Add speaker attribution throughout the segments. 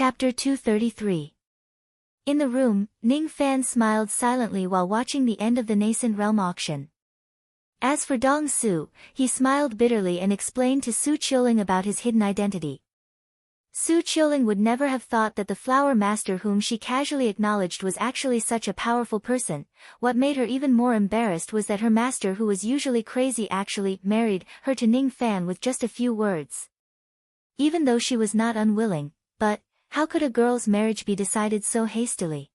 Speaker 1: Chapter 233. In the room, Ning Fan smiled silently while watching the end of the nascent realm auction. As for Dong Su, he smiled bitterly and explained to Su Qiuling about his hidden identity. Su Qiuling would never have thought that the flower master whom she casually acknowledged was actually such a powerful person. What made her even more embarrassed was that her master, who was usually crazy, actually married her to Ning Fan with just a few words. Even though she was not unwilling, but how could a girl's marriage be decided so hastily?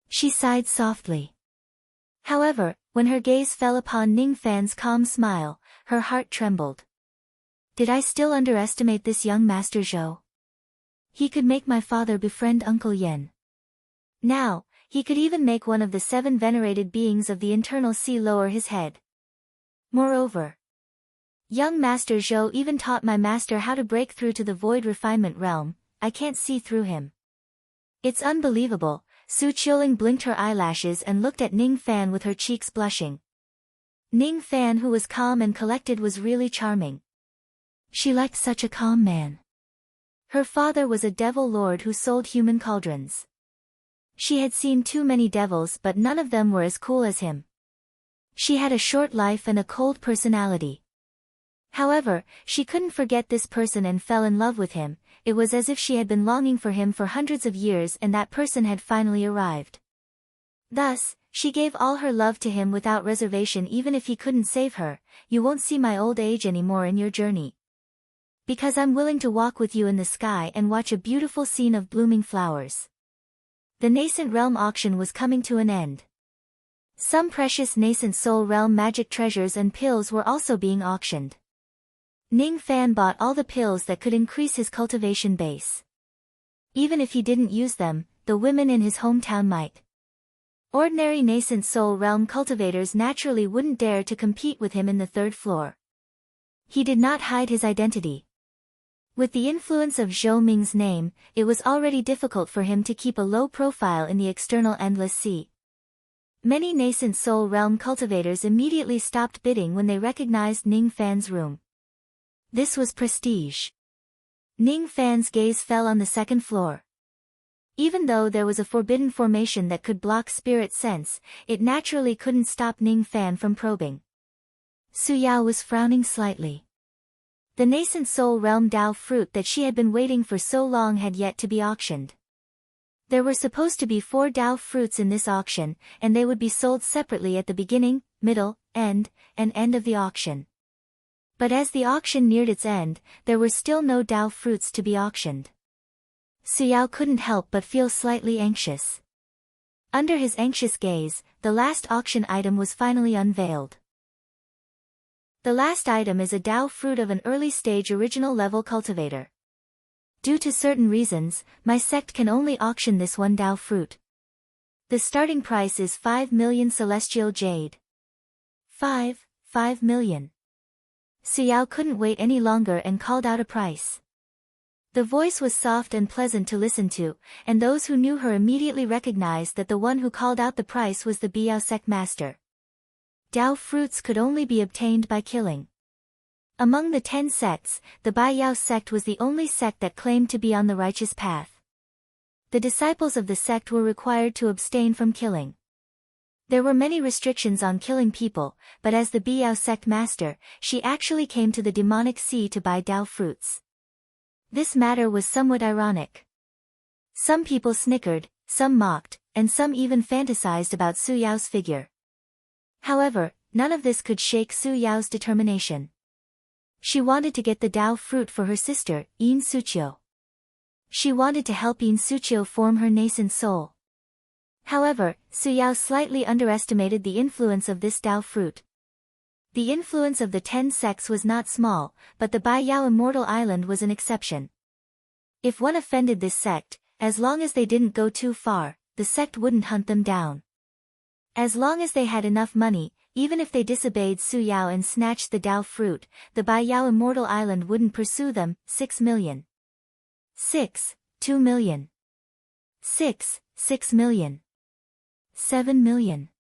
Speaker 1: She sighed softly. However, when her gaze fell upon Ning Fan's calm smile, her heart trembled. Did I still underestimate this young Master Zhou? He could make my father befriend Uncle Yen. Now, he could even make one of the 7 venerated beings of the internal sea lower his head. Moreover, young Master Zhou even taught my master how to break through to the void refinement realm. I can't see through him. It's unbelievable. Su Qiuling blinked her eyelashes and looked at Ning Fan with her cheeks blushing. Ning Fan, who was calm and collected, was really charming. She liked such a calm man. Her father was a devil lord who sold human cauldrons. She had seen too many devils, but none of them were as cool as him. She had a short life and a cold personality. However, she couldn't forget this person and fell in love with him. It was as if she had been longing for him for hundreds of years and that person had finally arrived. Thus, she gave all her love to him without reservation, even if he couldn't save her. You won't see my old age anymore in your journey. Because I'm willing to walk with you in the sky and watch a beautiful scene of blooming flowers. The nascent realm auction was coming to an end. Some precious nascent soul realm magic treasures and pills were also being auctioned. Ning Fan bought all the pills that could increase his cultivation base. Even if he didn't use them, the women in his hometown might. Ordinary nascent soul realm cultivators naturally wouldn't dare to compete with him in the 3rd floor. He did not hide his identity. With the influence of Zhou Ming's name, it was already difficult for him to keep a low profile in the external endless sea. Many nascent soul realm cultivators immediately stopped bidding when they recognized Ning Fan's room. This was prestige. Ning Fan's gaze fell on the 2nd floor. Even though there was a forbidden formation that could block spirit sense, it naturally couldn't stop Ning Fan from probing. Su Yao was frowning slightly. The nascent soul realm Dao fruit that she had been waiting for so long had yet to be auctioned. There were supposed to be 4 Dao fruits in this auction, and they would be sold separately at the beginning, middle, end, and end of the auction. But as the auction neared its end, there were still no Dao fruits to be auctioned. Su Yao couldn't help but feel slightly anxious. Under his anxious gaze, the last auction item was finally unveiled. The last item is a Dao fruit of an early-stage original level cultivator. Due to certain reasons, my sect can only auction this one Dao fruit. The starting price is 5 million celestial jade. 5 million. Su Yao couldn't wait any longer and called out a price. The voice was soft and pleasant to listen to, and those who knew her immediately recognized that the one who called out the price was the Biao sect master. Dao fruits could only be obtained by killing. Among the 10 sects, the Biao sect was the only sect that claimed to be on the righteous path. The disciples of the sect were required to abstain from killing. There were many restrictions on killing people, but as the Biao sect master, she actually came to the demonic sea to buy Dao fruits. This matter was somewhat ironic. Some people snickered, some mocked, and some even fantasized about Su Yao's figure. However, none of this could shake Su Yao's determination. She wanted to get the Dao fruit for her sister, Yin Suqiu. She wanted to help Yin Suqiu form her nascent soul. However, Su Yao slightly underestimated the influence of this Dao fruit. The influence of the 10 sects was not small, but the Biao Immortal Island was an exception. If one offended this sect, as long as they didn't go too far, the sect wouldn't hunt them down. As long as they had enough money, even if they disobeyed Su Yao and snatched the Dao fruit, the Biao Immortal Island wouldn't pursue them. 6 million. 2 million. 6 million. 7 million.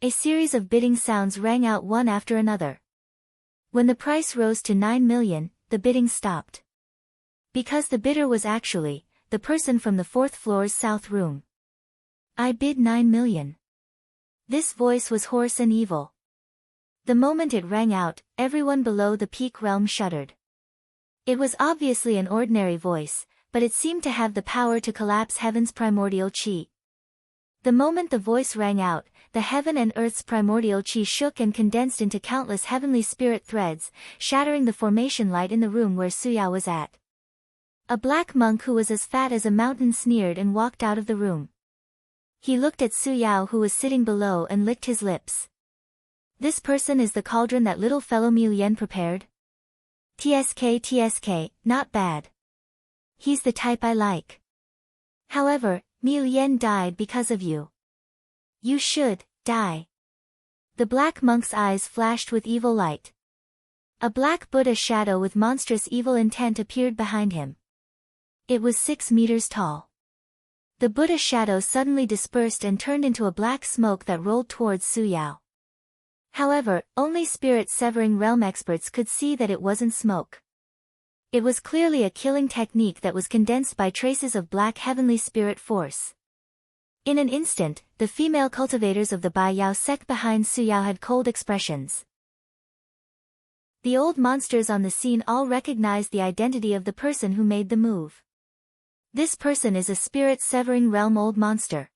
Speaker 1: A series of bidding sounds rang out one after another. When the price rose to 9 million, the bidding stopped. Because the bidder was actually the person from the 4th floor's south room. I bid 9 million. This voice was hoarse and evil. The moment it rang out, everyone below the peak realm shuddered. It was obviously an ordinary voice, but it seemed to have the power to collapse heaven's primordial chi. The moment the voice rang out, the heaven and earth's primordial chi shook and condensed into countless heavenly spirit threads, shattering the formation light in the room where Suyao was at. A black monk who was as fat as a mountain sneered and walked out of the room. He looked at Suyao who was sitting below and licked his lips. This person is the cauldron that little fellow Miu Yen prepared? TSK, not bad. He's the type I like. However, Miu Yen died because of you. You should die. The black monk's eyes flashed with evil light. A black Buddha shadow with monstrous evil intent appeared behind him. It was 6 meters tall. The Buddha shadow suddenly dispersed and turned into a black smoke that rolled towards Suyao. However, only spirit-severing realm experts could see that it wasn't smoke. It was clearly a killing technique that was condensed by traces of black heavenly spirit force. In an instant, the female cultivators of the Bai Yao sect behind Suyao had cold expressions. The old monsters on the scene all recognized the identity of the person who made the move. This person is a spirit-severing realm old monster.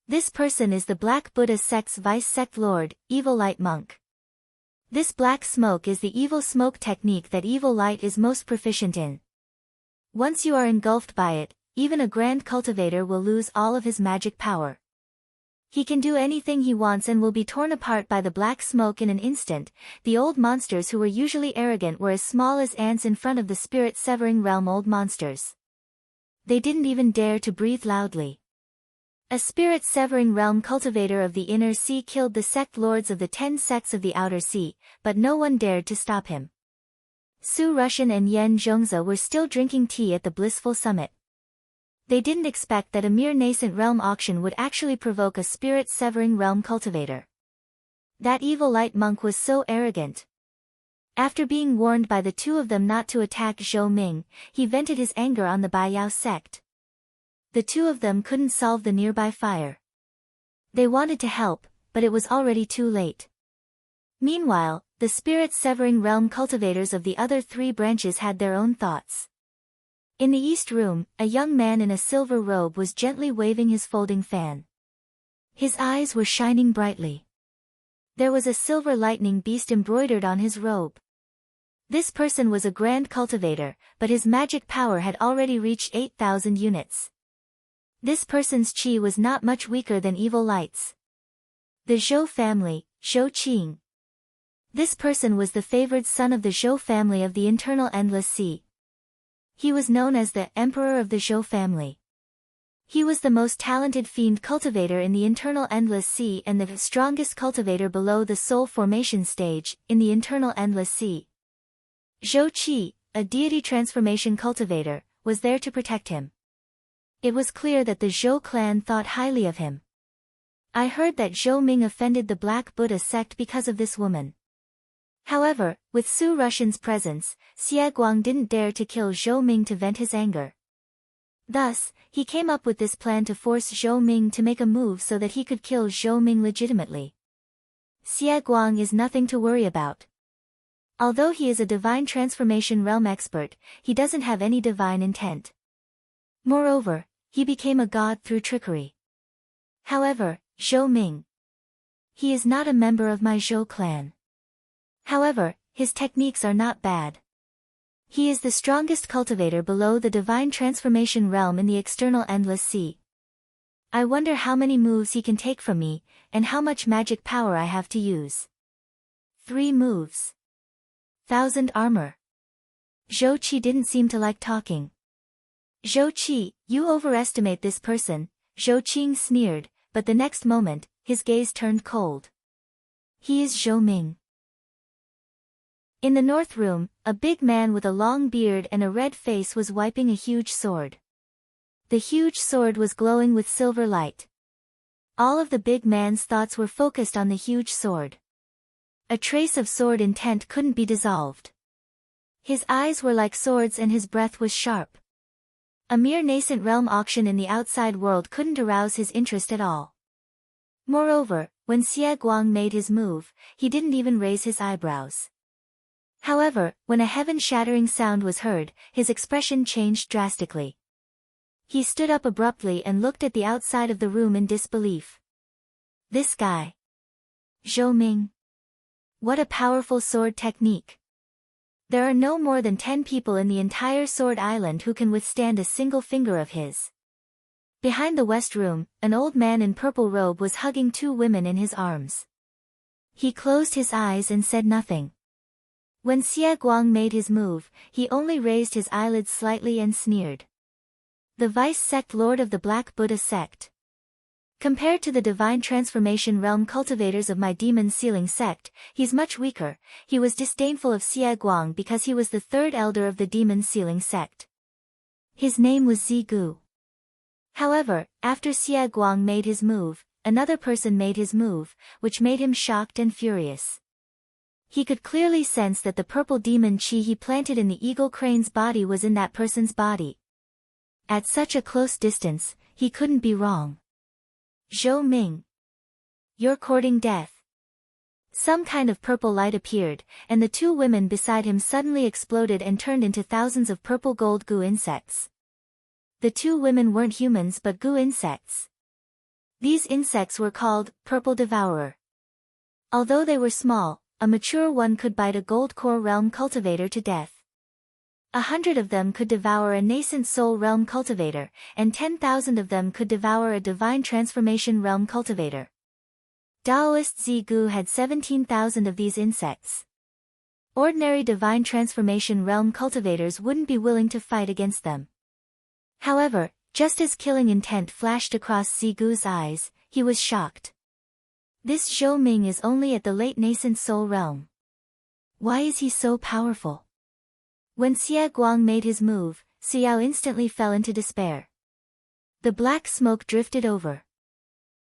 Speaker 1: This person is the Black Buddha sect's vice sect lord, Evil Light Monk. This black smoke is the evil smoke technique that Evil Light is most proficient in. Once you are engulfed by it, even a grand cultivator will lose all of his magic power. He can do anything he wants and will be torn apart by the black smoke in an instant. The old monsters who were usually arrogant were as small as ants in front of the spirit-severing realm old monsters. They didn't even dare to breathe loudly. A spirit-severing realm cultivator of the inner sea killed the sect lords of the 10 sects of the outer sea, but no one dared to stop him. Su Rushan and Yen Zhongzi were still drinking tea at the Blissful Summit. They didn't expect that a mere nascent realm auction would actually provoke a spirit-severing realm cultivator. That Evil Light Monk was so arrogant. After being warned by the two of them not to attack Zhou Ming, he vented his anger on the Bai Yao sect. The two of them couldn't solve the nearby fire. They wanted to help, but it was already too late. Meanwhile, the spirit-severing realm cultivators of the other 3 branches had their own thoughts. In the east room, a young man in a silver robe was gently waving his folding fan. His eyes were shining brightly. There was a silver lightning beast embroidered on his robe. This person was a grand cultivator, but his magic power had already reached 8,000 units. This person's chi was not much weaker than Evil Light's. The Zhou family, Zhou Qing. This person was the favored son of the Zhou family of the Internal Endless Sea. He was known as the Emperor of the Zhou family. He was the most talented fiend cultivator in the Internal Endless Sea and the strongest cultivator below the Soul Formation stage, in the Internal Endless Sea. Zhou Qi, a deity transformation cultivator, was there to protect him. It was clear that the Zhou clan thought highly of him. I heard that Zhou Ming offended the Black Buddha sect because of this woman. However, with Su Rushan's presence, Xie Guang didn't dare to kill Zhou Ming to vent his anger. Thus, he came up with this plan to force Zhou Ming to make a move so that he could kill Zhou Ming legitimately. Xie Guang is nothing to worry about. Although he is a divine transformation realm expert, he doesn't have any divine intent. Moreover, he became a god through trickery. However, Zhou Ming. He is not a member of my Zhou clan. However, his techniques are not bad. He is the strongest cultivator below the divine transformation realm in the external endless sea. I wonder how many moves he can take from me, and how much magic power I have to use. 3 moves. 1,000 armor. Zhou Qi didn't seem to like talking. Zhou Qi, you overestimate this person, Zhou Qing sneered, but the next moment, his gaze turned cold. He is Zhou Ming. In the north room, a big man with a long beard and a red face was wiping a huge sword. The huge sword was glowing with silver light. All of the big man's thoughts were focused on the huge sword. A trace of sword intent couldn't be dissolved. His eyes were like swords and his breath was sharp. A mere nascent realm auction in the outside world couldn't arouse his interest at all. Moreover, when Xie Guang made his move, he didn't even raise his eyebrows. However, when a heaven-shattering sound was heard, his expression changed drastically. He stood up abruptly and looked at the outside of the room in disbelief. This guy. Zhou Ming. What a powerful sword technique. There are no more than 10 people in the entire Sword Island who can withstand a single finger of his. Behind the west room, an old man in purple robe was hugging 2 women in his arms. He closed his eyes and said nothing. When Xie Guang made his move, he only raised his eyelids slightly and sneered. The Vice Sect Lord of the Black Buddha Sect. Compared to the Divine Transformation Realm cultivators of my Demon Sealing Sect, he's much weaker. He was disdainful of Xie Guang because he was the 3rd elder of the Demon Sealing Sect. His name was Zigu. However, after Xie Guang made his move, another person made his move, which made him shocked and furious. He could clearly sense that the purple demon chi he planted in the eagle crane's body was in that person's body. At such a close distance, he couldn't be wrong. Zhou Ming. You're courting death. Some kind of purple light appeared, and the 2 women beside him suddenly exploded and turned into thousands of purple gold goo insects. The 2 women weren't humans but goo insects. These insects were called Purple Devourer. Although they were small, a mature one could bite a gold core realm cultivator to death. 100 of them could devour a nascent soul realm cultivator, and 10,000 of them could devour a divine transformation realm cultivator. Daoist Zigu had 17,000 of these insects. Ordinary divine transformation realm cultivators wouldn't be willing to fight against them. However, just as killing intent flashed across Zigu's eyes, he was shocked. This Zhou Ming is only at the late nascent soul realm. Why is he so powerful? When Xie Guang made his move, Xiao instantly fell into despair. The black smoke drifted over.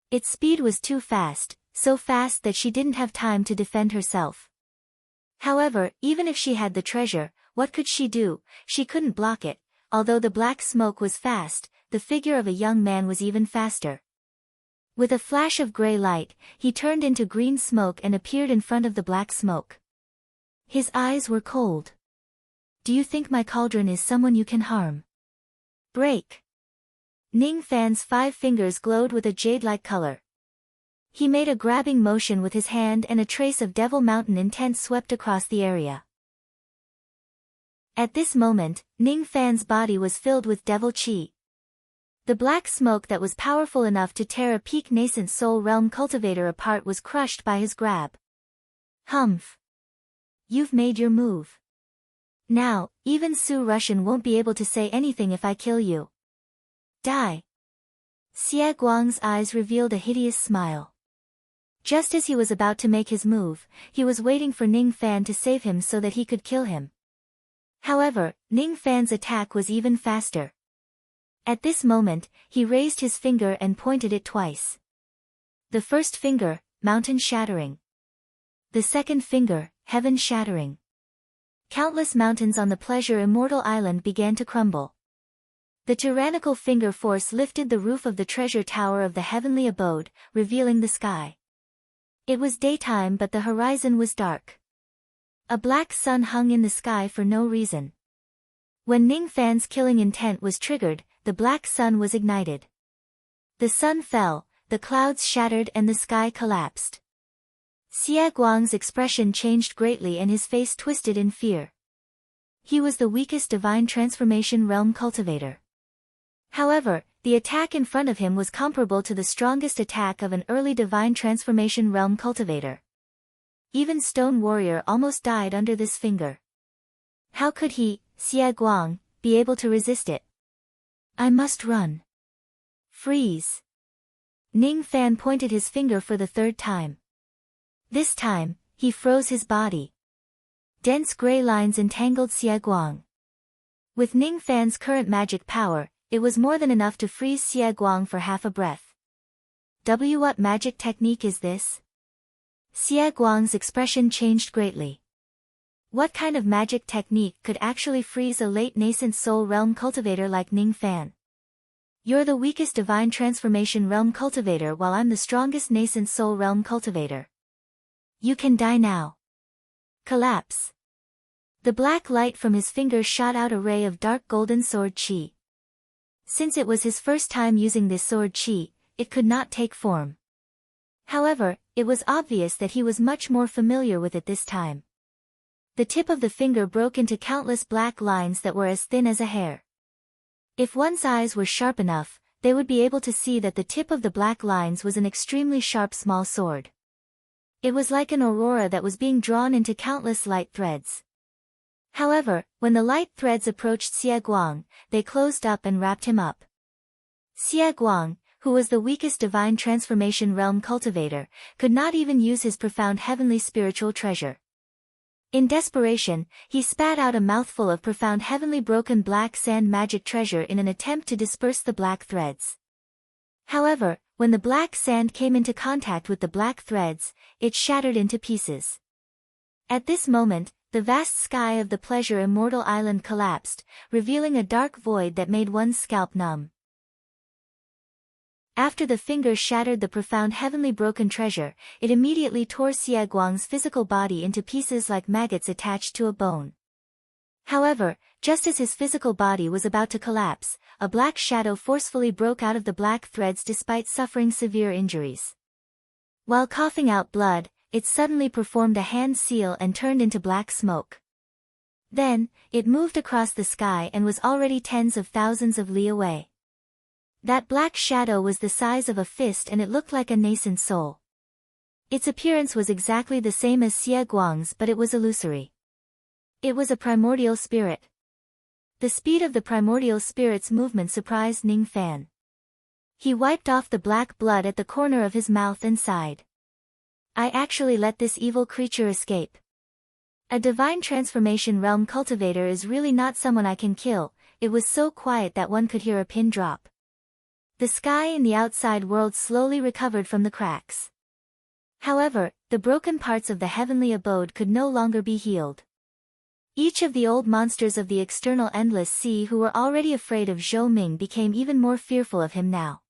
Speaker 1: Its speed was too fast, so fast that she didn't have time to defend herself. However, even if she had the treasure, what could she do? She couldn't block it. Although the black smoke was fast, the figure of a young man was even faster. With a flash of gray light, he turned into green smoke and appeared in front of the black smoke. His eyes were cold. Do you think my cauldron is someone you can harm? Break. Ning Fan's 5 fingers glowed with a jade-like color. He made a grabbing motion with his hand and a trace of Devil Mountain intent swept across the area. At this moment, Ning Fan's body was filled with devil chi. The black smoke that was powerful enough to tear a peak nascent soul realm cultivator apart was crushed by his grab. Humph. You've made your move. Now, even Su Russian won't be able to say anything if I kill you. Die. Xie Guang's eyes revealed a hideous smile. Just as he was about to make his move, he was waiting for Ning Fan to save him so that he could kill him. However, Ning Fan's attack was even faster. At this moment, he raised his finger and pointed it twice. The first finger, mountain shattering. The second finger, heaven shattering. Countless mountains on the Pleasure Immortal Island began to crumble. The tyrannical finger force lifted the roof of the treasure tower of the heavenly abode, revealing the sky. It was daytime but the horizon was dark. A black sun hung in the sky for no reason. When Ning Fan's killing intent was triggered, the black sun was ignited. The sun fell, the clouds shattered and the sky collapsed. Xie Guang's expression changed greatly and his face twisted in fear. He was the weakest divine transformation realm cultivator. However, the attack in front of him was comparable to the strongest attack of an early divine transformation realm cultivator. Even Stone Warrior almost died under this finger. How could he, Xie Guang, be able to resist it? I must run. Freeze. Ning Fan pointed his finger for the 3rd time. This time, he froze his body. Dense gray lines entangled Xie Guang. With Ning Fan's current magic power, it was more than enough to freeze Xie Guang for half a breath. What magic technique is this? Xie Guang's expression changed greatly. What kind of magic technique could actually freeze a late nascent soul realm cultivator like Ning Fan? You're the weakest divine transformation realm cultivator while I'm the strongest nascent soul realm cultivator. You can die now. Collapse. The black light from his fingers shot out a ray of dark golden sword chi. Since it was his first time using this sword chi, it could not take form. However, it was obvious that he was much more familiar with it this time. The tip of the finger broke into countless black lines that were as thin as a hair. If one's eyes were sharp enough, they would be able to see that the tip of the black lines was an extremely sharp small sword. It was like an aurora that was being drawn into countless light threads. However, when the light threads approached Xie Guang, they closed up and wrapped him up. Xie Guang, who was the weakest divine transformation realm cultivator, could not even use his profound heavenly spiritual treasure. In desperation, he spat out a mouthful of profound heavenly broken black sand magic treasure in an attempt to disperse the black threads. However, when the black sand came into contact with the black threads, it shattered into pieces. At this moment, the vast sky of the Pleasure Immortal Island collapsed, revealing a dark void that made one's scalp numb. After the finger shattered the profound heavenly broken treasure, it immediately tore Xie Guang's physical body into pieces like maggots attached to a bone. However, just as his physical body was about to collapse, a black shadow forcefully broke out of the black threads despite suffering severe injuries. While coughing out blood, it suddenly performed a hand seal and turned into black smoke. Then, it moved across the sky and was already tens of thousands of li away. That black shadow was the size of a fist and it looked like a nascent soul. Its appearance was exactly the same as Xie Guang's, but it was illusory. It was a primordial spirit. The speed of the primordial spirit's movement surprised Ning Fan. He wiped off the black blood at the corner of his mouth and sighed. I actually let this evil creature escape. A divine transformation realm cultivator is really not someone I can kill. It was so quiet that one could hear a pin drop. The sky in the outside world slowly recovered from the cracks. However, the broken parts of the heavenly abode could no longer be healed. Each of the old monsters of the external endless sea who were already afraid of Zhou Ming became even more fearful of him now.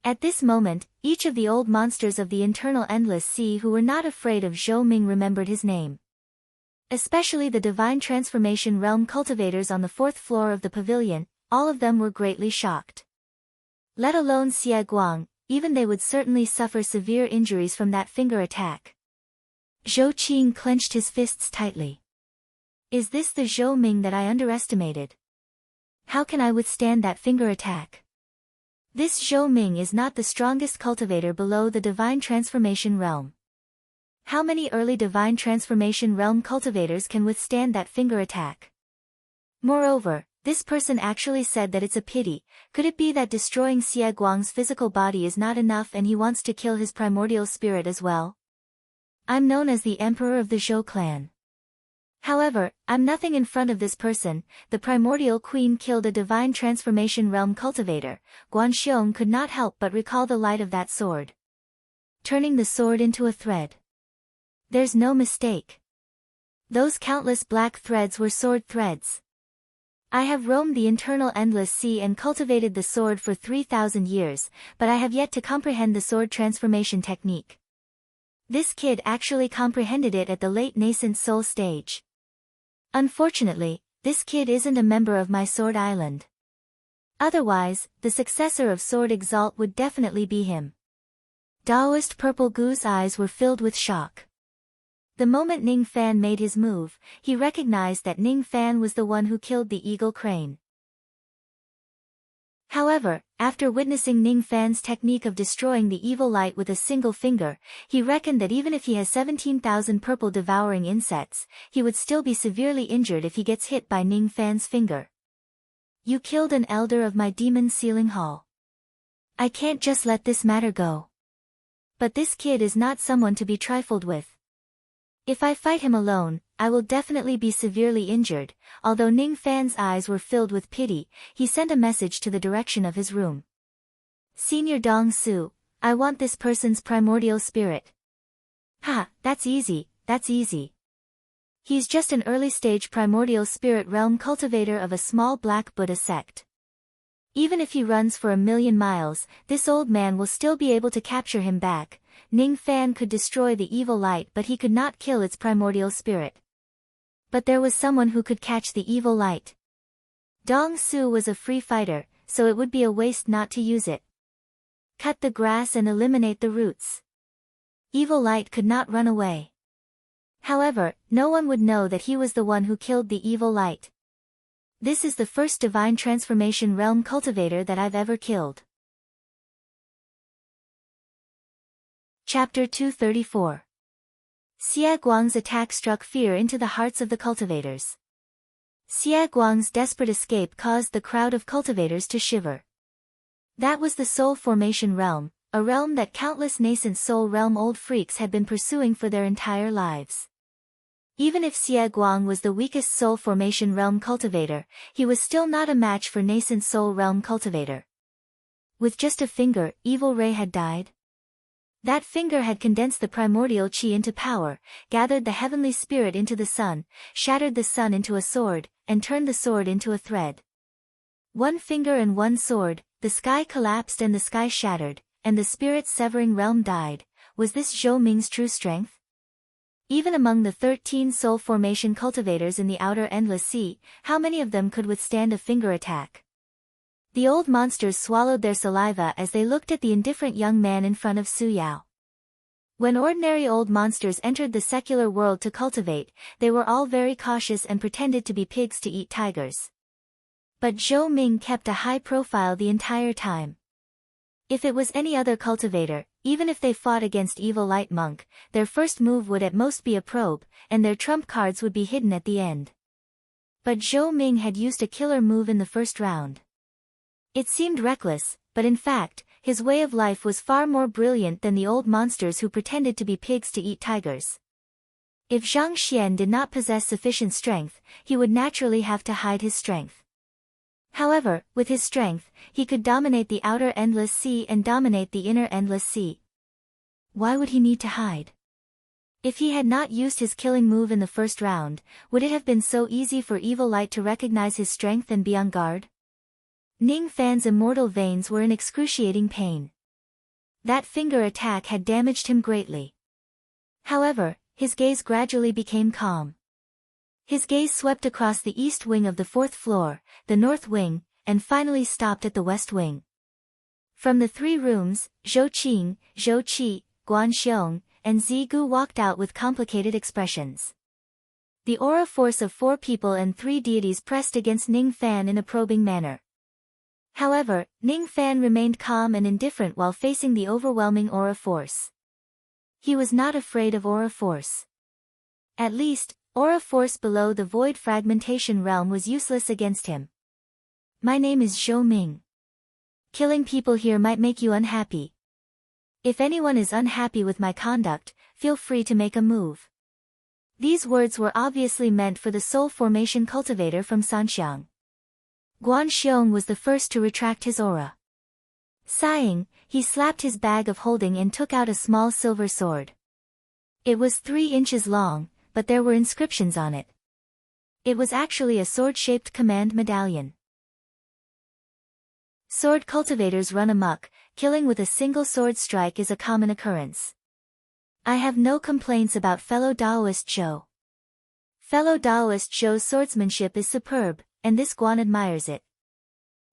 Speaker 1: At this moment, each of the old monsters of the internal endless sea who were not afraid of Zhou Ming remembered his name. Especially the divine transformation realm cultivators on the fourth floor of the pavilion, all of them were greatly shocked. Let alone Xie Guang, even they would certainly suffer severe injuries from that finger attack. Zhou Qing clenched his fists tightly. Is this the Zhou Ming that I underestimated? How can I withstand that finger attack? This Zhou Ming is not the strongest cultivator below the divine transformation realm. How many early divine transformation realm cultivators can withstand that finger attack? Moreover, this person actually said that it's a pity. Could it be that destroying Xie Guang's physical body is not enough and he wants to kill his primordial spirit as well? I'm known as the Emperor of the Zhou clan. However, I'm nothing in front of this person. The primordial queen killed a divine transformation realm cultivator. Guanxiong could not help but recall the light of that sword. Turning the sword into a thread. There's no mistake. Those countless black threads were sword threads. I have roamed the internal endless sea and cultivated the sword for 3,000 years, but I have yet to comprehend the sword transformation technique. This kid actually comprehended it at the late nascent soul stage. Unfortunately, this kid isn't a member of my Sword Island. Otherwise, the successor of Sword Exalt would definitely be him. Daoist Purple Goo's eyes were filled with shock. The moment Ning Fan made his move, he recognized that Ning Fan was the one who killed the eagle crane. However, after witnessing Ning Fan's technique of destroying the evil light with a single finger, he reckoned that even if he has 17,000 purple devouring insects, he would still be severely injured if he gets hit by Ning Fan's finger. You killed an elder of my demon sealing hall. I can't just let this matter go. But this kid is not someone to be trifled with. If I fight him alone, I will definitely be severely injured. Although Ning Fan's eyes were filled with pity, he sent a message to the direction of his room. Senior Dong Su, I want this person's primordial spirit. Ha, that's easy, that's easy. He's just an early-stage primordial spirit realm cultivator of a small black Buddha sect. Even if he runs for 1,000,000 miles, this old man will still be able to capture him back. Ning Fan could destroy the evil light, but he could not kill its primordial spirit. But there was someone who could catch the evil light. Dong Su was a free fighter, so it would be a waste not to use it. Cut the grass and eliminate the roots. Evil light could not run away. However, no one would know that he was the one who killed the evil light. This is the first divine transformation realm cultivator that I've ever killed. Chapter 234. Xie Guang's attack struck fear into the hearts of the cultivators. Xie Guang's desperate escape caused the crowd of cultivators to shiver. That was the soul formation realm, a realm that countless nascent soul realm old freaks had been pursuing for their entire lives. Even if Xie Guang was the weakest soul formation realm cultivator, he was still not a match for nascent soul realm cultivator. With just a finger, Evil Ray had died. That finger had condensed the primordial chi into power, gathered the heavenly spirit into the sun, shattered the sun into a sword, and turned the sword into a thread. One finger and one sword, the sky collapsed and the sky shattered, and the spirit's severing realm died. Was this Zhou Ming's true strength? Even among the 13 soul formation cultivators in the outer endless sea, how many of them could withstand a finger attack? The old monsters swallowed their saliva as they looked at the indifferent young man in front of Su Yao. When ordinary old monsters entered the secular world to cultivate, they were all very cautious and pretended to be pigs to eat tigers. But Zhou Ming kept a high profile the entire time. If it was any other cultivator, even if they fought against Evil Light Monk, their first move would at most be a probe, and their trump cards would be hidden at the end. But Zhou Ming had used a killer move in the first round. It seemed reckless, but in fact, his way of life was far more brilliant than the old monsters who pretended to be pigs to eat tigers. If Zhang Xian did not possess sufficient strength, he would naturally have to hide his strength. However, with his strength, he could dominate the outer endless sea and dominate the inner endless sea. Why would he need to hide? If he had not used his killing move in the first round, would it have been so easy for Evil Light to recognize his strength and be on guard? Ning Fan's immortal veins were in excruciating pain. That finger attack had damaged him greatly. However, his gaze gradually became calm. His gaze swept across the east wing of the 4th floor, the north wing, and finally stopped at the west wing. From the 3 rooms, Zhou Qing, Zhou Qi, Guan Xiong, and Zigu walked out with complicated expressions. The aura force of 4 people and 3 deities pressed against Ning Fan in a probing manner. However, Ning Fan remained calm and indifferent while facing the overwhelming aura force. He was not afraid of aura force. At least, aura force below the void fragmentation realm was useless against him. My name is Zhou Ming. Killing people here might make you unhappy. If anyone is unhappy with my conduct, feel free to make a move. These words were obviously meant for the soul formation cultivator from Sanxiang. Guan Xiong was the first to retract his aura. Sighing, he slapped his bag of holding and took out a small silver sword. It was 3 inches long, but there were inscriptions on it. It was actually a sword-shaped command medallion. Sword cultivators run amok, killing with a single sword strike is a common occurrence. I have no complaints about fellow Daoist Zhou. Fellow Daoist Zhou's swordsmanship is superb, and this Guan admires it.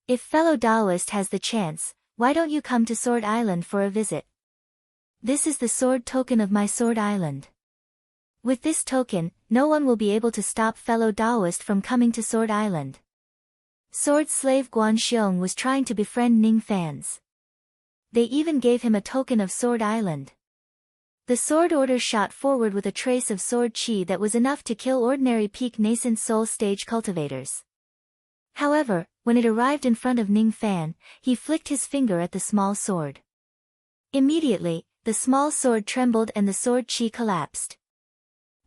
Speaker 1: If fellow Daoist has the chance, why don't you come to Sword Island for a visit? This is the sword token of my Sword Island. With this token, no one will be able to stop fellow Daoist from coming to Sword Island. Sword slave Guan Xiong was trying to befriend Ning Fans. They even gave him a token of Sword Island. The sword order shot forward with a trace of sword chi that was enough to kill ordinary peak nascent soul stage cultivators. However, when it arrived in front of Ning Fan, he flicked his finger at the small sword. Immediately, the small sword trembled and the sword chi collapsed,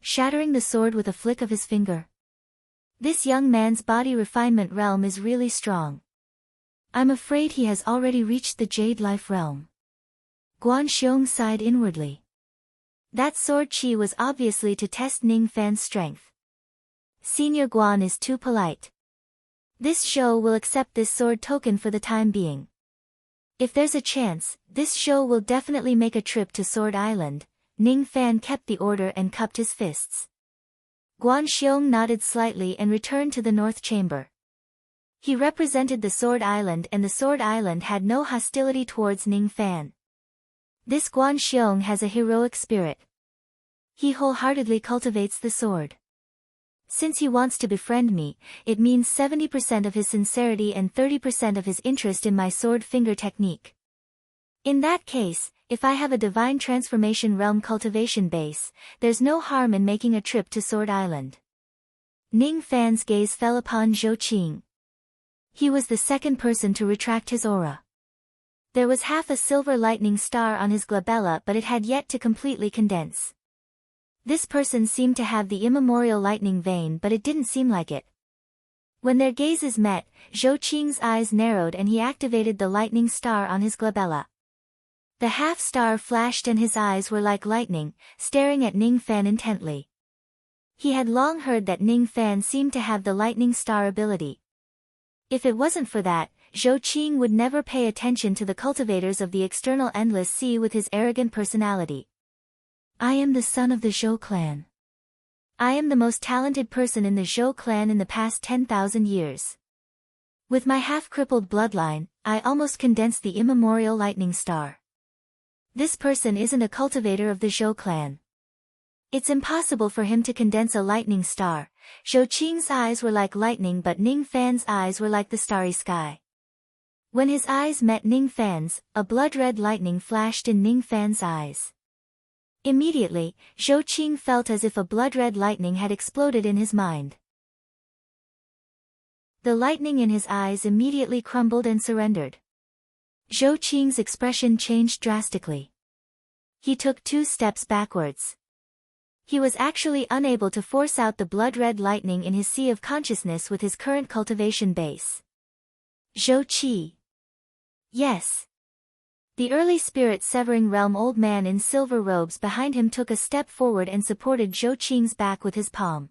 Speaker 1: shattering the sword with a flick of his finger. This young man's body refinement realm is really strong. I'm afraid he has already reached the Jade Life realm. Guan Xiong sighed inwardly. That sword chi was obviously to test Ning Fan's strength. Senior Guan is too polite. This show will accept this sword token for the time being. If there's a chance, this show will definitely make a trip to Sword Island. Ning Fan kept the order and cupped his fists. Guan Xiong nodded slightly and returned to the North Chamber. He represented the Sword Island, and the Sword Island had no hostility towards Ning Fan. This Guan Xiong has a heroic spirit. He wholeheartedly cultivates the sword. Since he wants to befriend me, it means 70% of his sincerity and 30% of his interest in my sword finger technique. In that case, if I have a divine transformation realm cultivation base, there's no harm in making a trip to Sword Island. Ning Fan's gaze fell upon Zhou Qing. He was the second person to retract his aura. There was half a silver lightning star on his glabella, but it had yet to completely condense. This person seemed to have the immemorial lightning vein, but it didn't seem like it. When their gazes met, Zhou Qing's eyes narrowed and he activated the lightning star on his glabella. The half-star flashed and his eyes were like lightning, staring at Ning Fan intently. He had long heard that Ning Fan seemed to have the lightning star ability. If it wasn't for that, Zhou Qing would never pay attention to the cultivators of the external endless sea with his arrogant personality. I am the son of the Zhou clan. I am the most talented person in the Zhou clan in the past 10,000 years. With my half-crippled bloodline, I almost condensed the immemorial lightning star. This person isn't a cultivator of the Zhou clan. It's impossible for him to condense a lightning star. Zhou Qing's eyes were like lightning, but Ning Fan's eyes were like the starry sky. When his eyes met Ning Fan's, a blood-red lightning flashed in Ning Fan's eyes. Immediately, Zhou Qing felt as if a blood-red lightning had exploded in his mind. The lightning in his eyes immediately crumbled and surrendered. Zhou Qing's expression changed drastically. He took 2 steps backwards. He was actually unable to force out the blood-red lightning in his sea of consciousness with his current cultivation base. Zhou Qi. Yes. The early spirit-severing realm old man in silver robes behind him took a step forward and supported Zhou Qing's back with his palm.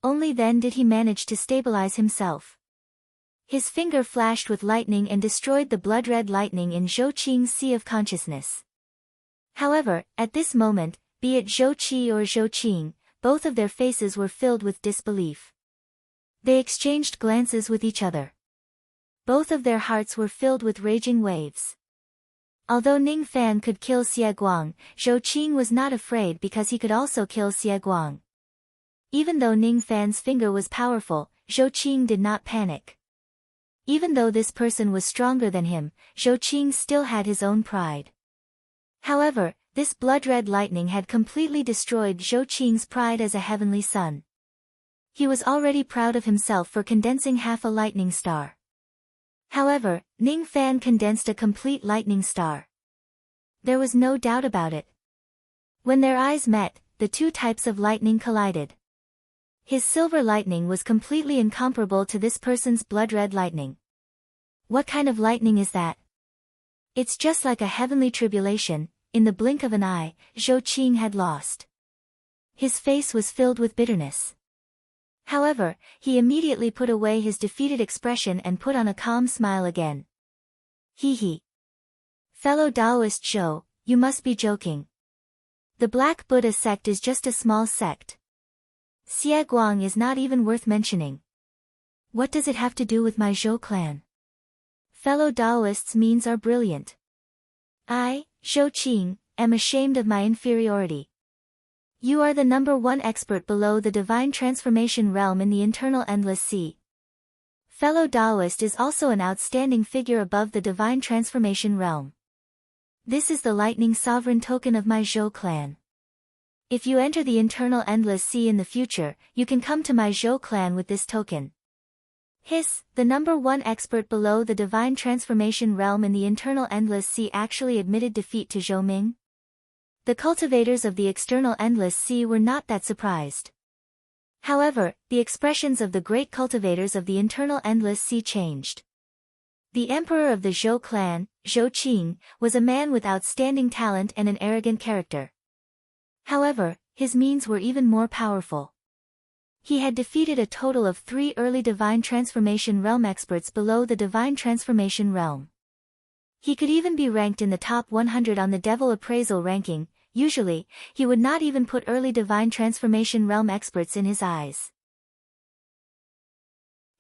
Speaker 1: Only then did he manage to stabilize himself. His finger flashed with lightning and destroyed the blood-red lightning in Zhou Qing's sea of consciousness. However, at this moment, be it Zhou Qi or Zhou Qing, both of their faces were filled with disbelief. They exchanged glances with each other. Both of their hearts were filled with raging waves. Although Ning Fan could kill Xie Guang, Zhou Qing was not afraid because he could also kill Xie Guang. Even though Ning Fan's finger was powerful, Zhou Qing did not panic. Even though this person was stronger than him, Zhou Qing still had his own pride. However, this blood-red lightning had completely destroyed Zhou Qing's pride as a heavenly son. He was already proud of himself for condensing half a lightning star. However, Ning Fan condensed a complete lightning star. There was no doubt about it. When their eyes met, the 2 types of lightning collided. His silver lightning was completely incomparable to this person's blood-red lightning. What kind of lightning is that? It's just like a heavenly tribulation. In the blink of an eye, Zhou Qing had lost. His face was filled with bitterness. However, he immediately put away his defeated expression and put on a calm smile again. He. Fellow Taoist Zhou, you must be joking. The Black Buddha sect is just a small sect. Xie Guang is not even worth mentioning. What does it have to do with my Zhou clan? Fellow Taoists' means are brilliant. I, Zhou Qing, am ashamed of my inferiority. You are the #1 expert below the divine transformation realm in the internal endless sea. Fellow Taoist is also an outstanding figure above the divine transformation realm. This is the lightning sovereign token of my Zhou clan. If you enter the internal endless sea in the future, you can come to my Zhou clan with this token. Hiss, the #1 expert below the divine transformation realm in the internal endless sea actually admitted defeat to Zhou Ming? The cultivators of the external endless sea were not that surprised. However, the expressions of the great cultivators of the internal endless sea changed. The emperor of the Zhou clan, Zhou Qing, was a man with outstanding talent and an arrogant character. However, his means were even more powerful. He had defeated a total of 3 early Divine Transformation Realm experts below the Divine Transformation Realm. He could even be ranked in the top 100 on the Devil Appraisal ranking. Usually, he would not even put early Divine Transformation Realm experts in his eyes.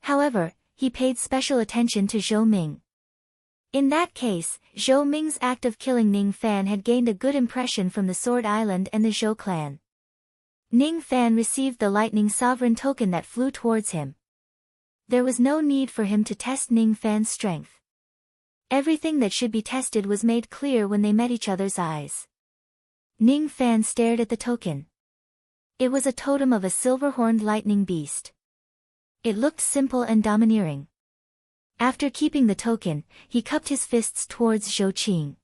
Speaker 1: However, he paid special attention to Zhou Ming. In that case, Zhou Ming's act of killing Ning Fan had gained a good impression from the Sword Island and the Zhou clan. Ning Fan received the Lightning Sovereign token that flew towards him. There was no need for him to test Ning Fan's strength. Everything that should be tested was made clear when they met each other's eyes. Ning Fan stared at the token. It was a totem of a silver-horned lightning beast. It looked simple and domineering. After keeping the token, he cupped his fists towards Zhou Qing.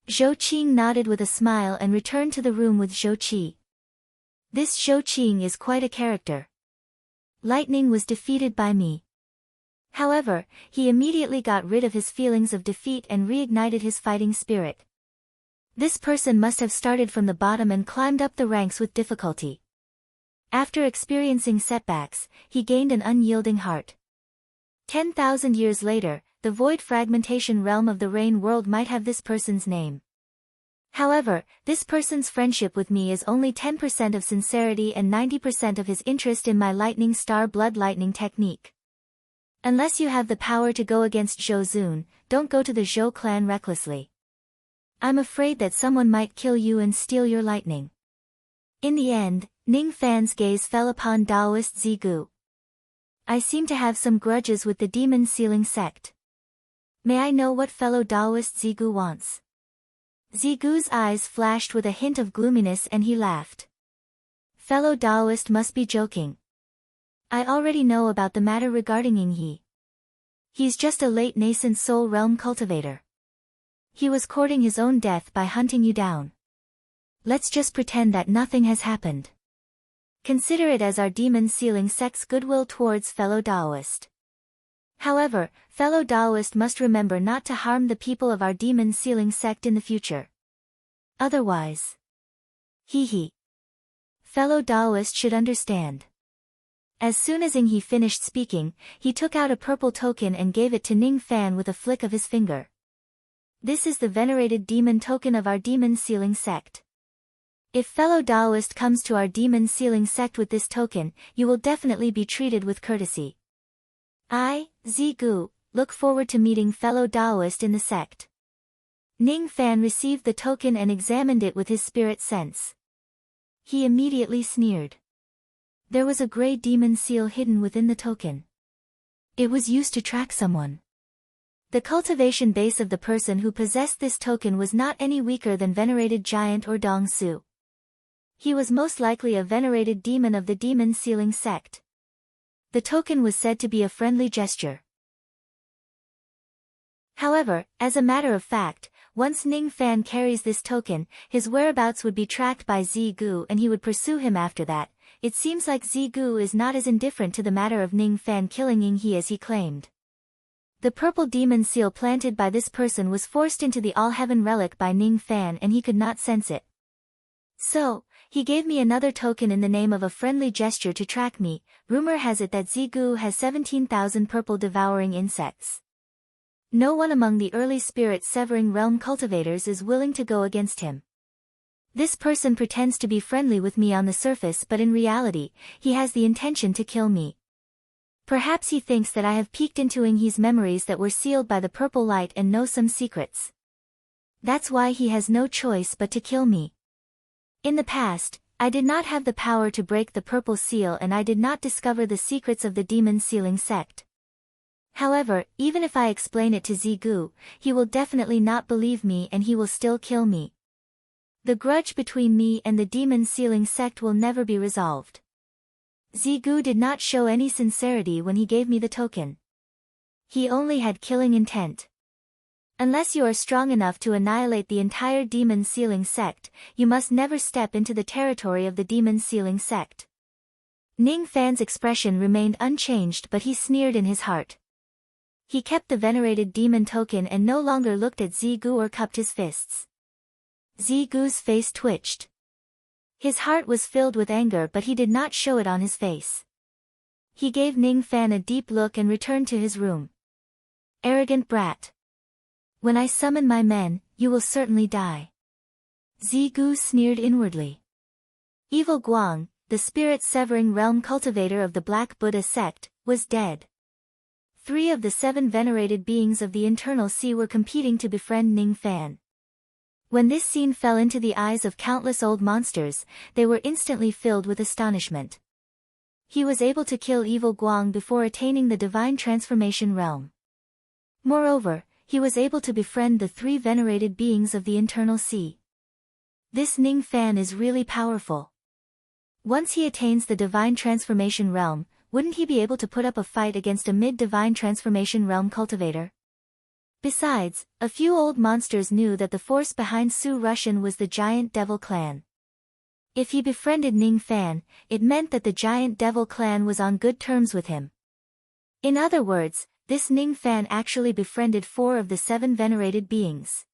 Speaker 1: Zhou Qing nodded with a smile and returned to the room with Zhou Qi. This Zhou Qing is quite a character. Lightning was defeated by me. However, he immediately got rid of his feelings of defeat and reignited his fighting spirit. This person must have started from the bottom and climbed up the ranks with difficulty. After experiencing setbacks, he gained an unyielding heart. 10,000 years later, the void fragmentation realm of the Rain World might have this person's name. However, this person's friendship with me is only 10% of sincerity and 90% of his interest in my Lightning Star Blood Lightning technique. Unless you have the power to go against Zhou Zun, don't go to the Zhou clan recklessly. I'm afraid that someone might kill you and steal your lightning. In the end, Ning Fan's gaze fell upon Taoist Zigu. I seem to have some grudges with the Demon Sealing sect. May I know what fellow Taoist Zigu wants? Zigu's eyes flashed with a hint of gloominess and he laughed. Fellow Taoist must be joking. I already know about the matter regarding Yinghe. He's just a late nascent soul realm cultivator. He was courting his own death by hunting you down. Let's just pretend that nothing has happened. Consider it as our Demon Sealing sect's goodwill towards fellow Taoist. However, fellow Taoist must remember not to harm the people of our Demon Sealing sect in the future. Otherwise. Hee. Fellow Taoist should understand. As soon as Yinghe finished speaking, he took out a purple token and gave it to Ning Fan with a flick of his finger. This is the venerated demon token of our Demon Sealing sect. If fellow Taoist comes to our Demon Sealing sect with this token, you will definitely be treated with courtesy. I, Zigu, look forward to meeting fellow Taoist in the sect. Ning Fan received the token and examined it with his spirit sense. He immediately sneered. There was a gray demon seal hidden within the token. It was used to track someone. The cultivation base of the person who possessed this token was not any weaker than venerated giant or Dong Su. He was most likely a venerated demon of the Demon Sealing sect. The token was said to be a friendly gesture. However, as a matter of fact, once Ning Fan carries this token, his whereabouts would be tracked by Zigu and he would pursue him after that. It seems like Zigu is not as indifferent to the matter of Ning Fan killing Yinghe as he claimed. The purple demon seal planted by this person was forced into the All-Heaven relic by Ning Fan and he could not sense it. So, he gave me another token in the name of a friendly gesture to track me. Rumor has it that Zigu has 17,000 purple devouring insects. No one among the early spirit severing realm cultivators is willing to go against him. This person pretends to be friendly with me on the surface, but in reality, he has the intention to kill me. Perhaps he thinks that I have peeked into Yinghe's memories that were sealed by the purple light and know some secrets. That's why he has no choice but to kill me. In the past, I did not have the power to break the purple seal and I did not discover the secrets of the Demon Sealing sect. However, even if I explain it to Zigu, he will definitely not believe me and he will still kill me. The grudge between me and the Demon Sealing sect will never be resolved. Zigu did not show any sincerity when he gave me the token. He only had killing intent. Unless you are strong enough to annihilate the entire Demon Sealing sect, you must never step into the territory of the Demon Sealing sect. Ning Fan's expression remained unchanged, but he sneered in his heart. He kept the venerated demon token and no longer looked at Zigu or cupped his fists. Zigu's face twitched. His heart was filled with anger, but he did not show it on his face. He gave Ning Fan a deep look and returned to his room. Arrogant brat. When I summon my men, you will certainly die. Zigu sneered inwardly. Evil Guang, the spirit-severing realm cultivator of the Black Buddha sect, was dead. 3 of the 7 venerated beings of the internal sea were competing to befriend Ning Fan. When this scene fell into the eyes of countless old monsters, they were instantly filled with astonishment. He was able to kill Evil Guang before attaining the divine transformation realm. Moreover, he was able to befriend the 3 venerated beings of the internal sea. This Ning Fan is really powerful. Once he attains the divine transformation realm, wouldn't he be able to put up a fight against a mid-divine transformation realm cultivator? Besides, a few old monsters knew that the force behind Su Rushan was the Giant Devil Clan. If he befriended Ning Fan, it meant that the Giant Devil Clan was on good terms with him. In other words, this Ning Fan actually befriended 4 of the 7 venerated beings.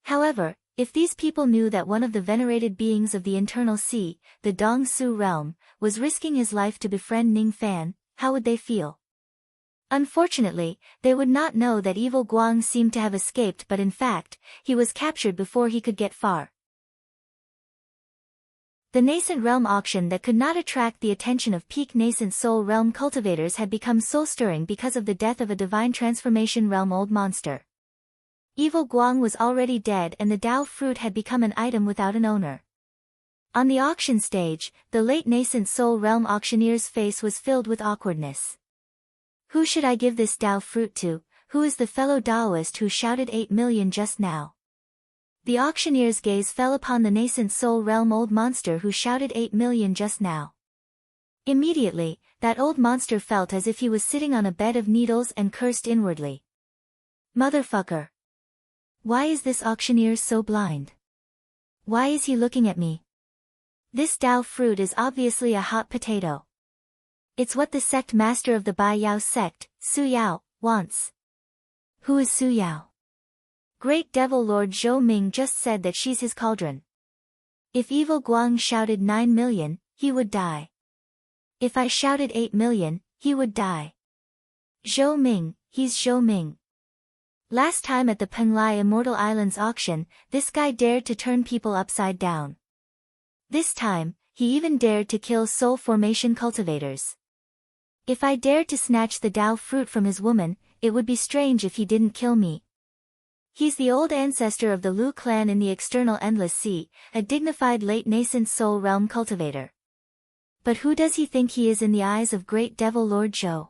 Speaker 1: However, if these people knew that one of the venerated beings of the internal sea, the Dong Su realm, was risking his life to befriend Ning Fan, how would they feel? Unfortunately, they would not know that Evil Guang seemed to have escaped, but in fact, he was captured before he could get far. The nascent realm auction that could not attract the attention of peak nascent soul realm cultivators had become soul-stirring because of the death of a divine transformation realm old monster. Evil Guang was already dead and the Dao fruit had become an item without an owner. On the auction stage, the late nascent soul realm auctioneer's face was filled with awkwardness. Who should I give this Dao fruit to? Who is the fellow Daoist who shouted 8 million just now? The auctioneer's gaze fell upon the nascent soul realm old monster who shouted 8 million just now. Immediately, that old monster felt as if he was sitting on a bed of needles and cursed inwardly. Motherfucker! Why is this auctioneer so blind? Why is he looking at me? This Dao fruit is obviously a hot potato. It's what the sect master of the Bai Yao sect, Su Yao, wants. Who is Su Yao? Great Devil Lord Zhou Ming just said that she's his cauldron. If Evil Guang shouted 9 million, he would die. If I shouted 8 million, he would die. Zhou Ming, he's Zhou Ming. Last time at the Penglai Immortal Islands auction, this guy dared to turn people upside down. This time, he even dared to kill soul formation cultivators. If I dared to snatch the Dao fruit from his woman, it would be strange if he didn't kill me. He's the old ancestor of the Lu clan in the external endless sea, a dignified late nascent soul realm cultivator. But who does he think he is in the eyes of Great Devil Lord Zhou?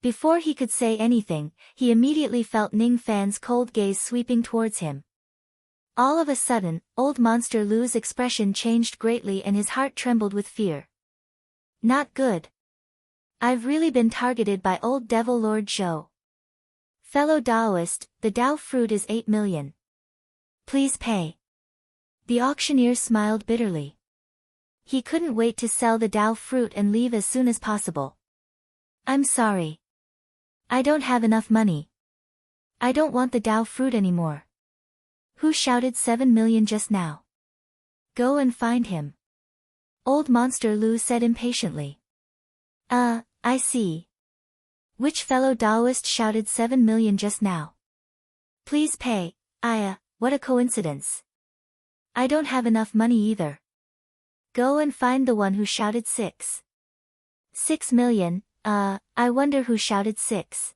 Speaker 1: Before he could say anything, he immediately felt Ning Fan's cold gaze sweeping towards him. All of a sudden, old monster Lu's expression changed greatly and his heart trembled with fear. Not good. I've really been targeted by old Devil Lord Zhou. Fellow Daoist, the Dao fruit is 8 million. Please pay. The auctioneer smiled bitterly. He couldn't wait to sell the Dao fruit and leave as soon as possible. I'm sorry. I don't have enough money. I don't want the Dao fruit anymore. Who shouted 7 million just now? Go and find him. Old monster Lu said impatiently. I see. Which fellow Daoist shouted 7 million just now? Please pay. What a coincidence. I don't have enough money either. Go and find the one who shouted 6. 6 million, I wonder who shouted 6.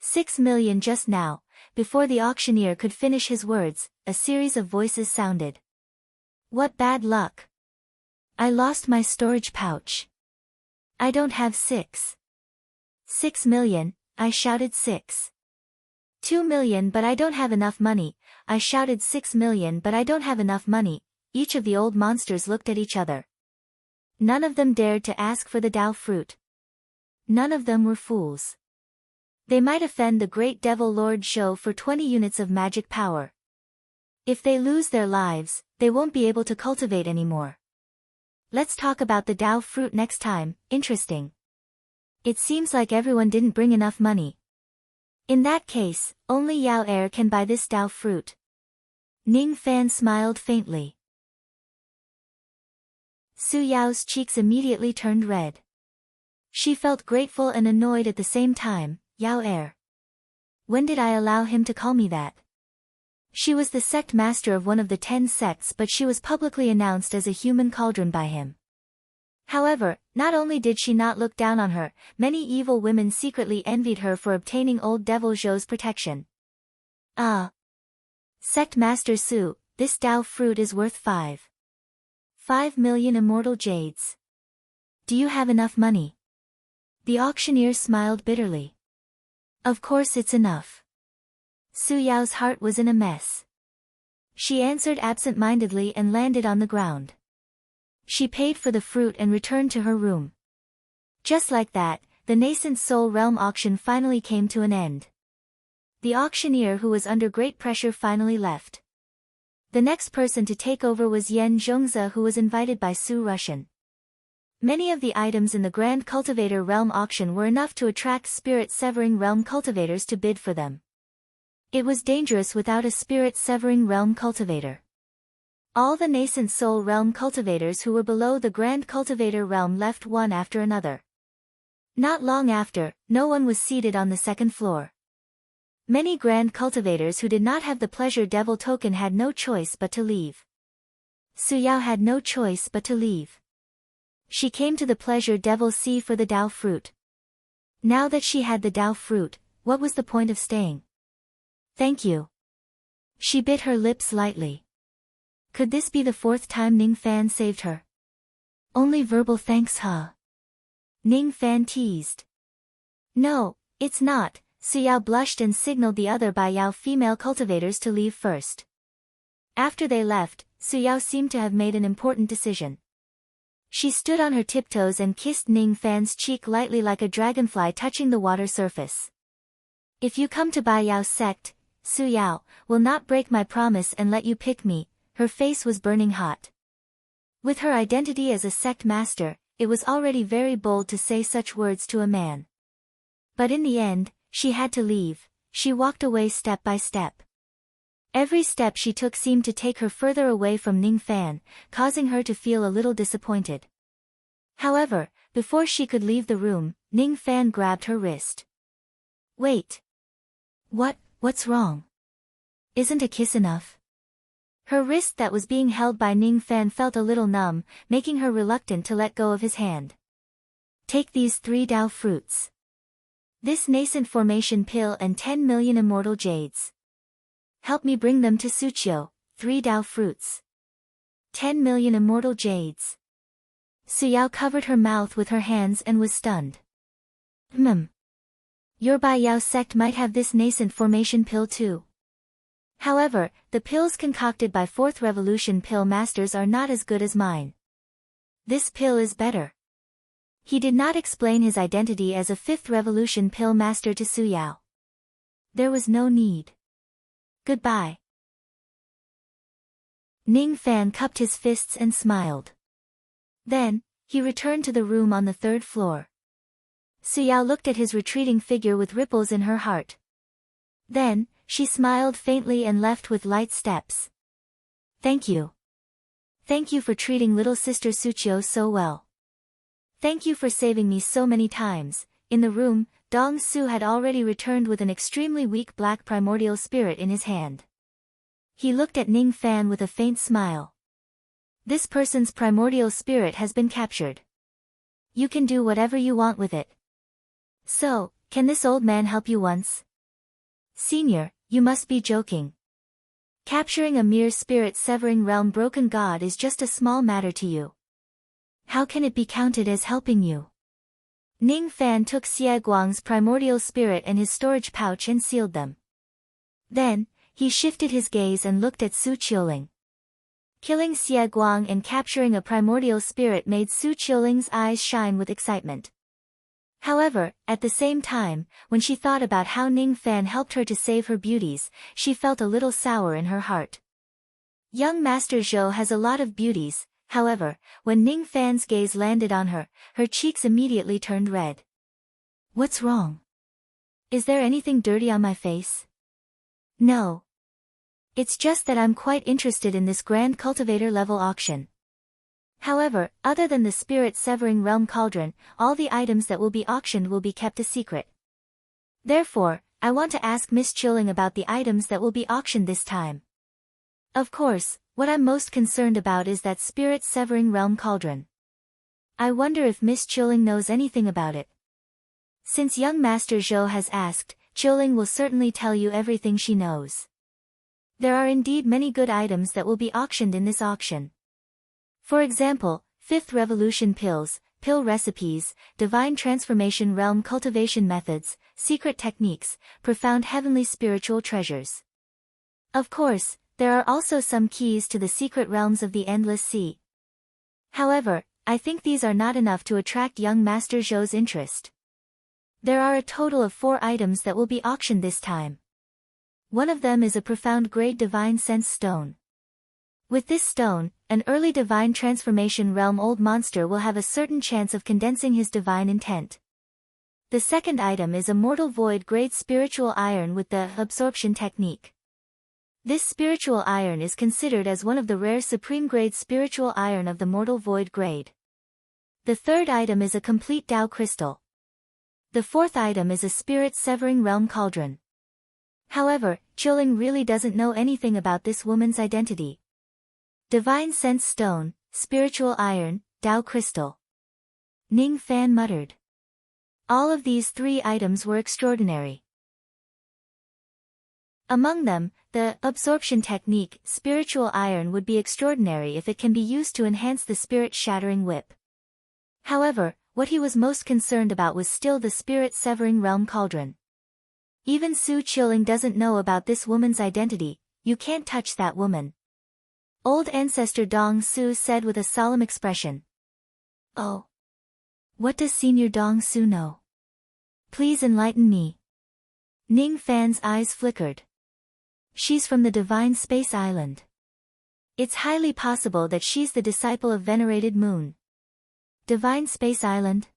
Speaker 1: 6 million just now. Before the auctioneer could finish his words, a series of voices sounded. What bad luck. I lost my storage pouch. I don't have 6. 6 million, I shouted 6. 2 million but I don't have enough money, I shouted 6 million but I don't have enough money. Each of the old monsters looked at each other. None of them dared to ask for the Dao fruit. None of them were fools. They might offend the great devil Lord Zhou for 20 units of magic power. If they lose their lives, they won't be able to cultivate anymore. Let's talk about the Dao fruit next time. Interesting. It seems like everyone didn't bring enough money. In that case, only Yao Air can buy this Dao fruit. Ning Fan smiled faintly. Su Yao's cheeks immediately turned red. She felt grateful and annoyed at the same time. Yao Er. When did I allow him to call me that? She was the sect master of one of the 10 sects, but she was publicly announced as a human cauldron by him. However, not only did she not look down on her, many evil women secretly envied her for obtaining old devil Zhou's protection. Ah! Sect Master Su, this Dao fruit is worth 5 million immortal jades. Do you have enough money? The auctioneer smiled bitterly. Of course it's enough. Su Yao's heart was in a mess. She answered absent-mindedly and landed on the ground. She paid for the fruit and returned to her room. Just like that, the nascent soul realm auction finally came to an end. The auctioneer, who was under great pressure, finally left. The next person to take over was Yen Zhongzi, who was invited by Su Rushan. Many of the items in the Grand Cultivator Realm auction were enough to attract Spirit-Severing Realm cultivators to bid for them. It was dangerous without a Spirit-Severing Realm cultivator. All the nascent soul realm cultivators who were below the Grand Cultivator Realm left one after another. Not long after, no one was seated on the second floor. Many Grand Cultivators who did not have the Pleasure Devil token had no choice but to leave. Su Yao had no choice but to leave. She came to the Pleasure Devil Sea for the Dao fruit. Now that she had the Dao fruit, what was the point of staying? Thank you. She bit her lips lightly. Could this be the 4th time Ning Fan saved her? Only verbal thanks, huh? Ning Fan teased. No, it's not. Su Yao blushed and signaled the other Bai Yao female cultivators to leave first. After they left, Su Yao seemed to have made an important decision. She stood on her tiptoes and kissed Ning Fan's cheek lightly like a dragonfly touching the water surface. If you come to Bai Yao's sect, Su Yao will not break my promise and let you pick me. Her face was burning hot. With her identity as a sect master, it was already very bold to say such words to a man. But in the end, she had to leave. She walked away step by step. Every step she took seemed to take her further away from Ning Fan, causing her to feel a little disappointed. However, before she could leave the room, Ning Fan grabbed her wrist. Wait. What's wrong? Isn't a kiss enough? Her wrist that was being held by Ning Fan felt a little numb, making her reluctant to let go of his hand. Take these 3 Dao fruits. This nascent formation pill and 10 million immortal jades. Help me bring them to Suqiu. 3 Dao fruits. 10 million immortal jades. Su Yao covered her mouth with her hands and was stunned. Your Bai Yao sect might have this nascent formation pill too. However, the pills concocted by 4th Revolution pill masters are not as good as mine. This pill is better. He did not explain his identity as a 5th Revolution pill master to Su Yao. There was no need. Goodbye. Ning Fan cupped his fists and smiled. Then, he returned to the room on the 3rd floor. Su Yao looked at his retreating figure with ripples in her heart. Then, she smiled faintly and left with light steps. Thank you. Thank you for treating little sister Suqiu so well. Thank you for saving me so many times. In the room, Dong Su had already returned with an extremely weak black primordial spirit in his hand. He looked at Ning Fan with a faint smile. This person's primordial spirit has been captured. You can do whatever you want with it. So, can this old man help you once? Senior, you must be joking. Capturing a mere spirit-severing realm broken god is just a small matter to you. How can it be counted as helping you? Ning Fan took Xie Guang's primordial spirit and his storage pouch and sealed them. Then, he shifted his gaze and looked at Su Qiuling. Killing Xie Guang and capturing a primordial spirit made Su Qiuling's eyes shine with excitement. However, at the same time, when she thought about how Ning Fan helped her to save her beauties, she felt a little sour in her heart. Young Master Zhou has a lot of beauties, however, when Ning Fan's gaze landed on her, her cheeks immediately turned red. What's wrong? Is there anything dirty on my face? No. It's just that I'm quite interested in this Grand Cultivator level auction. However, other than the spirit-severing realm cauldron, all the items that will be auctioned will be kept a secret. Therefore, I want to ask Miss Chilling about the items that will be auctioned this time. Of course, what I'm most concerned about is that spirit-severing realm cauldron. I wonder if Miss Chilling knows anything about it. Since young Master Zhou has asked, Chilling will certainly tell you everything she knows. There are indeed many good items that will be auctioned in this auction. For example, Fifth Revolution pills, pill recipes, divine transformation realm cultivation methods, secret techniques, profound heavenly spiritual treasures. Of course, there are also some keys to the secret realms of the Endless Sea. However, I think these are not enough to attract young Master Zhou's interest. There are a total of 4 items that will be auctioned this time. One of them is a profound grade divine sense stone. With this stone, an early divine transformation realm old monster will have a certain chance of condensing his divine intent. The second item is a mortal void grade spiritual iron with the absorption technique. This spiritual iron is considered as one of the rare supreme grade spiritual iron of the mortal void grade. The third item is a complete Tao crystal. The fourth item is a spirit-severing realm cauldron. However, Chilling really doesn't know anything about this woman's identity. Divine sense stone, spiritual iron, Tao crystal. Ning Fan muttered. All of these 3 items were extraordinary. Among them, the absorption technique, spiritual iron would be extraordinary if it can be used to enhance the spirit-shattering whip. However, what he was most concerned about was still the spirit-severing realm cauldron. Even Su Chilling doesn't know about this woman's identity. You can't touch that woman. Old ancestor Dong Su said with a solemn expression. Oh. What does Senior Dong Su know? Please enlighten me. Ning Fan's eyes flickered. She's from the Divine Space Island. It's highly possible that she's the disciple of Venerated Moon. Divine Space Island?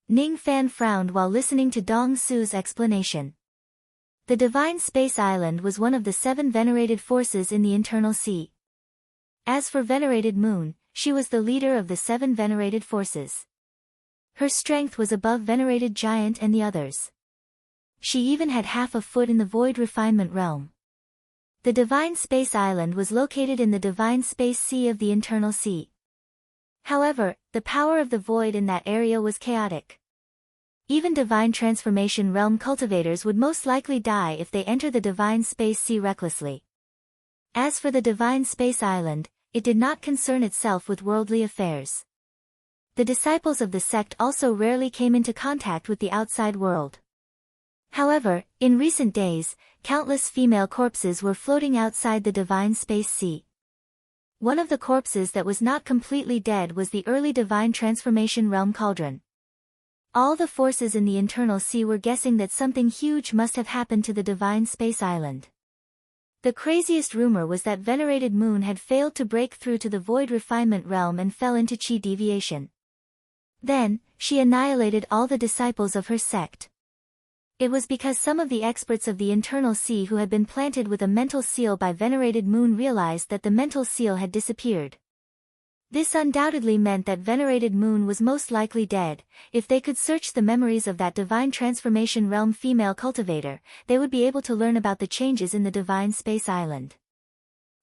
Speaker 1: Ning Fan frowned while listening to Dong Su's explanation. The Divine Space Island was one of the 7 venerated forces in the Internal Sea. As for Venerated Moon, she was the leader of the 7 venerated forces. Her strength was above Venerated Giant and the others. She even had half a foot in the Void Refinement realm. The Divine Space Island was located in the Divine Space Sea of the Internal Sea. However, the power of the void in that area was chaotic. Even Divine Transformation realm cultivators would most likely die if they enter the Divine Space Sea recklessly. As for the Divine Space Island, it did not concern itself with worldly affairs. The disciples of the sect also rarely came into contact with the outside world. However, in recent days, countless female corpses were floating outside the Divine Space Sea. One of the corpses that was not completely dead was the early Divine Transformation realm cauldron. All the forces in the Internal Sea were guessing that something huge must have happened to the Divine Space Island. The craziest rumor was that Venerated Moon had failed to break through to the Void Refinement realm and fell into chi deviation. Then, she annihilated all the disciples of her sect. It was because some of the experts of the Internal Sea who had been planted with a mental seal by Venerated Moon realized that the mental seal had disappeared. This undoubtedly meant that Venerated Moon was most likely dead. If they could search the memories of that Divine Transformation realm female cultivator, they would be able to learn about the changes in the Divine Space Island.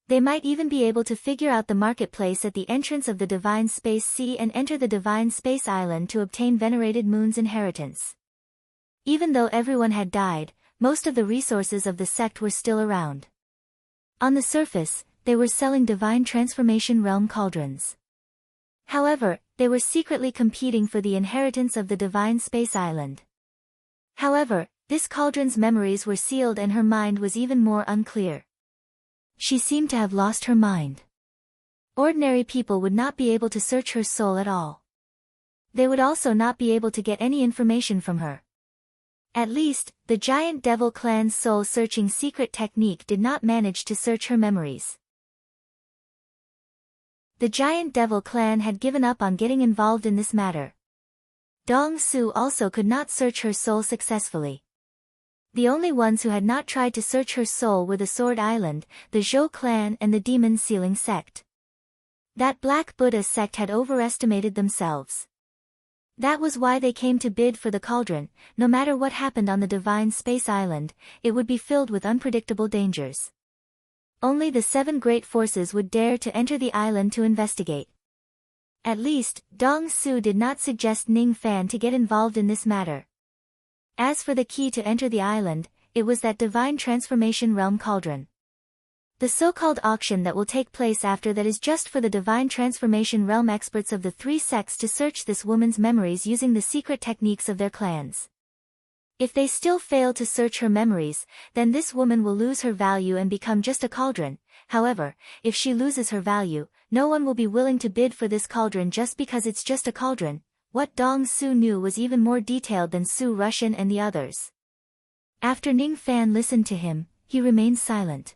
Speaker 1: They might even be able to figure out the marketplace at the entrance of the Divine Space Sea and enter the Divine Space Island to obtain Venerated Moon's inheritance. Even though everyone had died, most of the resources of the sect were still around. On the surface, they were selling Divine Transformation realm cauldrons. However, they were secretly competing for the inheritance of the Divine Space Island. However, this cauldron's memories were sealed and her mind was even more unclear. She seemed to have lost her mind. Ordinary people would not be able to search her soul at all. They would also not be able to get any information from her. At least, the Giant Devil Clan's soul-searching secret technique did not manage to search her memories. The Giant Devil Clan had given up on getting involved in this matter. Dong Su also could not search her soul successfully. The only ones who had not tried to search her soul were the Sword Island, the Zhou Clan and the Demon Sealing Sect. That Black Buddha sect had overestimated themselves. That was why they came to bid for the cauldron. No matter what happened on the divine space island, it would be filled with unpredictable dangers. Only the 7 great forces would dare to enter the island to investigate. At least, Dong Su did not suggest Ning Fan to get involved in this matter. As for the key to enter the island, it was that divine transformation realm cauldron. The so-called auction that will take place after that is just for the divine transformation realm experts of the 3 sects to search this woman's memories using the secret techniques of their clans. If they still fail to search her memories, then this woman will lose her value and become just a cauldron. However, if she loses her value, no one will be willing to bid for this cauldron just because it's just a cauldron. What Dong Su knew was even more detailed than Su Rushan and the others. After Ning Fan listened to him, he remained silent.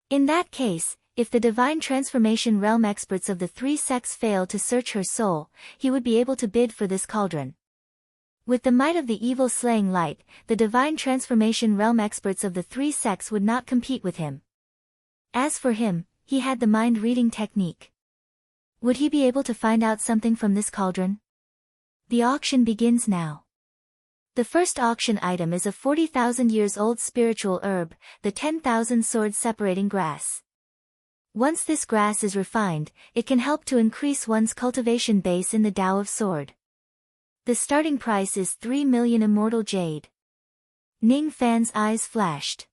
Speaker 1: In that case, if the divine transformation realm experts of the 3 sects fail to search her soul, he would be able to bid for this cauldron. With the might of the evil slaying light, the divine transformation realm experts of the 3 sects would not compete with him. As for him, he had the mind-reading technique. Would he be able to find out something from this cauldron? The auction begins now. The first auction item is a 40,000 years old spiritual herb, the 10,000 sword separating grass. Once this grass is refined, it can help to increase one's cultivation base in the Tao of Sword. The starting price is 3 million immortal jade. Ning Fan's eyes flashed.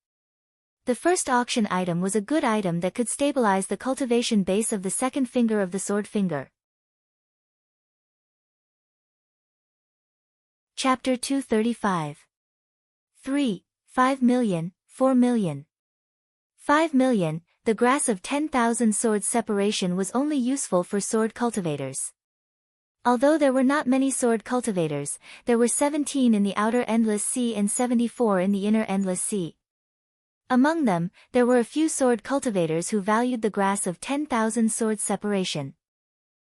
Speaker 1: The first auction item was a good item that could stabilize the cultivation base of the second finger of the sword finger. Chapter 235. 3, 5 million, 4 million. 5 million, the grass of 10,000 sword separation was only useful for sword cultivators. Although there were not many sword cultivators, there were 17 in the outer Endless Sea and 74 in the inner Endless Sea. Among them, there were a few sword cultivators who valued the grass of 10,000 sword separation.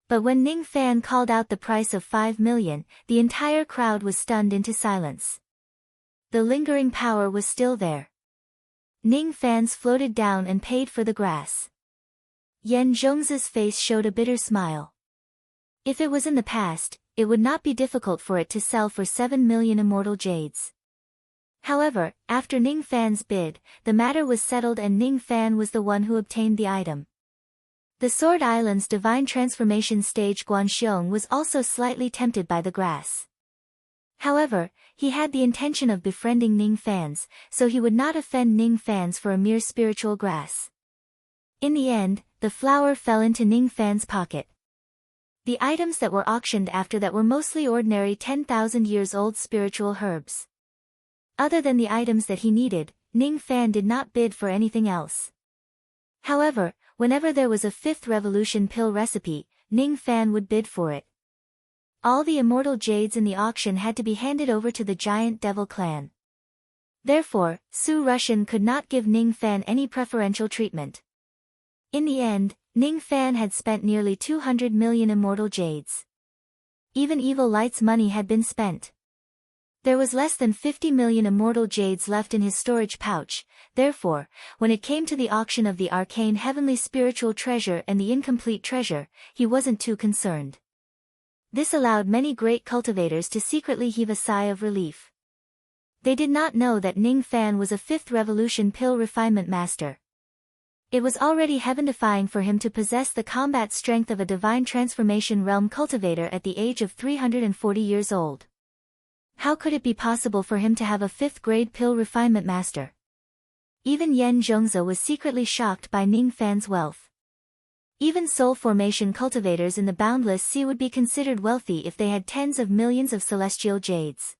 Speaker 1: But when Ning Fan called out the price of 5 million, the entire crowd was stunned into silence. The lingering power was still there. Ning Fan's floated down and paid for the grass. Yan Zhongzi's face showed a bitter smile. If it was in the past, it would not be difficult for it to sell for 7 million immortal jades. However, after Ning Fan's bid, the matter was settled and Ning Fan was the one who obtained the item. The Sword Island's divine transformation stage Guanxiong was also slightly tempted by the grass. However, he had the intention of befriending Ning Fan's, so he would not offend Ning Fan's for a mere spiritual grass. In the end, the flower fell into Ning Fan's pocket. The items that were auctioned after that were mostly ordinary 10,000 years old spiritual herbs. Other than the items that he needed, Ning Fan did not bid for anything else. However, whenever there was a 5th revolution pill recipe, Ning Fan would bid for it. All the immortal jades in the auction had to be handed over to the giant devil clan. Therefore, Su Rushan could not give Ning Fan any preferential treatment. In the end, Ning Fan had spent nearly 200 million immortal jades. Even Evil Light's money had been spent. There was less than 50 million immortal jades left in his storage pouch. Therefore, when it came to the auction of the arcane heavenly spiritual treasure and the incomplete treasure, he wasn't too concerned. This allowed many great cultivators to secretly heave a sigh of relief. They did not know that Ning Fan was a 5th revolution pill refinement master. It was already heaven-defying for him to possess the combat strength of a divine transformation realm cultivator at the age of 340 years old. How could it be possible for him to have a 5th grade pill refinement master? Even Yan Zhongzi was secretly shocked by Ning Fan's wealth. Even soul formation cultivators in the boundless sea would be considered wealthy if they had tens of millions of celestial jades.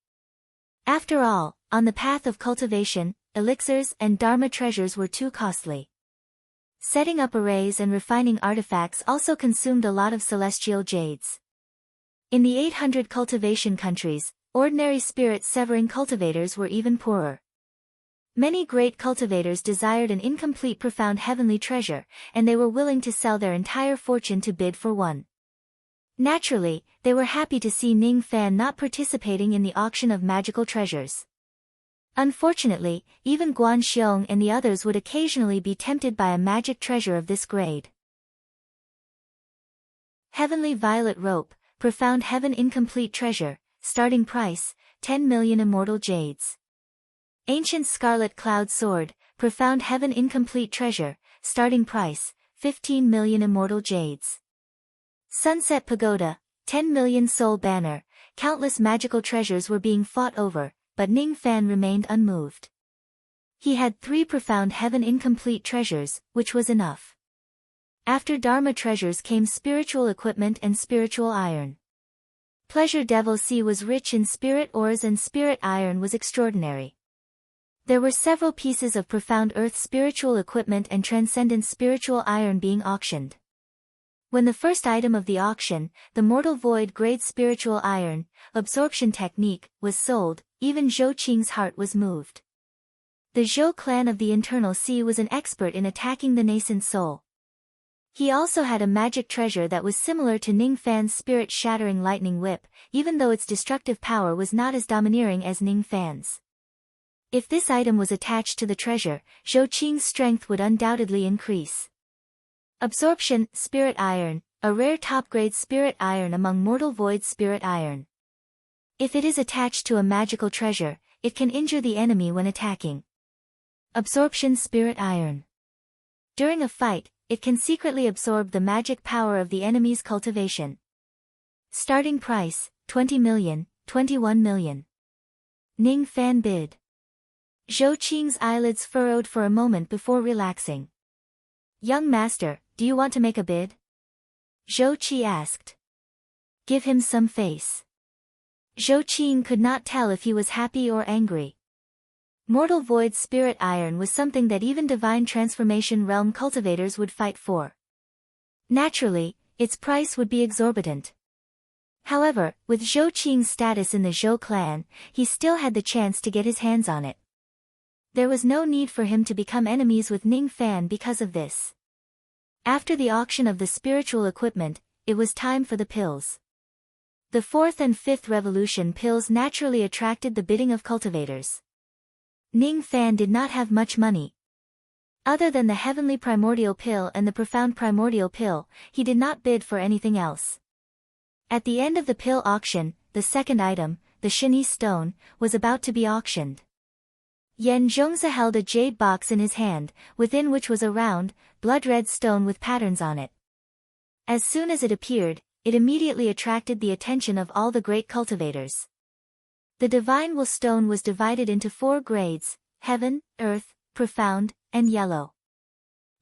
Speaker 1: After all, on the path of cultivation, elixirs and dharma treasures were too costly. Setting up arrays and refining artifacts also consumed a lot of celestial jades. In the 800 cultivation countries, ordinary spirit-severing cultivators were even poorer. Many great cultivators desired an incomplete profound heavenly treasure, and they were willing to sell their entire fortune to bid for one. Naturally, they were happy to see Ning Fan not participating in the auction of magical treasures. Unfortunately, even Guanxiong and the others would occasionally be tempted by a magic treasure of this grade. Heavenly Violet Rope, Profound Heaven Incomplete Treasure, starting price, 10 million Immortal Jades. Ancient Scarlet Cloud Sword, Profound Heaven Incomplete Treasure, starting price, 15 million Immortal Jades. Sunset Pagoda, 10 million Soul Banner, countless magical treasures were being fought over, but Ning Fan remained unmoved. He had 3 Profound Heaven Incomplete Treasures, which was enough. After Dharma treasures came spiritual equipment and spiritual iron. Pleasure Devil Sea was rich in spirit ores and spirit iron was extraordinary. There were several pieces of Profound Earth spiritual equipment and Transcendent spiritual iron being auctioned. When the first item of the auction, the Mortal Void Grade Spiritual Iron, Absorption Technique, was sold, even Zhou Qing's heart was moved. The Zhou clan of the Internal Sea was an expert in attacking the nascent soul. He also had a magic treasure that was similar to Ning Fan's spirit-shattering lightning whip, even though its destructive power was not as domineering as Ning Fan's. If this item was attached to the treasure, Zhou Qing's strength would undoubtedly increase. Absorption, Spirit Iron, a rare top-grade spirit iron among Mortal Void spirit iron. If it is attached to a magical treasure, it can injure the enemy when attacking. Absorption Spirit Iron. During a fight, it can secretly absorb the magic power of the enemy's cultivation. Starting price, 20 million, 21 million. Ning Fan bid. Zhou Qing's eyelids furrowed for a moment before relaxing. Young master, do you want to make a bid? Zhou Qi asked. Give him some face. Zhou Qing could not tell if he was happy or angry. Mortal Void Spirit Iron was something that even Divine Transformation Realm cultivators would fight for. Naturally, its price would be exorbitant. However, with Zhou Qing's status in the Zhou clan, he still had the chance to get his hands on it. There was no need for him to become enemies with Ning Fan because of this. After the auction of the spiritual equipment, it was time for the pills. The 4th and 5th revolution pills naturally attracted the bidding of cultivators. Ning Fan did not have much money. Other than the Heavenly Primordial Pill and the Profound Primordial Pill, he did not bid for anything else. At the end of the pill auction, the second item, the Shini Stone, was about to be auctioned. Yan Zhongzi held a jade box in his hand, within which was a round, blood-red stone with patterns on it. As soon as it appeared, it immediately attracted the attention of all the great cultivators. The Divine Will Stone was divided into 4 grades, Heaven, Earth, Profound, and Yellow.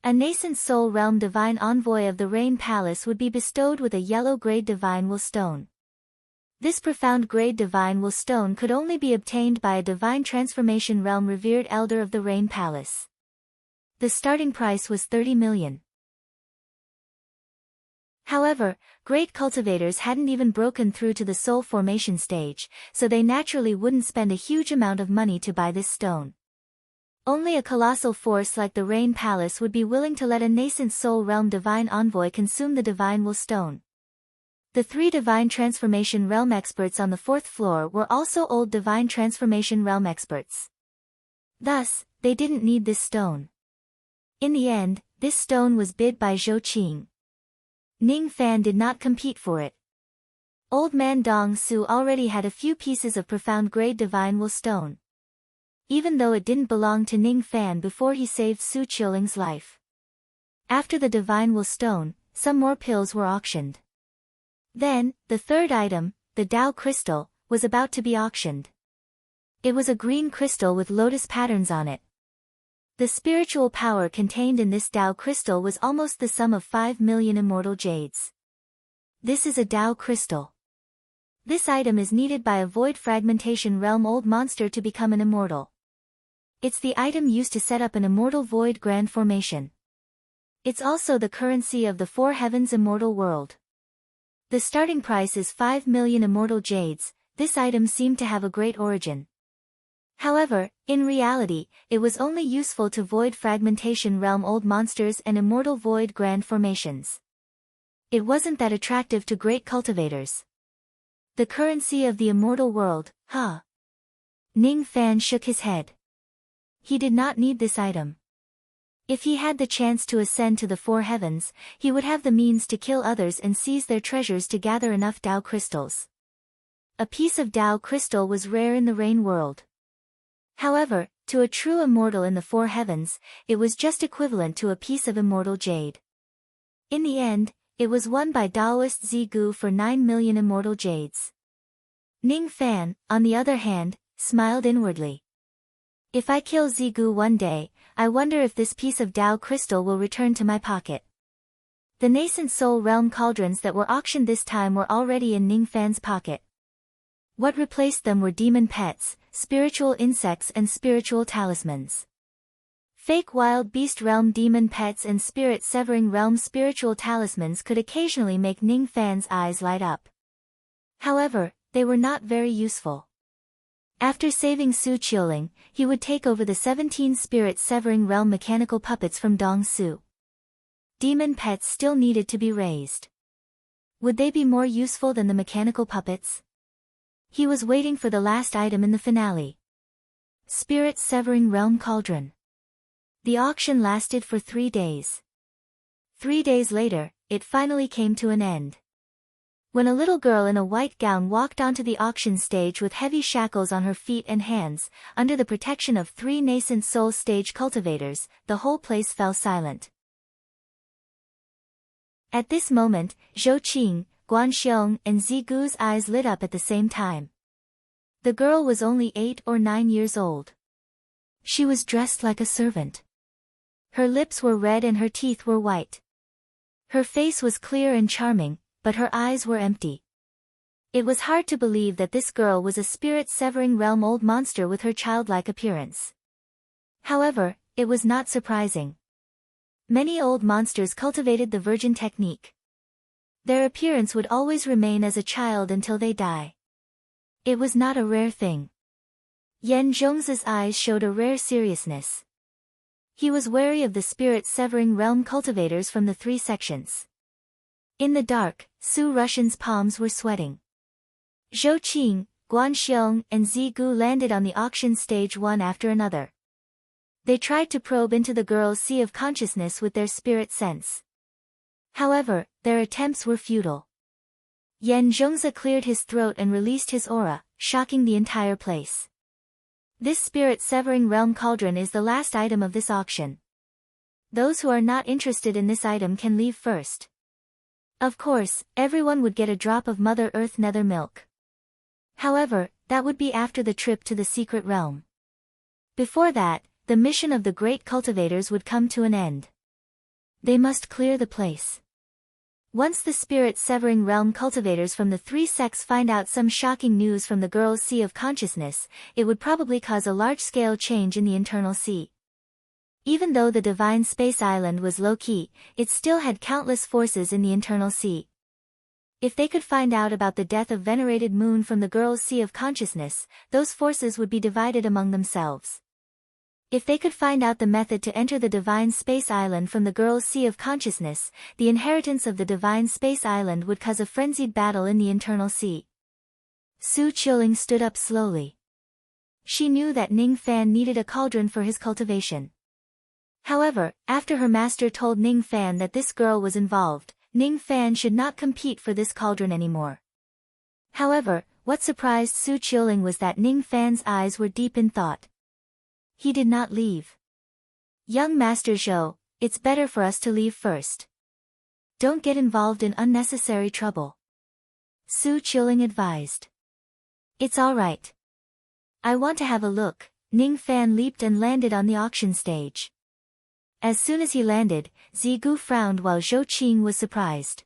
Speaker 1: A nascent soul realm divine envoy of the Rain Palace would be bestowed with a yellow grade Divine Will Stone. This profound grade Divine Will Stone could only be obtained by a Divine Transformation Realm revered elder of the Rain Palace. The starting price was 30 million. However, great cultivators hadn't even broken through to the soul formation stage, so they naturally wouldn't spend a huge amount of money to buy this stone. Only a colossal force like the Rain Palace would be willing to let a nascent soul realm divine envoy consume the Divine Will Stone. The 3 Divine Transformation Realm experts on the 4th floor were also old Divine Transformation Realm experts. Thus, they didn't need this stone. In the end, this stone was bid by Zhou Qing. Ning Fan did not compete for it. Old man Dong Su already had a few pieces of profound grade Divine Will Stone. Even though it didn't belong to Ning Fan before he saved Su Qiuling's life. After the Divine Will Stone, some more pills were auctioned. Then, the third item, the Tao Crystal, was about to be auctioned. It was a green crystal with lotus patterns on it. The spiritual power contained in this Tao crystal was almost the sum of 5 million immortal jades. This is a Tao crystal. This item is needed by a void fragmentation realm old monster to become an immortal. It's the item used to set up an immortal void grand formation. It's also the currency of the 4 heavens immortal world. The starting price is 5 million immortal jades. This item seemed to have a great origin. However, in reality, it was only useful to void fragmentation realm old monsters and immortal void grand formations. It wasn't that attractive to great cultivators. The currency of the immortal world, huh? Ning Fan shook his head. He did not need this item. If he had the chance to ascend to the four heavens, he would have the means to kill others and seize their treasures to gather enough Dao crystals. A piece of Dao crystal was rare in the Rain world. However, to a true immortal in the four heavens, it was just equivalent to a piece of immortal jade. In the end, it was won by Daoist Zigu for 9 million immortal jades. Ning Fan, on the other hand, smiled inwardly. If I kill Zigu one day, I wonder if this piece of Dao crystal will return to my pocket. The nascent soul realm cauldrons that were auctioned this time were already in Ning Fan's pocket. What replaced them were demon pets, spiritual insects and spiritual talismans. Fake wild beast realm demon pets and spirit severing realm spiritual talismans could occasionally make Ning Fan's eyes light up. However, they were not very useful. After saving Su Qiuling, he would take over the 17 spirit severing realm mechanical puppets from Dong Su. Demon pets still needed to be raised. Would they be more useful than the mechanical puppets? He was waiting for the last item in the finale. Spirit severing realm cauldron. The auction lasted for 3 days. 3 days later, it finally came to an end. When a little girl in a white gown walked onto the auction stage with heavy shackles on her feet and hands, under the protection of 3 nascent soul stage cultivators, the whole place fell silent. At this moment, Zhou Qing, Guan Xiong and Zigu's eyes lit up at the same time. The girl was only 8 or 9 years old. She was dressed like a servant. Her lips were red and her teeth were white. Her face was clear and charming, but her eyes were empty. It was hard to believe that this girl was a spirit-severing realm old monster with her childlike appearance. However, it was not surprising. Many old monsters cultivated the virgin technique. Their appearance would always remain as a child until they die. It was not a rare thing. Yan Zhongzi's eyes showed a rare seriousness. He was wary of the spirit-severing realm cultivators from the 3 sections. In the dark, Su Russian's palms were sweating. Zhou Qing, Guan Xiong and Zigu landed on the auction stage one after another. They tried to probe into the girl's sea of consciousness with their spirit sense. However, their attempts were futile. Yan Zhongzi cleared his throat and released his aura, shocking the entire place. This spirit-severing realm cauldron is the last item of this auction. Those who are not interested in this item can leave first. Of course, everyone would get a drop of Mother Earth nether milk. However, that would be after the trip to the secret realm. Before that, the mission of the great cultivators would come to an end. They must clear the place. Once the spirit-severing realm cultivators from the 3 sects find out some shocking news from the girl's sea of consciousness, it would probably cause a large-scale change in the internal sea. Even though the divine space island was low-key, it still had countless forces in the internal sea. If they could find out about the death of venerated moon from the girl's sea of consciousness, those forces would be divided among themselves. If they could find out the method to enter the divine space island from the girl's sea of consciousness, the inheritance of the divine space island would cause a frenzied battle in the internal sea. Su Qiuling stood up slowly. She knew that Ning Fan needed a cauldron for his cultivation. However, after her master told Ning Fan that this girl was involved, Ning Fan should not compete for this cauldron anymore. However, what surprised Su Qiuling was that Ning Fan's eyes were deep in thought. He did not leave. Young Master Zhou, it's better for us to leave first. Don't get involved in unnecessary trouble. Su Qiuling advised. It's all right. I want to have a look. Ning Fan leaped and landed on the auction stage. As soon as he landed, Zigu frowned while Zhou Qing was surprised.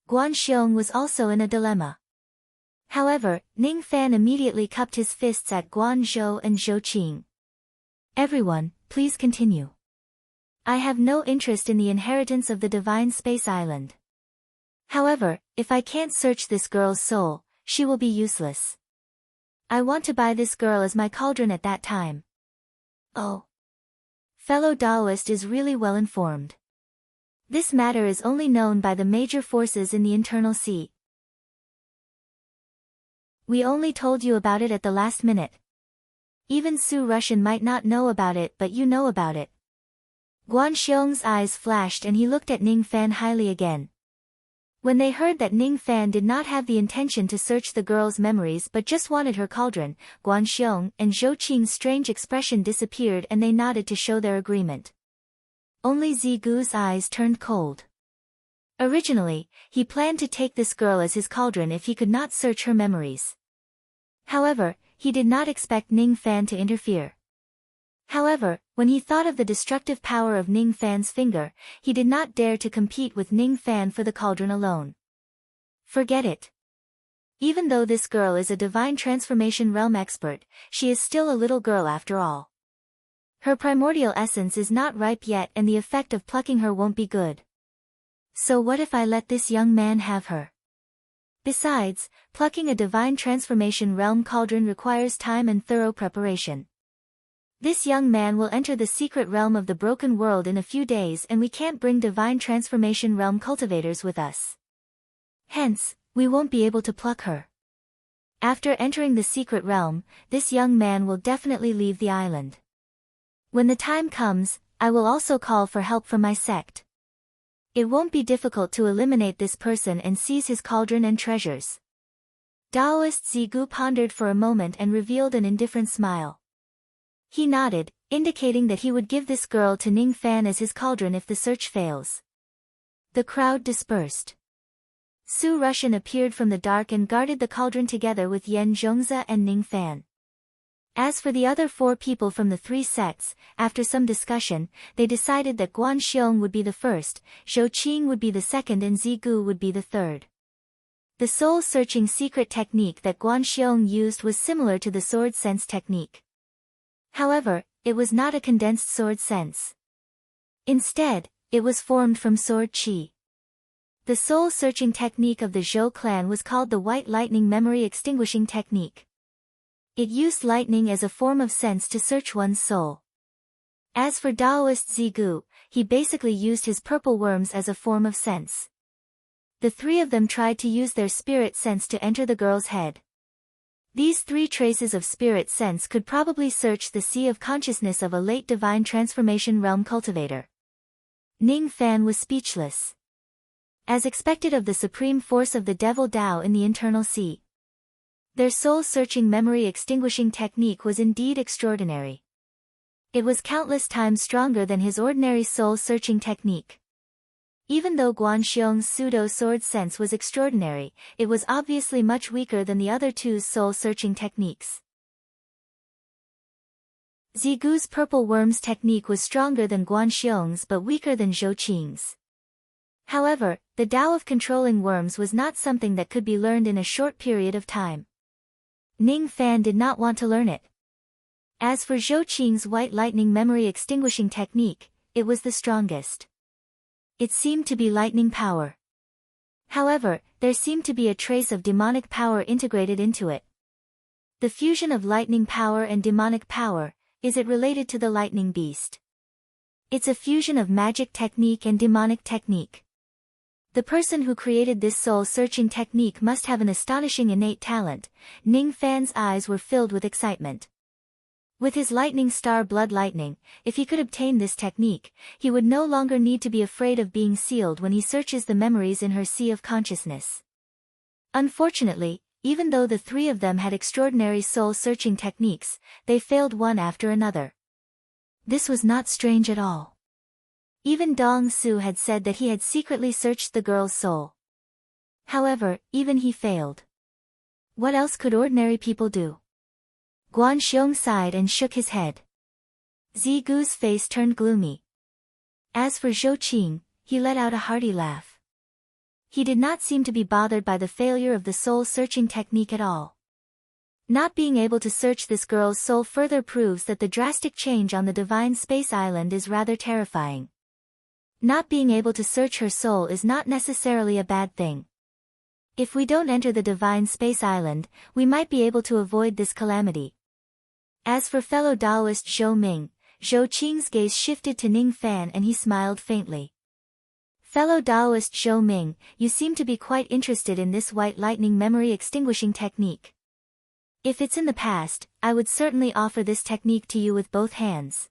Speaker 1: Guan Xiong was also in a dilemma. However, Ning Fan immediately cupped his fists at Guan Zhou and Zhou Qing. Everyone, please continue. I have no interest in the inheritance of the divine space island. However, if I can't search this girl's soul, she will be useless. I want to buy this girl as my cauldron at that time. Oh. Fellow Daoist is really well informed. This matter is only known by the major forces in the internal sea. We only told you about it at the last minute. Even Su Russian might not know about it, but you know about it. Guan Xiong's eyes flashed and he looked at Ning Fan highly again. When they heard that Ning Fan did not have the intention to search the girl's memories but just wanted her cauldron, Guan Xiong and Zhou Qing's strange expression disappeared and they nodded to show their agreement. Only Zigu's eyes turned cold. Originally, he planned to take this girl as his cauldron if he could not search her memories. However, he did not expect Ning Fan to interfere. However, when he thought of the destructive power of Ning Fan's finger, he did not dare to compete with Ning Fan for the cauldron alone. Forget it. Even though this girl is a divine transformation realm expert, she is still a little girl after all. Her primordial essence is not ripe yet and the effect of plucking her won't be good. So what if I let this young man have her? Besides, plucking a divine transformation realm cauldron requires time and thorough preparation. This young man will enter the secret realm of the broken world in a few days and we can't bring divine transformation realm cultivators with us. Hence, we won't be able to pluck her. After entering the secret realm, this young man will definitely leave the island. When the time comes, I will also call for help from my sect. It won't be difficult to eliminate this person and seize his cauldron and treasures. Daoist Zigu pondered for a moment and revealed an indifferent smile. He nodded, indicating that he would give this girl to Ning Fan as his cauldron if the search fails. The crowd dispersed. Su Rushan appeared from the dark and guarded the cauldron together with Yan Zhongzi and Ning Fan. As for the other 4 people from the 3 sects, after some discussion, they decided that Guan Xiong would be the first, Zhou Qing would be the second and Zigu would be the third. The soul-searching secret technique that Guan Xiong used was similar to the sword sense technique. However, it was not a condensed sword sense. Instead, it was formed from sword qi. The soul-searching technique of the Zhou clan was called the White Lightning Memory Extinguishing Technique. It used lightning as a form of sense to search one's soul. As for Daoist Zigu, he basically used his purple worms as a form of sense. The 3 of them tried to use their spirit sense to enter the girl's head. These 3 traces of spirit sense could probably search the sea of consciousness of a late divine transformation realm cultivator. Ning Fan was speechless. As expected of the supreme force of the devil Dao in the internal sea. Their soul-searching memory extinguishing technique was indeed extraordinary. It was countless times stronger than his ordinary soul-searching technique. Even though Guan Xiong's pseudo-sword sense was extraordinary, it was obviously much weaker than the other 2's soul-searching techniques. Zigu's purple worms technique was stronger than Guan Xiong's but weaker than Zhou Qing's. However, the Tao of controlling worms was not something that could be learned in a short period of time. Ning Fan did not want to learn it. As for Zhou Qing's white lightning memory extinguishing technique, it was the strongest. It seemed to be lightning power. However, there seemed to be a trace of demonic power integrated into it. The fusion of lightning power and demonic power, is it related to the lightning beast? It's a fusion of magic technique and demonic technique. The person who created this soul-searching technique must have an astonishing innate talent. Ning Fan's eyes were filled with excitement. With his lightning star blood lightning, if he could obtain this technique, he would no longer need to be afraid of being sealed when he searches the memories in her sea of consciousness. Unfortunately, even though the 3 of them had extraordinary soul-searching techniques, they failed one after another. This was not strange at all. Even Dong Su had said that he had secretly searched the girl's soul. However, even he failed. What else could ordinary people do? Guan Xiong sighed and shook his head. Zigu's face turned gloomy. As for Zhou Qing, he let out a hearty laugh. He did not seem to be bothered by the failure of the soul-searching technique at all. Not being able to search this girl's soul further proves that the drastic change on the Divine Space Island is rather terrifying. Not being able to search her soul is not necessarily a bad thing. If we don't enter the Divine Space Island, we might be able to avoid this calamity. As for fellow Taoist Zhou Ming, Zhou Qing's gaze shifted to Ning Fan and he smiled faintly. Fellow Taoist Zhou Ming, you seem to be quite interested in this white lightning memory extinguishing technique. If it's in the past, I would certainly offer this technique to you with both hands.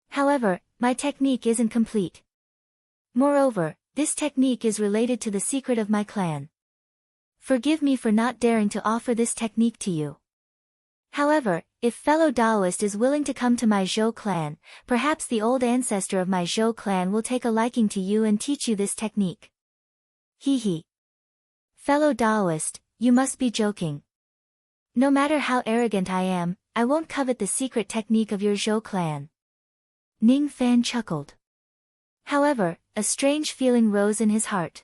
Speaker 1: However, my technique isn't complete. Moreover, this technique is related to the secret of my clan. Forgive me for not daring to offer this technique to you. However, if fellow Taoist is willing to come to my Zhou clan, perhaps the old ancestor of my Zhou clan will take a liking to you and teach you this technique. Hee. Fellow Taoist, you must be joking. No matter how arrogant I am, I won't covet the secret technique of your Zhou clan. Ning Fan chuckled. However, a strange feeling rose in his heart.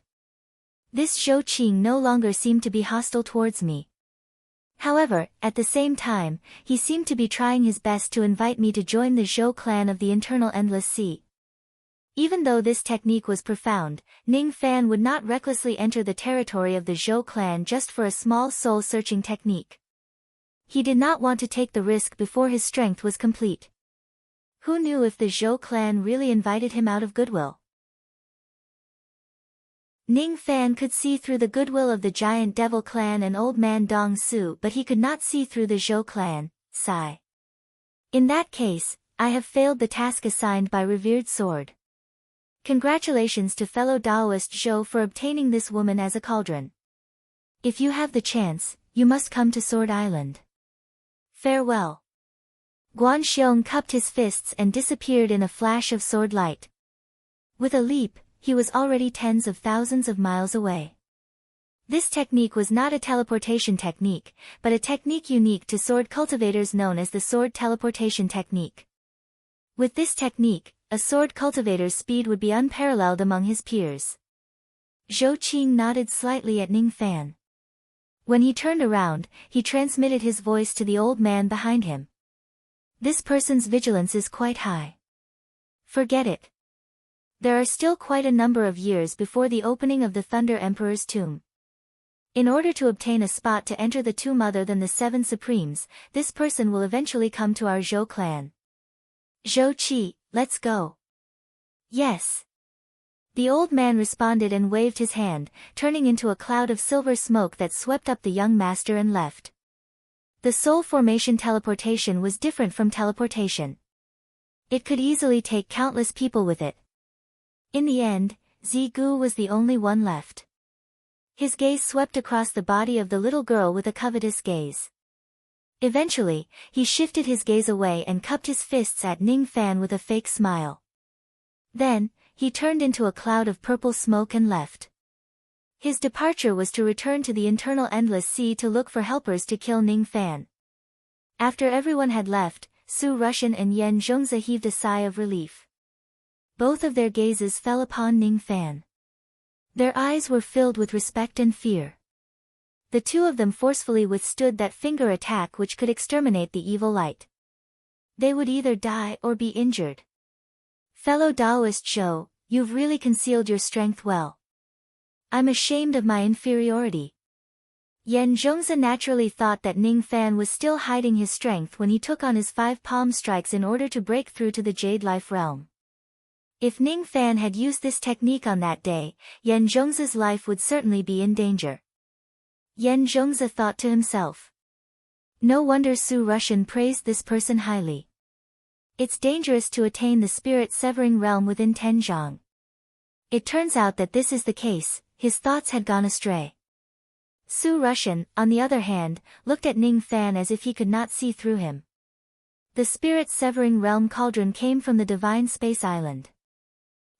Speaker 1: This Zhou Qing no longer seemed to be hostile towards me. However, at the same time, he seemed to be trying his best to invite me to join the Zhou clan of the Eternal Endless Sea. Even though this technique was profound, Ning Fan would not recklessly enter the territory of the Zhou clan just for a small soul-searching technique. He did not want to take the risk before his strength was complete. Who knew if the Zhou clan really invited him out of goodwill? Ning Fan could see through the goodwill of the giant devil clan and old man Dong Su, but he could not see through the Zhou clan. Sigh. In that case, I have failed the task assigned by revered sword. Congratulations to fellow Taoist Zhou for obtaining this woman as a cauldron. If you have the chance, you must come to Sword Island. Farewell. Guan Xiong cupped his fists and disappeared in a flash of sword light. With a leap, he was already tens of thousands of miles away. This technique was not a teleportation technique, but a technique unique to sword cultivators known as the sword teleportation technique. With this technique, a sword cultivator's speed would be unparalleled among his peers. Zhou Qing nodded slightly at Ning Fan. When he turned around, he transmitted his voice to the old man behind him. This person's vigilance is quite high. Forget it. There are still quite a number of years before the opening of the Thunder Emperor's tomb. In order to obtain a spot to enter the tomb other than the Seven Supremes, this person will eventually come to our Zhou clan. Zhou Qi, let's go. Yes. The old man responded and waved his hand, turning into a cloud of silver smoke that swept up the young master and left. The soul formation teleportation was different from teleportation. It could easily take countless people with it. In the end, Zigu was the only one left. His gaze swept across the body of the little girl with a covetous gaze. Eventually, he shifted his gaze away and cupped his fists at Ning Fan with a fake smile. Then, he turned into a cloud of purple smoke and left. His departure was to return to the Eternal Endless Sea to look for helpers to kill Ning Fan. After everyone had left, Su Rushan and Yan Zhongzi heaved a sigh of relief. Both of their gazes fell upon Ning Fan. Their eyes were filled with respect and fear. The two of them forcefully withstood that finger attack which could exterminate the evil light. They would either die or be injured. Fellow Taoist Zhou, you've really concealed your strength well. I'm ashamed of my inferiority. Yan Zhongzi naturally thought that Ning Fan was still hiding his strength when he took on his 5 palm strikes in order to break through to the Jade Life realm. If Ning Fan had used this technique on that day, Yan Zhongzi's life would certainly be in danger. Yan Zhongzi thought to himself. No wonder Su Rushan praised this person highly. It's dangerous to attain the spirit-severing realm within 10 zhang. It turns out that this is the case, his thoughts had gone astray. Su Rushan, on the other hand, looked at Ning Fan as if he could not see through him. The spirit-severing realm cauldron came from the Divine Space Island.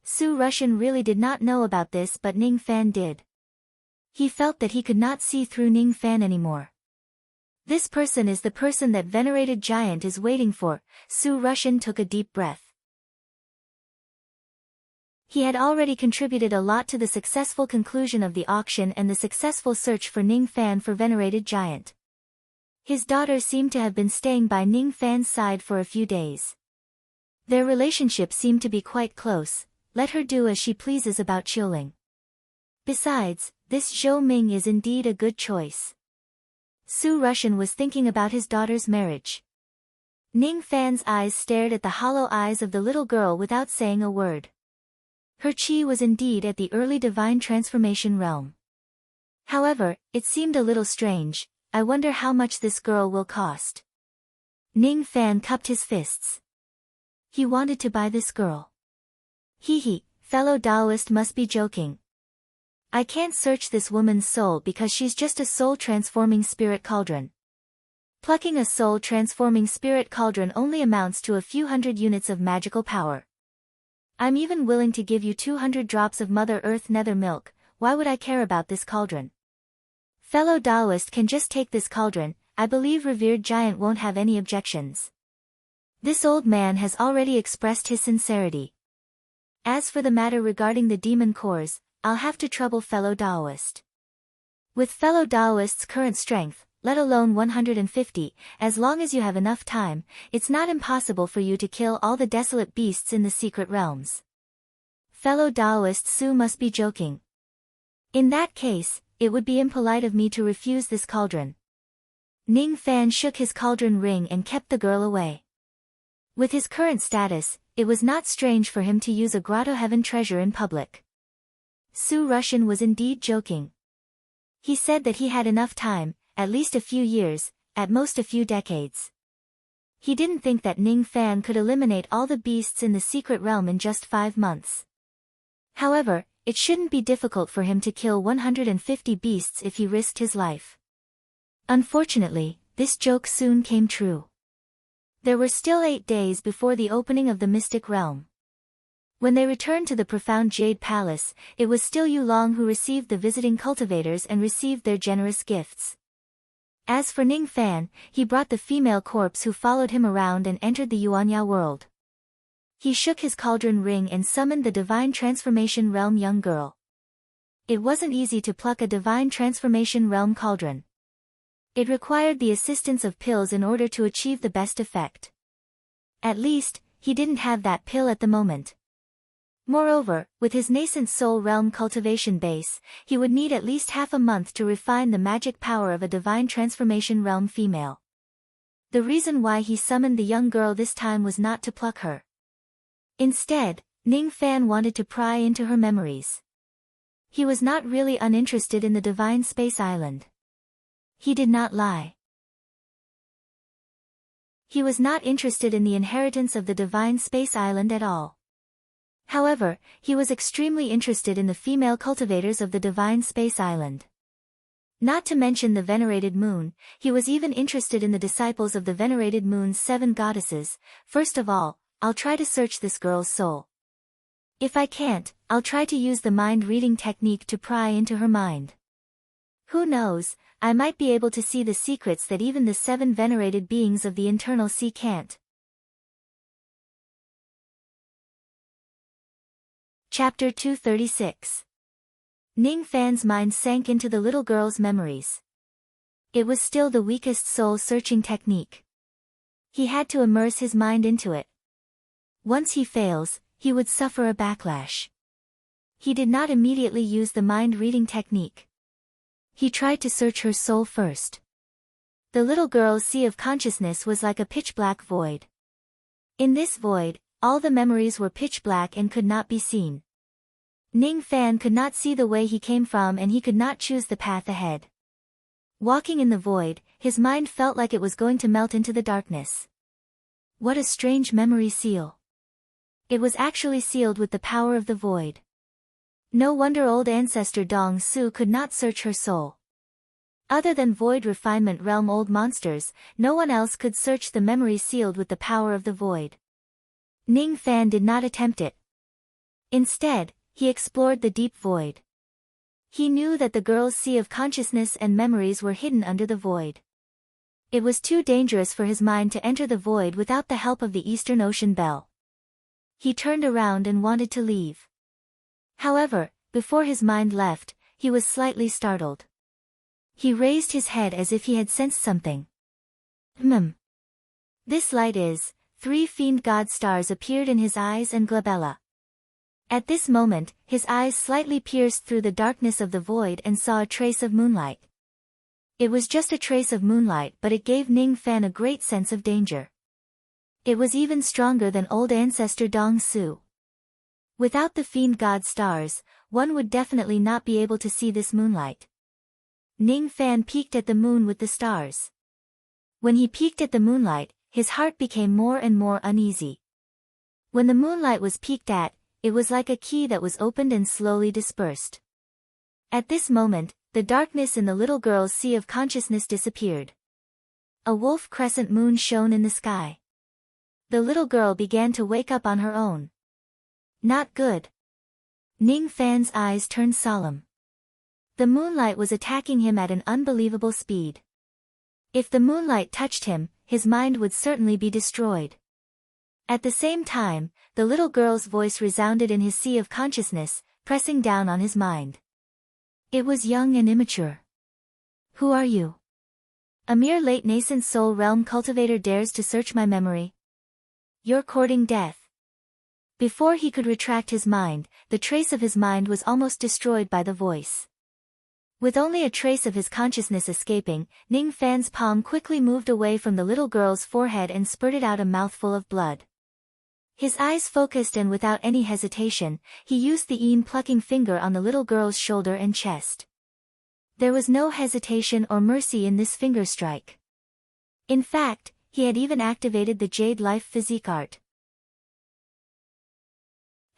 Speaker 1: Su Rushan really did not know about this, but Ning Fan did. He felt that he could not see through Ning Fan anymore. This person is the person that venerated giant is waiting for. Su Rushan took a deep breath. He had already contributed a lot to the successful conclusion of the auction and the successful search for Ning Fan for venerated giant. His daughter seemed to have been staying by Ning Fan's side for a few days. Their relationship seemed to be quite close. Let her do as she pleases about Qiuling. Besides, this Zhou Ming is indeed a good choice. Su Rushan was thinking about his daughter's marriage. Ning Fan's eyes stared at the hollow eyes of the little girl without saying a word. Her qi was indeed at the early divine transformation realm. However, it seemed a little strange. I wonder how much this girl will cost. Ning Fan cupped his fists. He wanted to buy this girl. Hee, fellow Taoist must be joking. I can't search this woman's soul because she's just a soul-transforming spirit cauldron. Plucking a soul-transforming spirit cauldron only amounts to a few hundred units of magical power. I'm even willing to give you 200 drops of Mother Earth nether milk. Why would I care about this cauldron? Fellow Taoist can just take this cauldron. I believe revered giant won't have any objections. This old man has already expressed his sincerity. As for the matter regarding the demon cores, I'll have to trouble fellow Taoist. With fellow Taoist's current strength, let alone 150, as long as you have enough time, it's not impossible for you to kill all the desolate beasts in the secret realms. Fellow Taoist Su must be joking. In that case, it would be impolite of me to refuse this cauldron. Ning Fan shook his cauldron ring and kept the girl away. With his current status, it was not strange for him to use a grotto heaven treasure in public. Su Rushan was indeed joking. He said that he had enough time, at least a few years, at most a few decades. He didn't think that Ning Fan could eliminate all the beasts in the secret realm in just 5 months. However, it shouldn't be difficult for him to kill 150 beasts if he risked his life. Unfortunately, this joke soon came true. There were still 8 days before the opening of the mystic realm. When they returned to the profound Jade Palace, it was still Yulong who received the visiting cultivators and received their generous gifts. As for Ning Fan, he brought the female corpse who followed him around and entered the Yuanya world. He shook his cauldron ring and summoned the Divine Transformation Realm young girl. It wasn't easy to pluck a Divine Transformation Realm cauldron. It required the assistance of pills in order to achieve the best effect. At least, he didn't have that pill at the moment. Moreover, with his nascent soul realm cultivation base, he would need at least half a month to refine the magic power of a Divine Transformation Realm female. The reason why he summoned the young girl this time was not to pluck her. Instead, Ning Fan wanted to pry into her memories. He was not really uninterested in the Divine Space Island. He did not lie. He was not interested in the inheritance of the Divine Space Island at all. However, he was extremely interested in the female cultivators of the Divine Space Island. Not to mention the venerated moon, he was even interested in the disciples of the venerated moon's 7 goddesses. First of all, I'll try to search this girl's soul. If I can't, I'll try to use the mind-reading technique to pry into her mind. Who knows, I might be able to see the secrets that even the 7 venerated beings of the internal sea can't. Chapter 236. Ning Fan's mind sank into the little girl's memories. It was still the weakest soul-searching technique. He had to immerse his mind into it. Once he fails, he would suffer a backlash. He did not immediately use the mind-reading technique. He tried to search her soul first. The little girl's sea of consciousness was like a pitch-black void. In this void, all the memories were pitch black and could not be seen. Ning Fan could not see the way he came from and he could not choose the path ahead. Walking in the void, his mind felt like it was going to melt into the darkness. What a strange memory seal. It was actually sealed with the power of the void. No wonder old ancestor Dong Su could not search her soul. Other than void refinement realm old monsters, no one else could search the memory sealed with the power of the void. Ning Fan did not attempt it. Instead, he explored the deep void. He knew that the girl's sea of consciousness and memories were hidden under the void. It was too dangerous for his mind to enter the void without the help of the Eastern Ocean Bell. He turned around and wanted to leave. However, before his mind left, he was slightly startled. He raised his head as if he had sensed something. This light is, 3 fiend god stars appeared in his eyes and glabella. At this moment, his eyes slightly pierced through the darkness of the void and saw a trace of moonlight. It was just a trace of moonlight, but it gave Ning Fan a great sense of danger. It was even stronger than old ancestor Dong Su. Without the fiend god stars, one would definitely not be able to see this moonlight. Ning Fan peeked at the moon with the stars. When he peeked at the moonlight, his heart became more and more uneasy. When the moonlight was peeked at, it was like a key that was opened and slowly dispersed. At this moment, the darkness in the little girl's sea of consciousness disappeared. A wolf crescent moon shone in the sky. The little girl began to wake up on her own. Not good. Ning Fan's eyes turned solemn. The moonlight was attacking him at an unbelievable speed. If the moonlight touched him, his mind would certainly be destroyed. At the same time, the little girl's voice resounded in his sea of consciousness, pressing down on his mind. It was young and immature. Who are you? A mere late nascent soul realm cultivator dares to search my memory. You're courting death. Before he could retract his mind, the trace of his mind was almost destroyed by the voice. With only a trace of his consciousness escaping, Ning Fan's palm quickly moved away from the little girl's forehead and spurted out a mouthful of blood. His eyes focused and without any hesitation, he used the plucking finger on the little girl's shoulder and chest. There was no hesitation or mercy in this finger strike. In fact, he had even activated the Jade Life Physique art.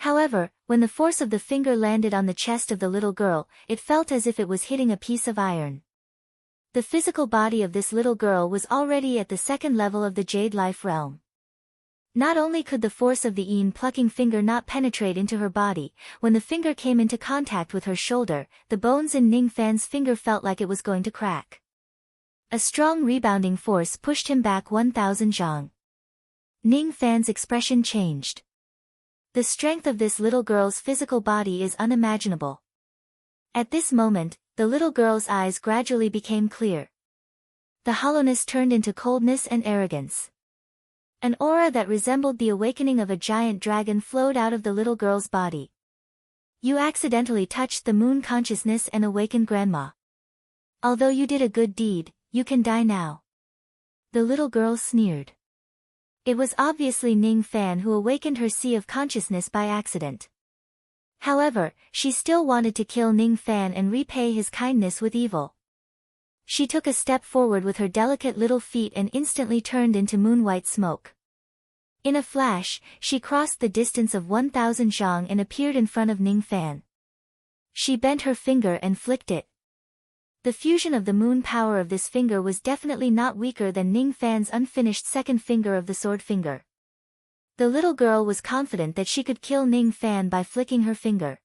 Speaker 1: However, when the force of the finger landed on the chest of the little girl, it felt as if it was hitting a piece of iron. The physical body of this little girl was already at the second level of the Jade Life realm. Not only could the force of the plucking finger not penetrate into her body, when the finger came into contact with her shoulder, the bones in Ning Fan's finger felt like it was going to crack. A strong rebounding force pushed him back 1,000 zhang. Ning Fan's expression changed. The strength of this little girl's physical body is unimaginable. At this moment, the little girl's eyes gradually became clear. The hollowness turned into coldness and arrogance. An aura that resembled the awakening of a giant dragon flowed out of the little girl's body. You accidentally touched the moon consciousness and awakened Grandma. Although you did a good deed, you can die now. The little girl sneered. It was obviously Ning Fan who awakened her sea of consciousness by accident. However, she still wanted to kill Ning Fan and repay his kindness with evil. She took a step forward with her delicate little feet and instantly turned into moon-white smoke. In a flash, she crossed the distance of 1,000 zhang and appeared in front of Ning Fan. She bent her finger and flicked it. The fusion of the moon power of this finger was definitely not weaker than Ning Fan's unfinished second finger of the sword finger. The little girl was confident that she could kill Ning Fan by flicking her finger.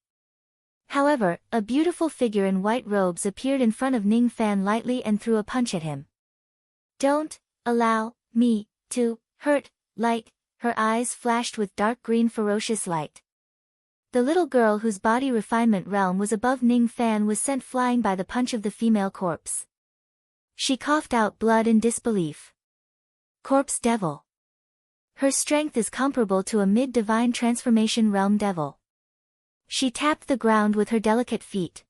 Speaker 1: However, a beautiful figure in white robes appeared in front of Ning Fan lightly and threw a punch at him. Don't allow me to hurt light. Her eyes flashed with dark green ferocious light. The little girl whose body refinement realm was above Ning Fan was sent flying by the punch of the female corpse. She coughed out blood in disbelief. Corpse devil. Her strength is comparable to a mid-divine transformation realm devil. She tapped the ground with her delicate feet.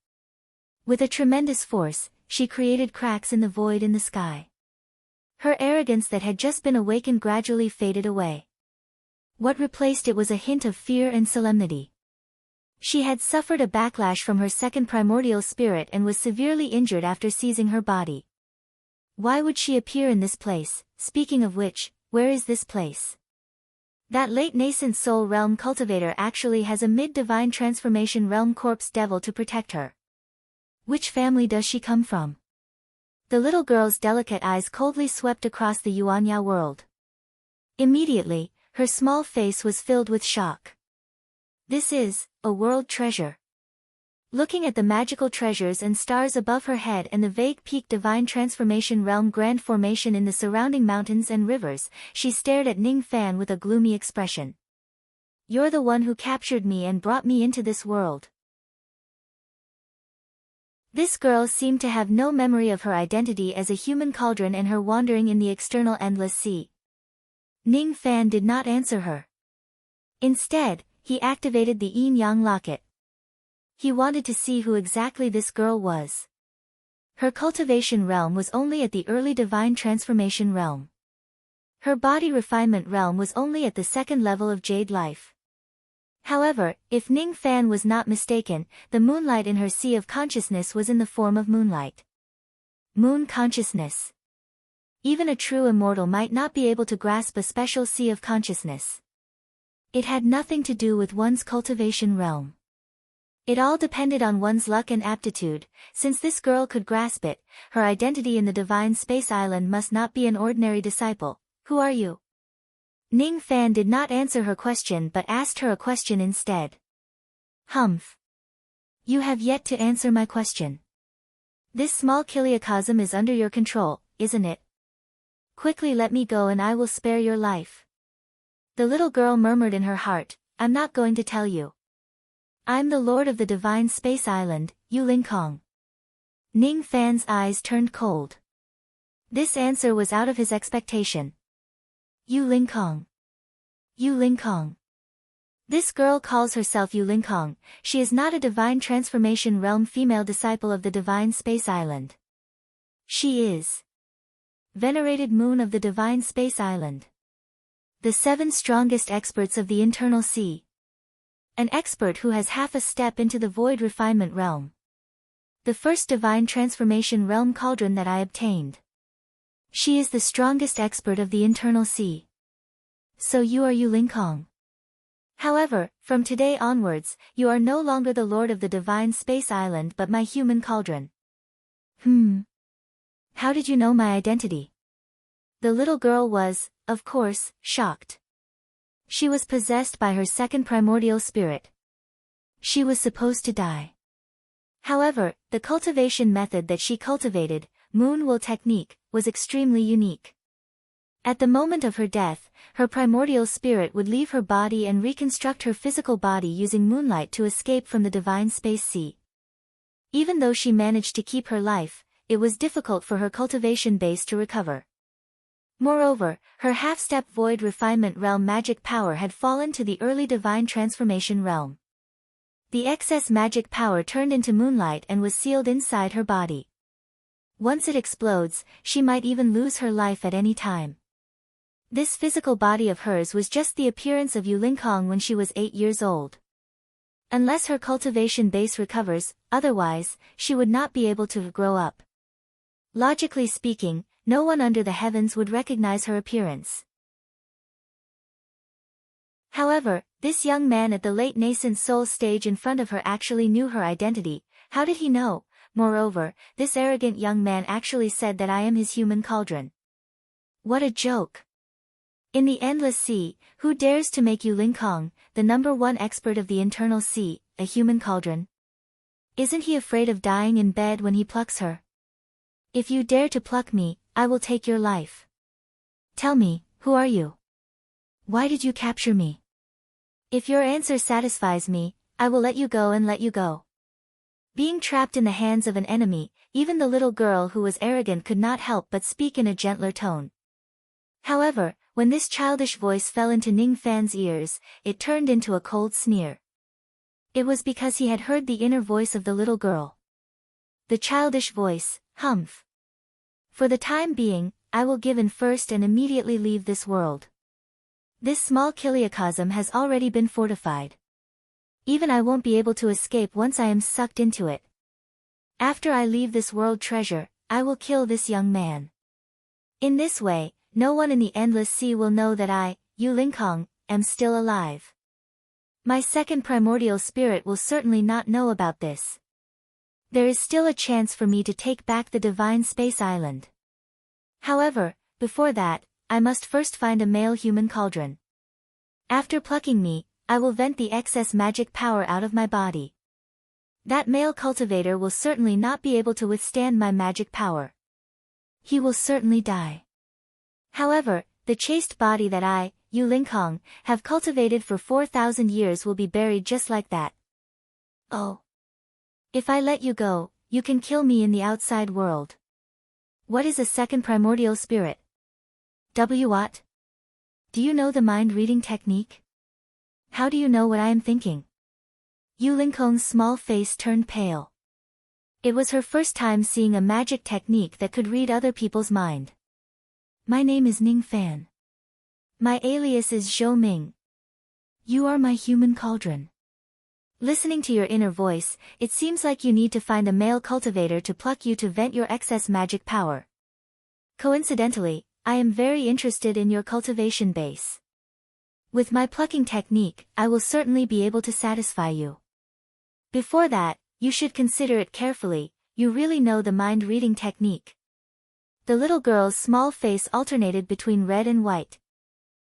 Speaker 1: With a tremendous force, she created cracks in the void in the sky. Her arrogance that had just been awakened gradually faded away. What replaced it was a hint of fear and solemnity. She had suffered a backlash from her second primordial spirit and was severely injured after seizing her body. Why would she appear in this place? Speaking of which, where is this place? That late nascent soul realm cultivator actually has a mid-divine transformation realm corpse devil to protect her. Which family does she come from? The little girl's delicate eyes coldly swept across the Yuanya world. Immediately, her small face was filled with shock. This is a world treasure. Looking at the magical treasures and stars above her head and the vague peak divine transformation realm grand formation in the surrounding mountains and rivers, she stared at Ning Fan with a gloomy expression. You're the one who captured me and brought me into this world. This girl seemed to have no memory of her identity as a human cauldron and her wandering in the external endless sea. Ning Fan did not answer her. Instead, he activated the yin-yang locket. He wanted to see who exactly this girl was. Her cultivation realm was only at the early divine transformation realm. Her body refinement realm was only at the second level of jade life. However, if Ning Fan was not mistaken, the moonlight in her sea of consciousness was in the form of moonlight. Moon consciousness. Even a true immortal might not be able to grasp a special sea of consciousness. It had nothing to do with one's cultivation realm. It all depended on one's luck and aptitude. Since this girl could grasp it, her identity in the divine space island must not be an ordinary disciple. Who are you? Ning Fan did not answer her question but asked her a question instead. Humph. You have yet to answer my question. This small kiliacosm is under your control, isn't it? Quickly let me go and I will spare your life. The little girl murmured in her heart, I'm not going to tell you. I'm the lord of the divine space island, Yu Kong. Ning Fan's eyes turned cold. This answer was out of his expectation. Yu Kong. Yu Kong. This girl calls herself Yu Kong. She is not a divine transformation realm female disciple of the divine space island. She is venerated moon of the divine space island. The 7 strongest experts of the internal sea. An expert who has half a step into the void refinement realm. The first divine transformation realm cauldron that I obtained. She is the strongest expert of the internal sea. So you are Yu Kong. However, from today onwards, you are no longer the lord of the divine space island but my human cauldron. How did you know my identity? The little girl was, of course, shocked. She was possessed by her second primordial spirit. She was supposed to die. However, the cultivation method that she cultivated, Moon Will technique, was extremely unique. At the moment of her death, her primordial spirit would leave her body and reconstruct her physical body using moonlight to escape from the divine space sea. Even though she managed to keep her life, it was difficult for her cultivation base to recover. Moreover, her half-step void refinement realm magic power had fallen to the early divine transformation realm. The excess magic power turned into moonlight and was sealed inside her body. Once it explodes, she might even lose her life at any time. This physical body of hers was just the appearance of Yu Kong when she was 8 years old. Unless her cultivation base recovers, otherwise, she would not be able to grow up. Logically speaking, no one under the heavens would recognize her appearance. However, this young man at the late nascent soul stage in front of her actually knew her identity. How did he know? Moreover, this arrogant young man actually said that I am his human cauldron. What a joke! In the endless sea, who dares to make Yu Kong, the #1 expert of the internal sea, a human cauldron? Isn't he afraid of dying in bed when he plucks her? If you dare to pluck me, I will take your life. Tell me, who are you? Why did you capture me? If your answer satisfies me, I will let you go and let you go. Being trapped in the hands of an enemy, even the little girl who was arrogant could not help but speak in a gentler tone. However, when this childish voice fell into Ning Fan's ears, it turned into a cold sneer. It was because he had heard the inner voice of the little girl. The childish voice, humph. For the time being, I will give in first and immediately leave this world. This small kiliacosm has already been fortified. Even I won't be able to escape once I am sucked into it. After I leave this world treasure, I will kill this young man. In this way, no one in the endless sea will know that I, Yu Kong, am still alive. My second primordial spirit will certainly not know about this. There is still a chance for me to take back the divine space island. However, before that, I must first find a male human cauldron. After plucking me, I will vent the excess magic power out of my body. That male cultivator will certainly not be able to withstand my magic power. He will certainly die. However, the chaste body that I, Yu Kong, have cultivated for 4,000 years will be buried just like that. Oh. If I let you go, you can kill me in the outside world. What is a second primordial spirit? What? Do you know the mind-reading technique? How do you know what I am thinking? Yu Kong's small face turned pale. It was her first time seeing a magic technique that could read other people's mind. My name is Ning Fan. My alias is Zhou Ming. You are my human cauldron. Listening to your inner voice, it seems like you need to find a male cultivator to pluck you to vent your excess magic power. Coincidentally, I am very interested in your cultivation base. With my plucking technique, I will certainly be able to satisfy you. Before that, you should consider it carefully, you really know the mind-reading technique. The little girl's small face alternated between red and white.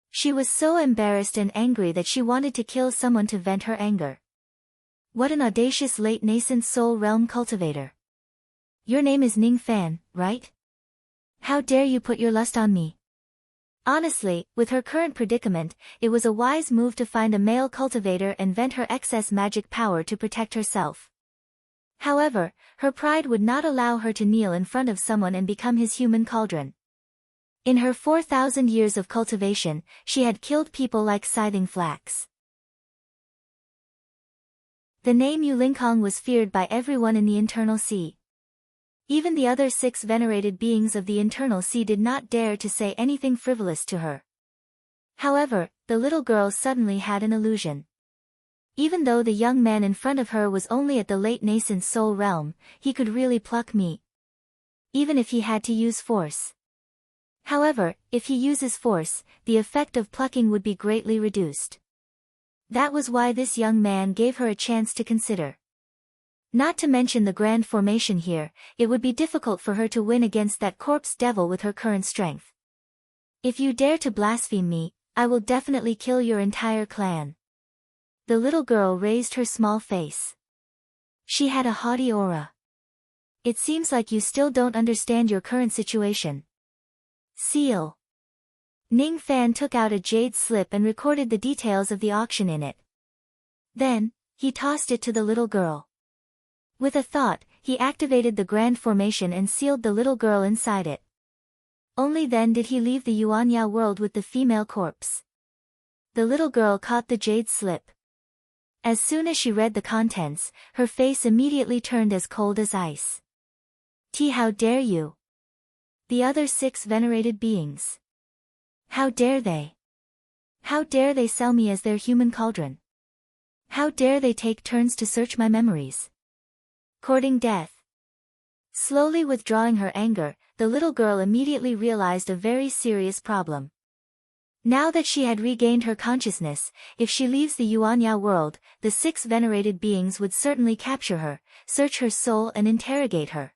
Speaker 1: She was so embarrassed and angry that she wanted to kill someone to vent her anger. What an audacious late nascent soul realm cultivator. Your name is Ning Fan, right? How dare you put your lust on me? Honestly, with her current predicament, it was a wise move to find a male cultivator and vent her excess magic power to protect herself. However, her pride would not allow her to kneel in front of someone and become his human cauldron. In her 4,000 years of cultivation, she had killed people like scything flax. The name Yulinkong was feared by everyone in the internal sea. Even the other 6 venerated beings of the internal sea did not dare to say anything frivolous to her. However, the little girl suddenly had an illusion. Even though the young man in front of her was only at the late nascent soul realm, he could really pluck me. Even if he had to use force. However, if he uses force, the effect of plucking would be greatly reduced. That was why this young man gave her a chance to consider. Not to mention the grand formation here, it would be difficult for her to win against that corpse devil with her current strength. If you dare to blaspheme me, I will definitely kill your entire clan. The little girl raised her small face. She had a haughty aura. It seems like you still don't understand your current situation. Seal. Ning Fan took out a jade slip and recorded the details of the auction in it. Then, he tossed it to the little girl. With a thought, he activated the grand formation and sealed the little girl inside it. Only then did he leave the Yuanya world with the female corpse. The little girl caught the jade slip. As soon as she read the contents, her face immediately turned as cold as ice. How dare you? The other 6 venerated beings. How dare they? How dare they sell me as their human cauldron? How dare they take turns to search my memories? Courting death. Slowly withdrawing her anger, the little girl immediately realized a very serious problem. Now that she had regained her consciousness, if she leaves the Yuanya world, the 6 venerated beings would certainly capture her, search her soul and interrogate her.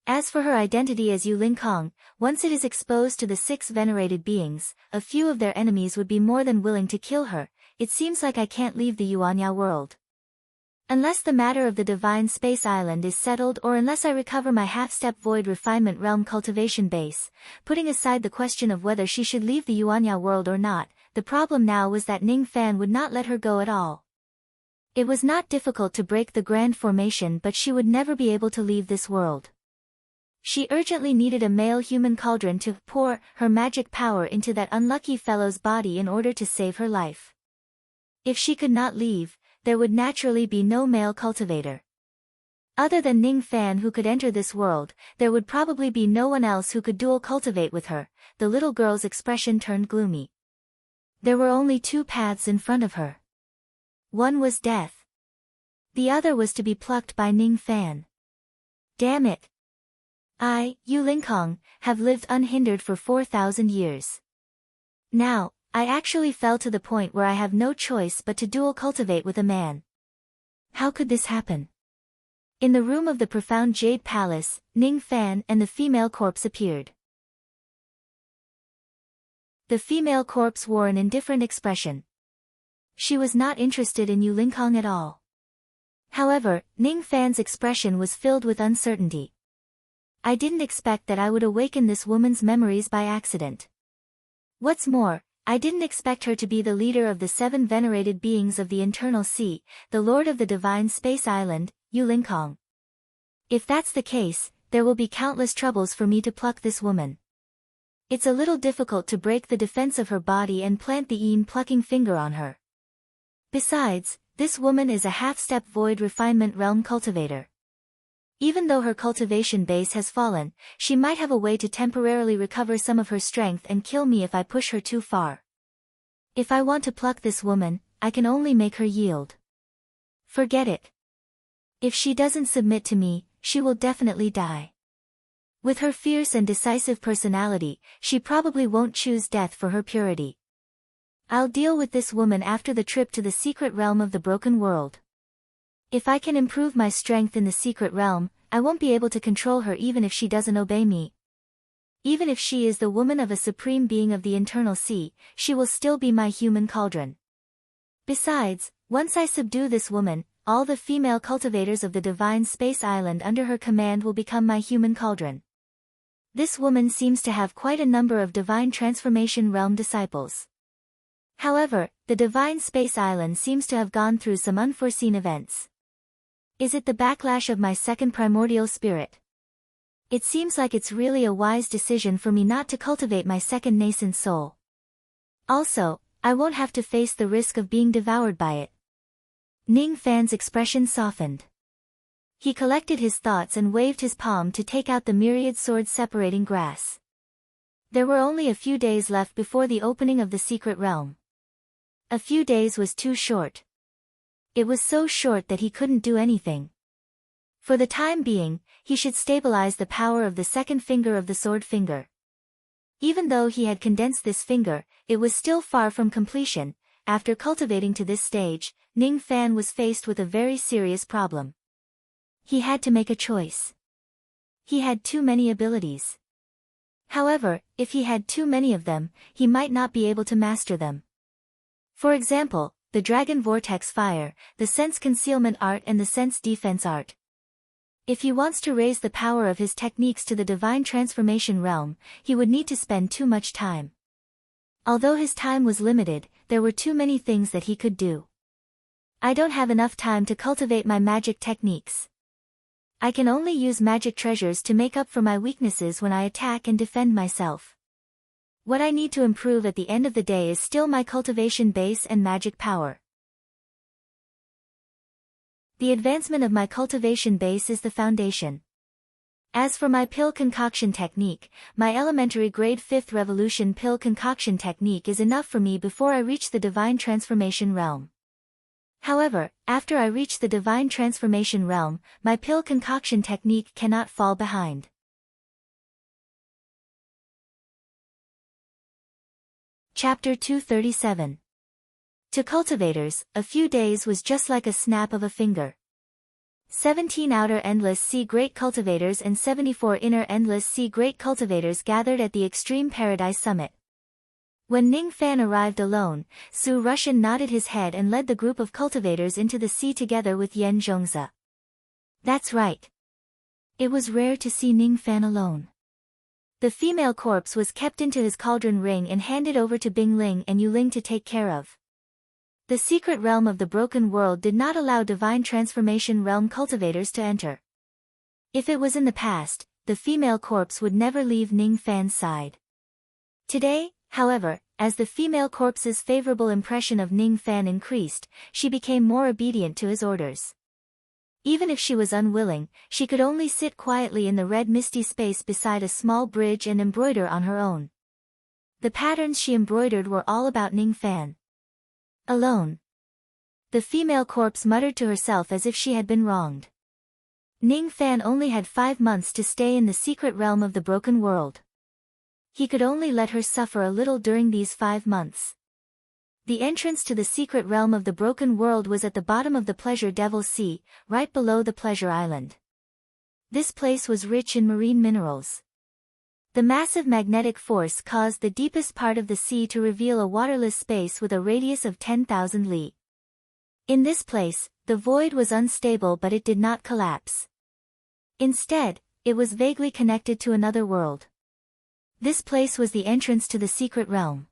Speaker 1: As for her identity as Yulinkong, once it is exposed to the 6 venerated beings, a few of their enemies would be more than willing to kill her. It seems like I can't leave the Yuanya world. Unless the matter of the Divine Space Island is settled or unless I recover my half-step void refinement realm cultivation base, putting aside the question of whether she should leave the Yuanya world or not, the problem now was that Ning Fan would not let her go at all. It was not difficult to break the grand formation, but she would never be able to leave this world. She urgently needed a male human cauldron to pour her magic power into that unlucky fellow's body in order to save her life. If she could not leave, there would naturally be no male cultivator. Other than Ning Fan who could enter this world, there would probably be no one else who could dual cultivate with her. The little girl's expression turned gloomy. There were only 2 paths in front of her. One was death. The other was to be plucked by Ning Fan. Damn it! I, Yulinkong, have lived unhindered for 4,000 years. Now, I actually fell to the point where I have no choice but to dual cultivate with a man. How could this happen? In the room of the profound Jade Palace, Ning Fan and the female corpse appeared. The female corpse wore an indifferent expression. She was not interested in Yulinkong at all. However, Ning Fan's expression was filled with uncertainty. I didn't expect that I would awaken this woman's memories by accident. What's more, I didn't expect her to be the leader of the 7 venerated beings of the internal sea, the lord of the divine space island, Yulinkong. If that's the case, there will be countless troubles for me to pluck this woman. It's a little difficult to break the defense of her body and plant the plucking finger on her. Besides, this woman is a half-step void refinement realm cultivator. Even though her cultivation base has fallen, she might have a way to temporarily recover some of her strength and kill me if I push her too far. If I want to pluck this woman, I can only make her yield. Forget it. If she doesn't submit to me, she will definitely die. With her fierce and decisive personality, she probably won't choose death for her purity. I'll deal with this woman after the trip to the secret realm of the broken world. If I can improve my strength in the secret realm, I won't be able to control her even if she doesn't obey me. Even if she is the woman of a supreme being of the internal sea, she will still be my human cauldron. Besides, once I subdue this woman, all the female cultivators of the divine space island under her command will become my human cauldron. This woman seems to have quite a number of divine transformation realm disciples. However, the divine space island seems to have gone through some unforeseen events. Is it the backlash of my second primordial spirit? It seems like it's really a wise decision for me not to cultivate my second nascent soul. Also, I won't have to face the risk of being devoured by it. Ning Fan's expression softened. He collected his thoughts and waved his palm to take out the myriad swords separating grass. There were only a few days left before the opening of the secret realm. A few days was too short. It was so short that he couldn't do anything. For the time being, he should stabilize the power of the second finger of the sword finger. Even though he had condensed this finger, it was still far from completion. After cultivating to this stage, Ning Fan was faced with a very serious problem. He had to make a choice. He had too many abilities. However, if he had too many of them, he might not be able to master them. For example, the Dragon Vortex Fire, the Sense Concealment Art and the Sense Defense Art. If he wants to raise the power of his techniques to the Divine Transformation realm, he would need to spend too much time. Although his time was limited, there were too many things that he could do. I don't have enough time to cultivate my magic techniques. I can only use magic treasures to make up for my weaknesses when I attack and defend myself. What I need to improve at the end of the day is still my cultivation base and magic power. The advancement of my cultivation base is the foundation. As for my pill concoction technique, my elementary grade 5th revolution pill concoction technique is enough for me before I reach the divine transformation realm. However, after I reach the divine transformation realm, my pill concoction technique cannot fall behind. Chapter 237. To cultivators, a few days was just like a snap of a finger. 17 outer endless sea great cultivators and 74 inner endless sea great cultivators gathered at the Extreme Paradise Summit. When Ning Fan arrived alone, Su Rushan nodded his head and led the group of cultivators into the sea together with Yen Zhongzi. That's right. It was rare to see Ning Fan alone. The female corpse was kept into his cauldron ring and handed over to Bing Ling and Yu Ling to take care of. The secret realm of the broken world did not allow divine transformation realm cultivators to enter. If it was in the past, the female corpse would never leave Ning Fan's side. Today, however, as the female corpse's favorable impression of Ning Fan increased, she became more obedient to his orders. Even if she was unwilling, she could only sit quietly in the red misty space beside a small bridge and embroider on her own. The patterns she embroidered were all about Ning Fan. Alone. The female corpse muttered to herself as if she had been wronged. Ning Fan only had 5 months to stay in the secret realm of the broken world. He could only let her suffer a little during these 5 months. The entrance to the secret realm of the broken world was at the bottom of the Pleasure Devil Sea, right below the Pleasure Island. This place was rich in marine minerals. The massive magnetic force caused the deepest part of the sea to reveal a waterless space with a radius of 10,000 li. In this place, the void was unstable but it did not collapse. Instead, it was vaguely connected to another world. This place was the entrance to the secret realm.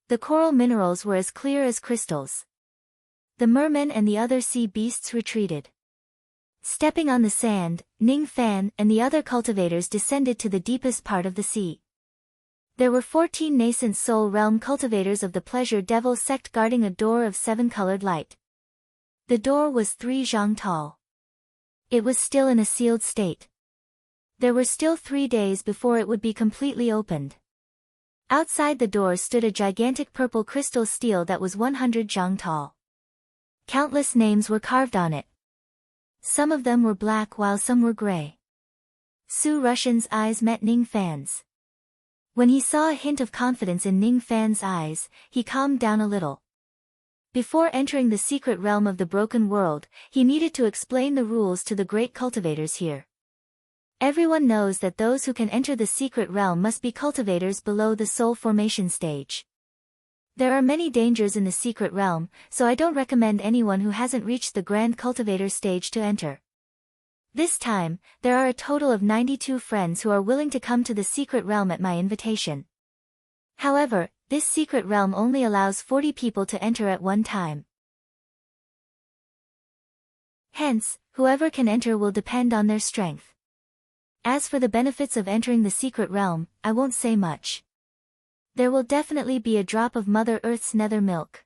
Speaker 1: The coral minerals were as clear as crystals. The mermen and the other sea beasts retreated. Stepping on the sand, Ning Fan and the other cultivators descended to the deepest part of the sea. There were 14 nascent soul realm cultivators of the Pleasure Devil sect guarding a door of 7-colored light. The door was 3 zhang tall. It was still in a sealed state. There were still 3 days before it would be completely opened. Outside the door stood a gigantic purple crystal stele that was 100 zhang tall. Countless names were carved on it. Some of them were black while some were gray. Su Rushan's eyes met Ning Fan's. When he saw a hint of confidence in Ning Fan's eyes, he calmed down a little. Before entering the secret realm of the broken world, he needed to explain the rules to the great cultivators here. Everyone knows that those who can enter the secret realm must be cultivators below the soul formation stage. There are many dangers in the secret realm, so I don't recommend anyone who hasn't reached the grand cultivator stage to enter. This time, there are a total of 92 friends who are willing to come to the secret realm at my invitation. However, this secret realm only allows 40 people to enter at one time. Hence, whoever can enter will depend on their strength. As for the benefits of entering the secret realm, I won't say much. There will definitely be a drop of Mother Earth's nether milk.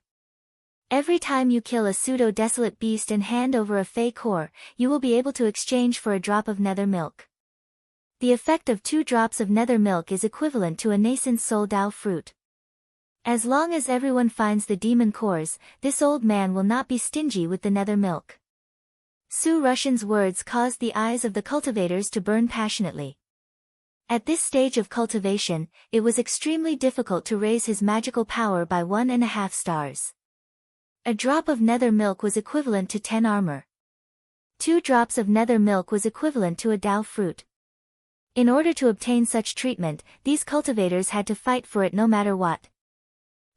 Speaker 1: Every time you kill a pseudo-desolate beast and hand over a fey core, you will be able to exchange for a drop of nether milk. The effect of 2 drops of nether milk is equivalent to a nascent soul Dao fruit. As long as everyone finds the demon cores, this old man will not be stingy with the nether milk. Su Rushan's words caused the eyes of the cultivators to burn passionately. At this stage of cultivation, it was extremely difficult to raise his magical power by 1.5 stars. A drop of nether milk was equivalent to 10 armor. 2 drops of nether milk was equivalent to a Dao fruit. In order to obtain such treatment, these cultivators had to fight for it no matter what.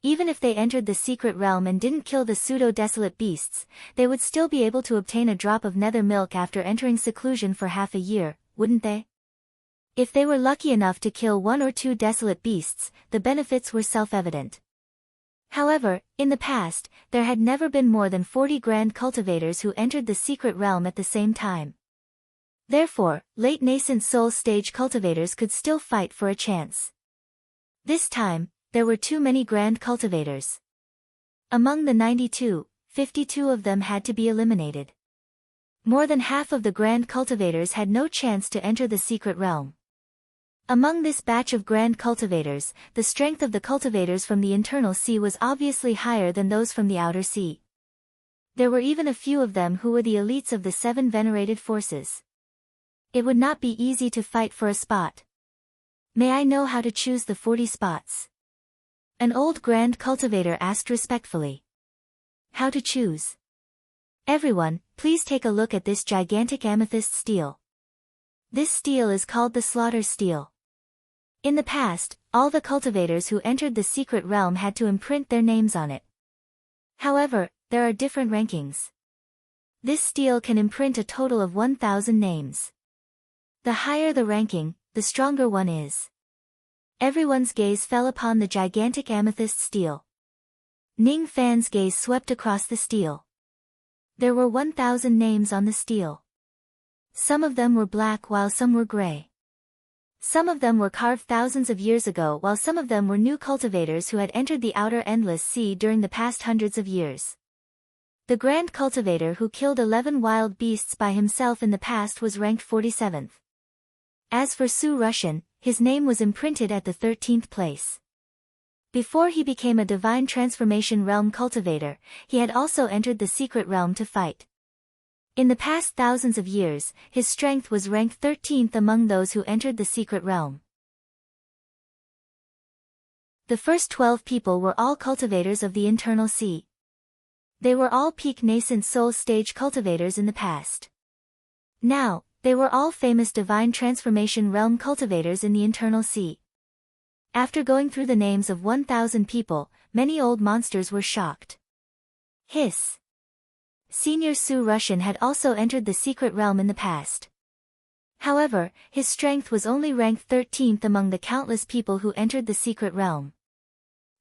Speaker 1: Even if they entered the secret realm and didn't kill the pseudo-desolate beasts, they would still be able to obtain a drop of nether milk after entering seclusion for half a year, wouldn't they? If they were lucky enough to kill 1 or 2 desolate beasts, the benefits were self-evident. However, in the past, there had never been more than 40 grand cultivators who entered the secret realm at the same time. Therefore, late nascent soul stage cultivators could still fight for a chance. This time, there were too many grand cultivators. Among the 92, 52 of them had to be eliminated. More than half of the grand cultivators had no chance to enter the secret realm. Among this batch of grand cultivators, the strength of the cultivators from the internal sea was obviously higher than those from the outer sea. There were even a few of them who were the elites of the 7 venerated forces. It would not be easy to fight for a spot. May I know how to choose the 40 spots? An old grand cultivator asked respectfully. How to choose? Everyone, please take a look at this gigantic amethyst steel. This steel is called the slaughter steel. In the past, all the cultivators who entered the secret realm had to imprint their names on it. However, there are different rankings. This steel can imprint a total of 1,000 names. The higher the ranking, the stronger one is. Everyone's gaze fell upon the gigantic amethyst steel. Ning Fan's gaze swept across the steel. There were 1,000 names on the steel. Some of them were black while some were gray. Some of them were carved thousands of years ago while some of them were new cultivators who had entered the outer endless sea during the past hundreds of years. The grand cultivator who killed 11 wild beasts by himself in the past was ranked 47th. As for Su Rushan, his name was imprinted at the 13th place. Before he became a divine transformation realm cultivator, he had also entered the secret realm to fight. In the past thousands of years, his strength was ranked 13th among those who entered the secret realm. The first 12 people were all cultivators of the internal sea. They were all peak nascent soul stage cultivators in the past. Now, they were all famous divine transformation realm cultivators in the internal sea. After going through the names of 1,000 people, many old monsters were shocked. Hiss. Senior Su Rushan had also entered the secret realm in the past. However, his strength was only ranked 13th among the countless people who entered the secret realm.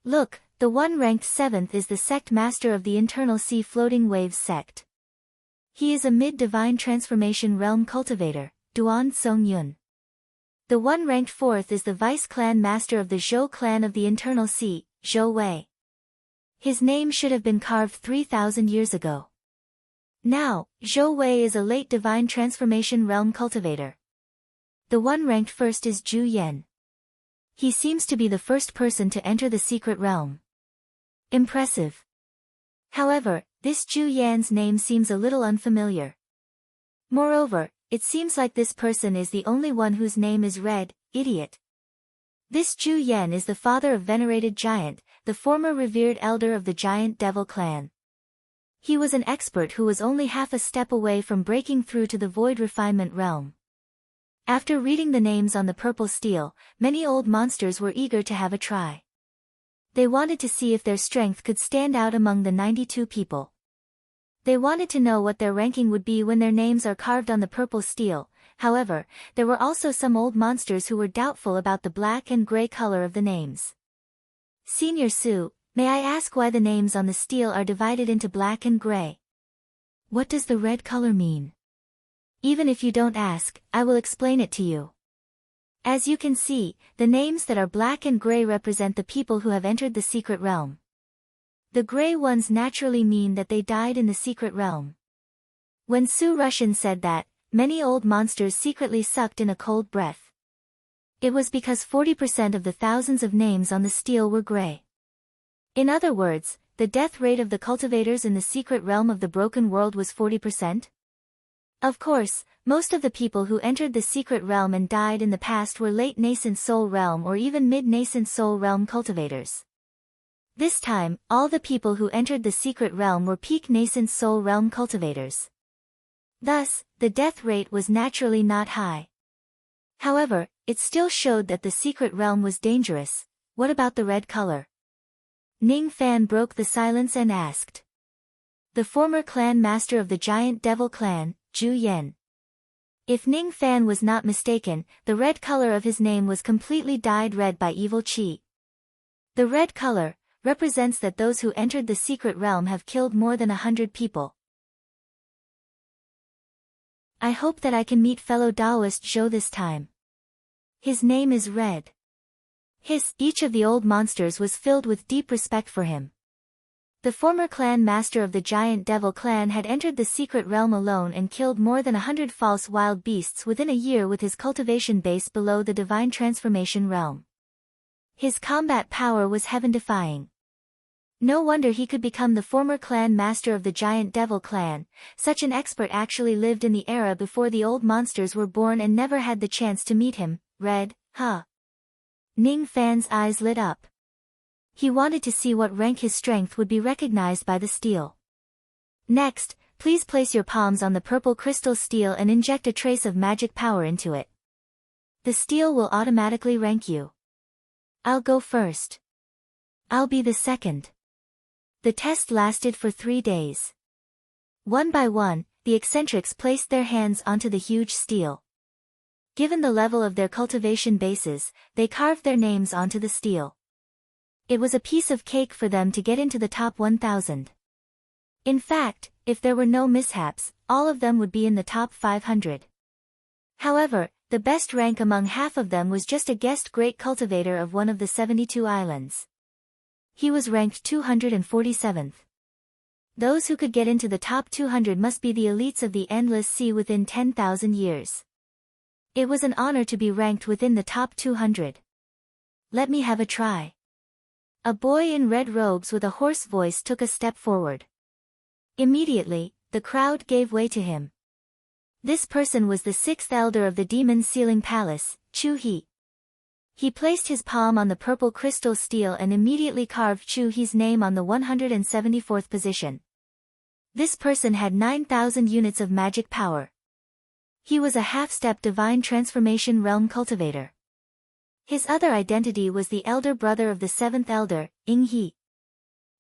Speaker 1: Look, the one ranked 7th is the sect master of the internal sea floating waves sect. He is a mid-divine transformation realm cultivator, Duan Song Yun. The one ranked 4th is the vice clan master of the Zhou clan of the internal sea, Zhou Wei. His name should have been carved 3,000 years ago. Now, Zhou Wei is a late divine transformation realm cultivator. The one ranked 1st is Zhu Yan. He seems to be the first person to enter the secret realm. Impressive. However, this Zhu Yan's name seems a little unfamiliar. Moreover, it seems like this person is the only one whose name is read, idiot. This Zhu Yan is the father of venerated giant, the former revered elder of the giant devil clan. He was an expert who was only half a step away from breaking through to the void refinement realm. After reading the names on the purple steel, many old monsters were eager to have a try. They wanted to see if their strength could stand out among the 92 people. They wanted to know what their ranking would be when their names are carved on the purple steel. However, there were also some old monsters who were doubtful about the black and gray color of the names. Senior Su, may I ask why the names on the steel are divided into black and gray? What does the red color mean? Even if you don't ask, I will explain it to you. As you can see, the names that are black and gray represent the people who have entered the secret realm. The gray ones naturally mean that they died in the secret realm. When Su Rushan said that, many old monsters secretly sucked in a cold breath. It was because 40% of the thousands of names on the steel were gray. In other words, the death rate of the cultivators in the secret realm of the broken world was 40%. Of course, most of the people who entered the secret realm and died in the past were late nascent soul realm or even mid-nascent soul realm cultivators. This time, all the people who entered the secret realm were peak nascent soul realm cultivators. Thus, the death rate was naturally not high. However, it still showed that the secret realm was dangerous. What about the red color? Ning Fan broke the silence and asked. The former clan master of the giant devil clan, Zhu Yan. If Ning Fan was not mistaken, the red color of his name was completely dyed red by evil qi. The red color represents that those who entered the secret realm have killed more than 100 people. I hope that I can meet fellow Taoist Zhou this time. His name is Red. Each of the old monsters was filled with deep respect for him. The former clan master of the giant devil clan had entered the secret realm alone and killed more than 100 false wild beasts within a year with his cultivation base below the divine transformation realm. His combat power was heaven-defying. No wonder he could become the former clan master of the giant devil clan. Such an expert actually lived in the era before the old monsters were born and never had the chance to meet him. Red, huh? Ning Fan's eyes lit up. He wanted to see what rank his strength would be recognized by the steel. Next, please place your palms on the purple crystal steel and inject a trace of magic power into it. The steel will automatically rank you. I'll go first. I'll be the second. The test lasted for 3 days. One by one, the eccentrics placed their hands onto the huge steel. Given the level of their cultivation bases, they carved their names onto the steel. It was a piece of cake for them to get into the top 1,000. In fact, if there were no mishaps, all of them would be in the top 500. However, the best rank among half of them was just a guest great cultivator of one of the 72 islands. He was ranked 247th. Those who could get into the top 200 must be the elites of the endless sea within 10,000 years. It was an honor to be ranked within the top 200. Let me have a try. A boy in red robes with a hoarse voice took a step forward. Immediately, the crowd gave way to him. This person was the 6th elder of the Demon Sealing Palace, Chu He. He placed his palm on the purple crystal steel and immediately carved Chu He's name on the 174th position. This person had 9,000 units of magic power. He was a half-step divine transformation realm cultivator. His other identity was the elder brother of the 7th elder, Ing He.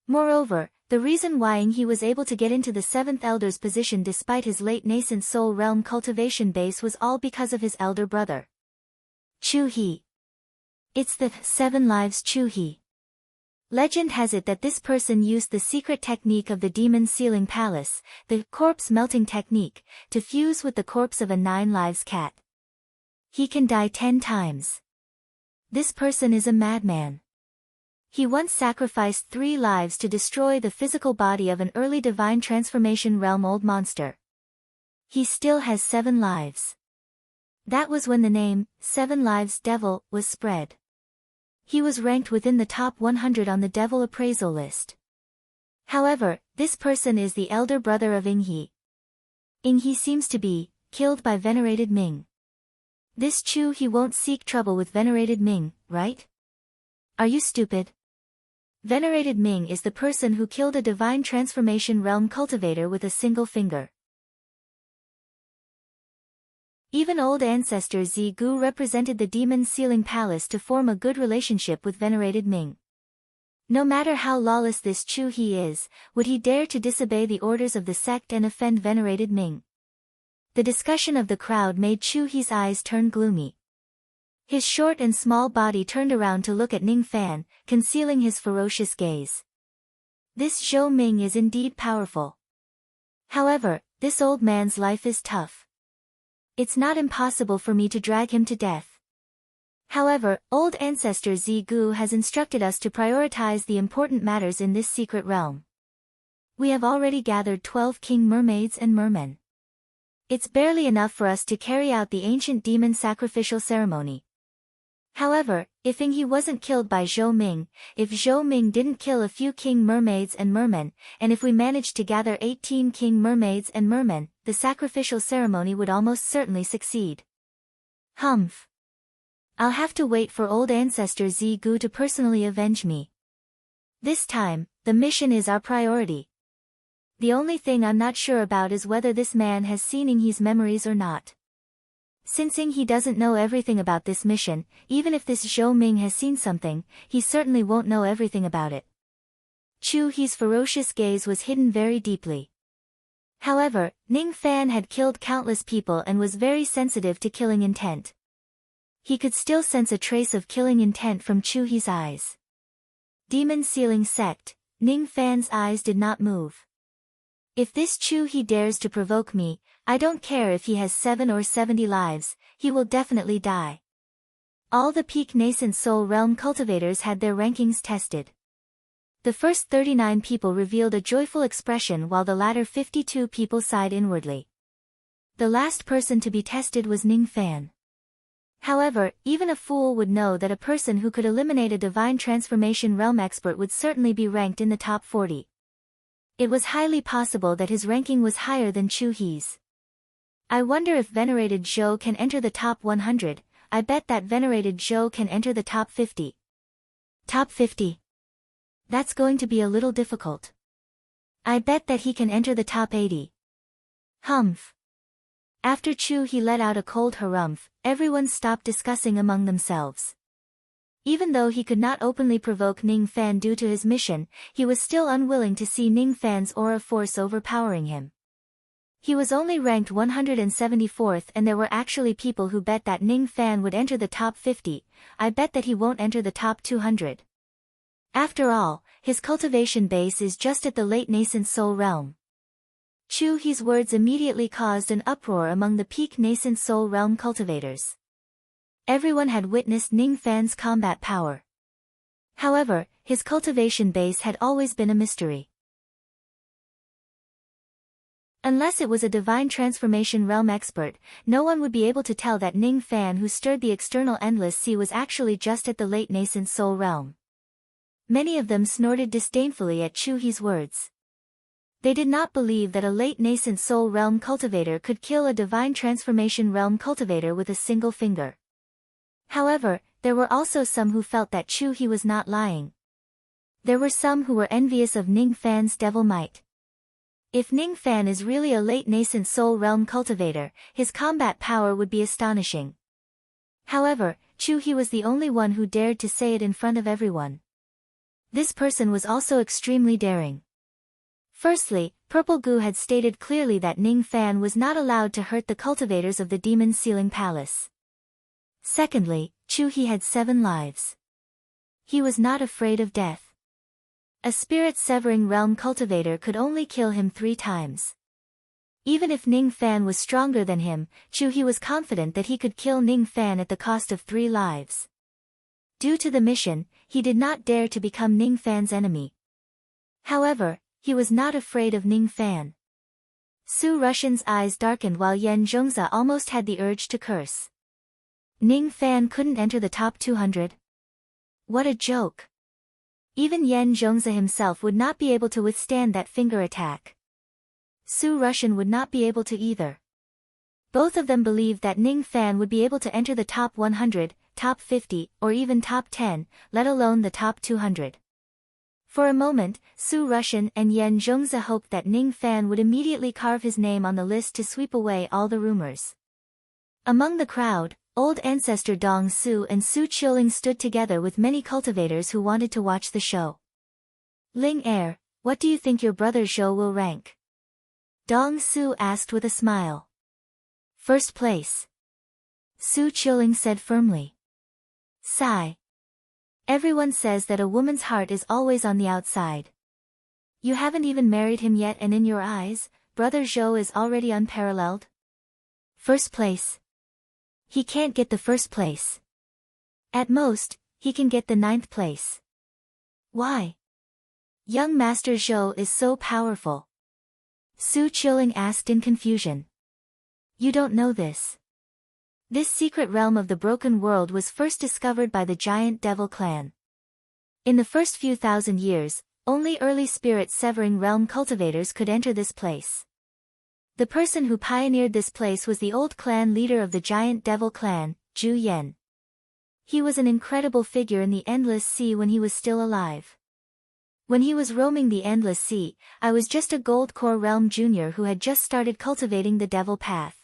Speaker 1: Moreover, the reason why Ing He was able to get into the 7th elder's position despite his late nascent soul realm cultivation base was all because of his elder brother. Chu He. It's the 7 lives Chu He. Legend has it that this person used the secret technique of the Demon Sealing Palace, the corpse melting technique, to fuse with the corpse of a 9 lives cat. He can die 10 times. This person is a madman. He once sacrificed 3 lives to destroy the physical body of an early divine transformation realm old monster. He still has 7 lives. That was when the name, 7 Lives Devil, was spread. He was ranked within the top 100 on the Devil appraisal list. However, this person is the elder brother of Ing He. Ing He seems to be killed by venerated Ming. This Chu he won't seek trouble with venerated Ming, right? Are you stupid? Venerated Ming is the person who killed a divine transformation realm cultivator with a single finger. Even old ancestor Zigu represented the demon sealing palace to form a good relationship with venerated Ming. No matter how lawless this Chu he is, would he dare to disobey the orders of the sect and offend venerated Ming? The discussion of the crowd made Chu He's eyes turn gloomy. His short and small body turned around to look at Ning Fan, concealing his ferocious gaze. This Zhou Ming is indeed powerful. However, this old man's life is tough. It's not impossible for me to drag him to death. However, old ancestor Zigu has instructed us to prioritize the important matters in this secret realm. We have already gathered 12 king mermaids and mermen. It's barely enough for us to carry out the ancient demon sacrificial ceremony. However, if He wasn't killed by Zhou Ming, if Zhou Ming didn't kill a few king mermaids and mermen, and if we managed to gather 18 king mermaids and mermen, the sacrificial ceremony would almost certainly succeed. Humph. I'll have to wait for old ancestor Zigu to personally avenge me. This time, the mission is our priority. The only thing I'm not sure about is whether this man has seen He's memories or not. Since He doesn't know everything about this mission, even if this Zhou Ming has seen something, he certainly won't know everything about it. Chu He's ferocious gaze was hidden very deeply. However, Ning Fan had killed countless people and was very sensitive to killing intent. He could still sense a trace of killing intent from Chu He's eyes. Demon sealing sect, Ning Fan's eyes did not move. If this Chu He dares to provoke me, I don't care if he has 7 or 70 lives, he will definitely die. All the peak nascent soul realm cultivators had their rankings tested. The first 39 people revealed a joyful expression while the latter 52 people sighed inwardly. The last person to be tested was Ning Fan. However, even a fool would know that a person who could eliminate a divine transformation realm expert would certainly be ranked in the top 40. It was highly possible that his ranking was higher than Chu He's. I wonder if venerated Zhou can enter the top 100, I bet that venerated Zhou can enter the top 50. Top 50. That's going to be a little difficult. I bet that he can enter the top 80. Humph. After Chu He let out a cold harumph, everyone stopped discussing among themselves. Even though he could not openly provoke Ning Fan due to his mission, he was still unwilling to see Ning Fan's aura force overpowering him. He was only ranked 174th and there were actually people who bet that Ning Fan would enter the top 50, I bet that he won't enter the top 200. After all, his cultivation base is just at the late nascent soul realm. Chu He's words immediately caused an uproar among the peak nascent soul realm cultivators. Everyone had witnessed Ning Fan's combat power. However, his cultivation base had always been a mystery. Unless it was a divine transformation realm expert, no one would be able to tell that Ning Fan who stirred the external endless sea was actually just at the late nascent soul realm. Many of them snorted disdainfully at Chu He's words. They did not believe that a late nascent soul realm cultivator could kill a divine transformation realm cultivator with a single finger. However, there were also some who felt that Chu He was not lying. There were some who were envious of Ning Fan's devil might. If Ning Fan is really a late nascent soul realm cultivator, his combat power would be astonishing. However, Chu He was the only one who dared to say it in front of everyone. This person was also extremely daring. Firstly, Purple Goo had stated clearly that Ning Fan was not allowed to hurt the cultivators of the Demon Sealing Palace. Secondly, Chu He had 7 lives. He was not afraid of death. A spirit-severing realm cultivator could only kill him 3 times. Even if Ning Fan was stronger than him, Chu He was confident that he could kill Ning Fan at the cost of 3 lives. Due to the mission, he did not dare to become Ning Fan's enemy. However, he was not afraid of Ning Fan. Su Russian's eyes darkened while Yan Zhongza almost had the urge to curse. Ning Fan couldn't enter the top 200? What a joke. Even Yan Zhongza himself would not be able to withstand that finger attack. Su Russian would not be able to either. Both of them believed that Ning Fan would be able to enter the top 100, top 50, or even top 10, let alone the top 200. For a moment, Su Rushan and Yan Zhongzi hoped that Ning Fan would immediately carve his name on the list to sweep away all the rumors. Among the crowd, old ancestor Dong Su and Su Qiuling stood together with many cultivators who wanted to watch the show. Ling Er, what do you think your brother Zhou will rank? Dong Su asked with a smile. First place. Su Qiuling said firmly. Sigh. Everyone says that a woman's heart is always on the outside. You haven't even married him yet, and in your eyes, brother Zhou is already unparalleled? First place. He can't get the first place. At most, he can get the 9th place. Why? Young Master Zhou is so powerful. Su Qiuling asked in confusion. You don't know this. This secret realm of the broken world was first discovered by the giant devil clan. In the first few thousand years, only early spirit-severing realm cultivators could enter this place. The person who pioneered this place was the old clan leader of the giant devil clan, Zhu Yan. He was an incredible figure in the Endless Sea when he was still alive. When he was roaming the Endless Sea, I was just a Gold Core Realm Junior who had just started cultivating the Devil Path.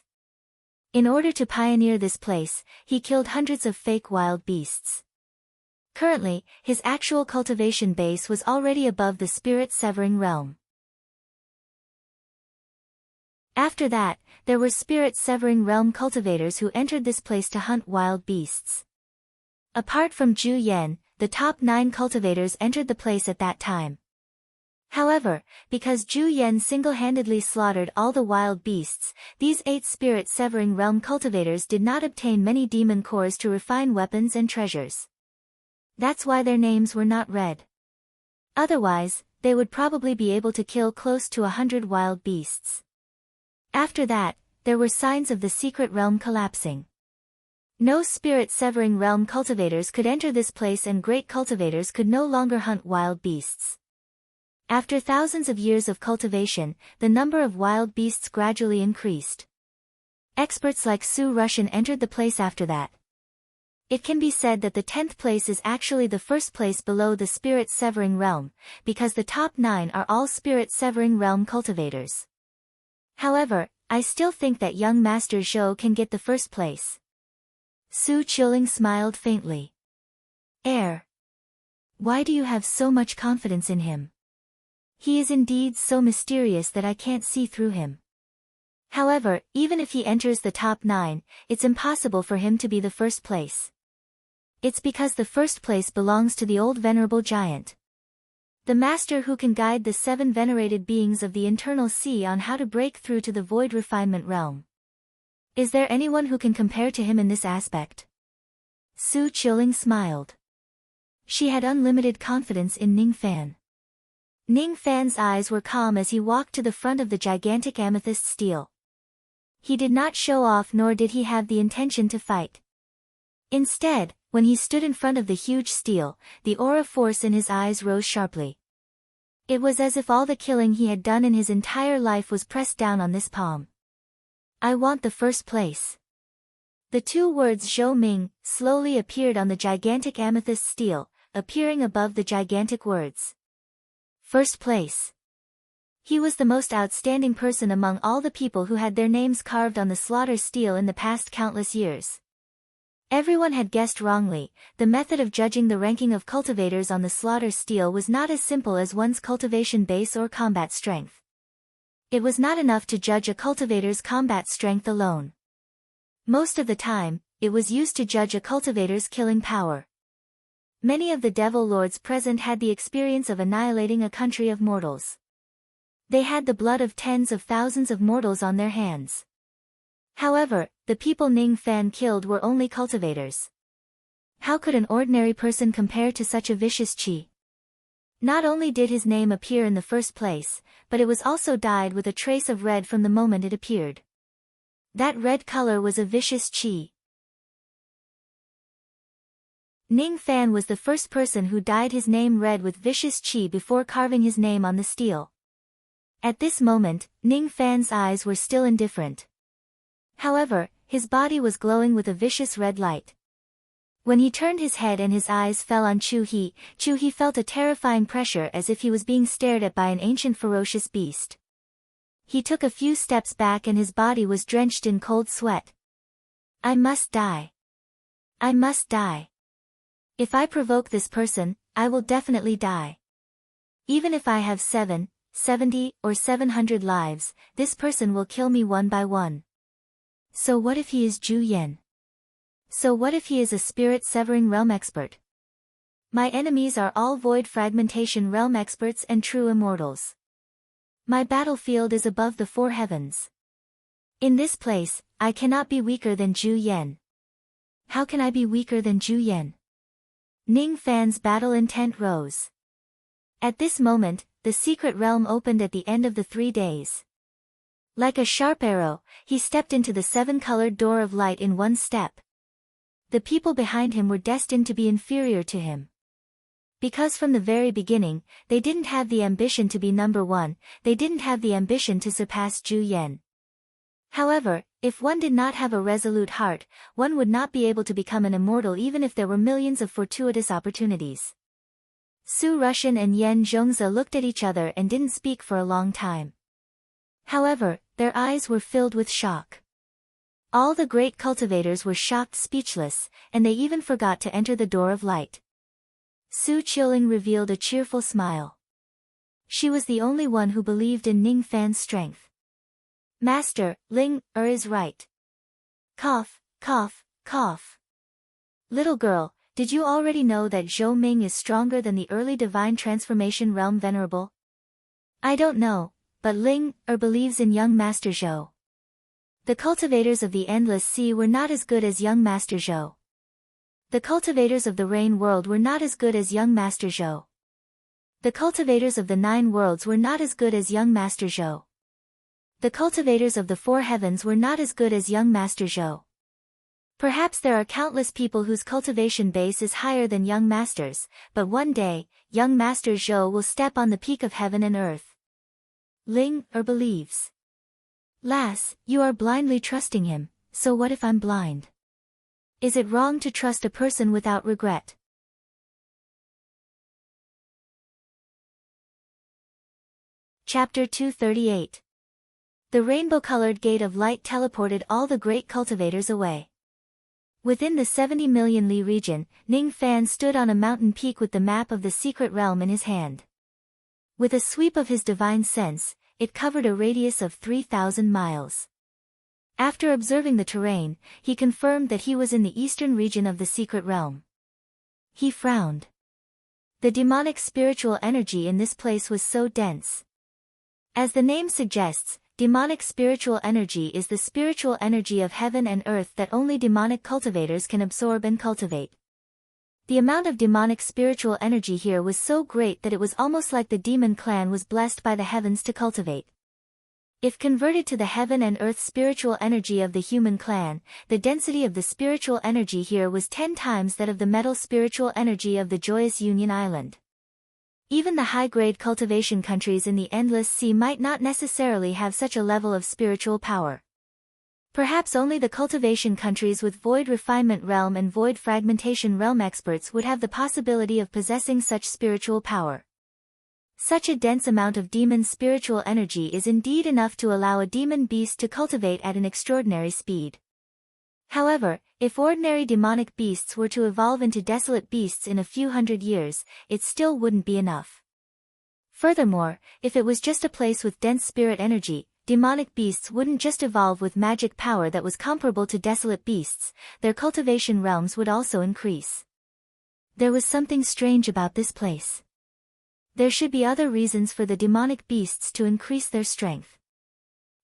Speaker 1: In order to pioneer this place, he killed hundreds of fake wild beasts. Currently, his actual cultivation base was already above the spirit-severing realm. After that, there were spirit-severing realm cultivators who entered this place to hunt wild beasts. Apart from Zhu Yan, the top 9 cultivators entered the place at that time. However, because Zhu Yan single-handedly slaughtered all the wild beasts, these 8 spirit-severing realm cultivators did not obtain many demon cores to refine weapons and treasures. That's why their names were not read. Otherwise, they would probably be able to kill close to 100 wild beasts. After that, there were signs of the secret realm collapsing. No spirit-severing realm cultivators could enter this place, and great cultivators could no longer hunt wild beasts. After thousands of years of cultivation, the number of wild beasts gradually increased. Experts like Su Rushan entered the place after that. It can be said that the 10th place is actually the first place below the spirit-severing realm, because the top 9 are all spirit-severing realm cultivators. However, I still think that young Master Zhou can get the first place. Su Qiuling smiled faintly. Why do you have so much confidence in him? He is indeed so mysterious that I can't see through him. However, even if he enters the top 9, it's impossible for him to be the first place. It's because the first place belongs to the old venerable giant. The master who can guide the 7 venerated beings of the internal sea on how to break through to the void refinement realm. Is there anyone who can compare to him in this aspect? Su Qiuling smiled. She had unlimited confidence in Ning Fan. Ning Fan's eyes were calm as he walked to the front of the gigantic amethyst stele. He did not show off, nor did he have the intention to fight. Instead, when he stood in front of the huge stele, the aura force in his eyes rose sharply. It was as if all the killing he had done in his entire life was pressed down on this palm. I want the first place. The 2 words Zhou Ming slowly appeared on the gigantic amethyst stele, appearing above the gigantic words. First place. He was the most outstanding person among all the people who had their names carved on the slaughter stele in the past countless years. Everyone had guessed wrongly. The method of judging the ranking of cultivators on the slaughter stele was not as simple as one's cultivation base or combat strength. It was not enough to judge a cultivator's combat strength alone. Most of the time, it was used to judge a cultivator's killing power. Many of the devil lords present had the experience of annihilating a country of mortals. They had the blood of tens of thousands of mortals on their hands. However, the people Ning Fan killed were only cultivators. How could an ordinary person compare to such a vicious chi? Not only did his name appear in the first place, but it was also dyed with a trace of red from the moment it appeared. That red color was a vicious chi. Ning Fan was the first person who dyed his name red with vicious chi before carving his name on the stele. At this moment, Ning Fan's eyes were still indifferent. However, his body was glowing with a vicious red light. When he turned his head and his eyes fell on Chu-He felt a terrifying pressure as if he was being stared at by an ancient ferocious beast. He took a few steps back and his body was drenched in cold sweat. I must die. I must die. If I provoke this person, I will definitely die. Even if I have 7, 70, or 700 lives, this person will kill me one by one. So what if he is Zhu Yan? So what if he is a spirit-severing realm expert? My enemies are all void fragmentation realm experts and true immortals. My battlefield is above the 4 heavens. In this place, I cannot be weaker than Zhu Yan. How can I be weaker than Zhu Yan? Ning Fan's battle intent rose. At this moment, the secret realm opened at the end of the 3 days. Like a sharp arrow, he stepped into the 7-colored door of light in one step. The people behind him were destined to be inferior to him. Because from the very beginning, they didn't have the ambition to be number 1, they didn't have the ambition to surpass Zhu Yan. However, if one did not have a resolute heart, one would not be able to become an immortal even if there were millions of fortuitous opportunities. Su Rushan and Yan Zhongzi looked at each other and didn't speak for a long time. However, their eyes were filled with shock. All the great cultivators were shocked speechless, and they even forgot to enter the door of light. Su Qiuling revealed a cheerful smile. She was the only one who believed in Ning Fan's strength. Master, Ling is right. Cough, cough, cough. Little girl, did you already know that Zhou Ming is stronger than the early divine transformation realm venerable? I don't know, but Ling believes in young Master Zhou. The cultivators of the Endless Sea were not as good as young Master Zhou. The cultivators of the Rain World were not as good as young Master Zhou. The cultivators of the 9 worlds were not as good as young Master Zhou. The cultivators of the 4 heavens were not as good as young Master Zhou. Perhaps there are countless people whose cultivation base is higher than young masters, but one day, young Master Zhou will step on the peak of heaven and earth. Ling believes. Lass, you are blindly trusting him, so what if I'm blind? Is it wrong to trust a person without regret? Chapter 238. The rainbow-colored gate of light teleported all the great cultivators away. Within the 70 million li region, Ning Fan stood on a mountain peak with the map of the secret realm in his hand. With a sweep of his divine sense, it covered a radius of 3,000 miles. After observing the terrain, he confirmed that he was in the eastern region of the secret realm. He frowned. The demonic spiritual energy in this place was so dense. As the name suggests, demonic spiritual energy is the spiritual energy of heaven and earth that only demonic cultivators can absorb and cultivate. The amount of demonic spiritual energy here was so great that it was almost like the demon clan was blessed by the heavens to cultivate. If converted to the heaven and earth spiritual energy of the human clan, the density of the spiritual energy here was 10 times that of the metal spiritual energy of the Joyous Union Island. Even the high-grade cultivation countries in the Endless Sea might not necessarily have such a level of spiritual power. Perhaps only the cultivation countries with void refinement realm and void fragmentation realm experts would have the possibility of possessing such spiritual power. Such a dense amount of demon spiritual energy is indeed enough to allow a demon beast to cultivate at an extraordinary speed. However, if ordinary demonic beasts were to evolve into desolate beasts in a few hundred years, it still wouldn't be enough. Furthermore, if it was just a place with dense spirit energy, demonic beasts wouldn't just evolve with magic power that was comparable to desolate beasts, their cultivation realms would also increase. There was something strange about this place. There should be other reasons for the demonic beasts to increase their strength.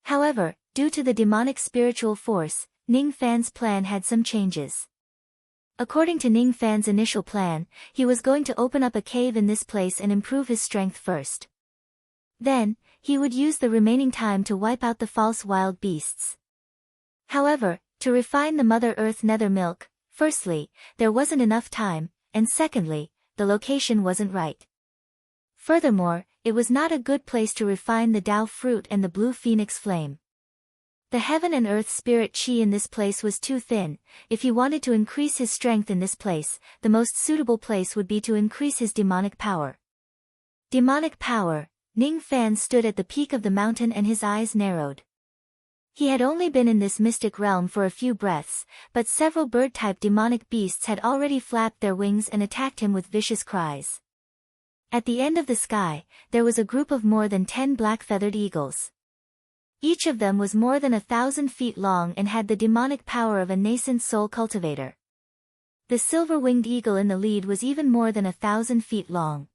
Speaker 1: However, due to the demonic spiritual force, Ning Fan's plan had some changes. According to Ning Fan's initial plan, he was going to open up a cave in this place and improve his strength first. Then, he would use the remaining time to wipe out the false wild beasts. However, to refine the Mother Earth nether milk, firstly, there wasn't enough time, and secondly, the location wasn't right. Furthermore, it was not a good place to refine the Dao fruit and the blue phoenix flame. The heaven and earth spirit chi in this place was too thin. If he wanted to increase his strength in this place, the most suitable place would be to increase his demonic power. Demonic power. Ning Fan stood at the peak of the mountain and his eyes narrowed. He had only been in this mystic realm for a few breaths, but several bird-type demonic beasts had already flapped their wings and attacked him with vicious cries. At the end of the sky, there was a group of more than 10 black-feathered eagles. Each of them was more than 1,000 feet long and had the demonic power of a nascent soul cultivator. The silver-winged eagle in the lead was even more than 1,000 feet long.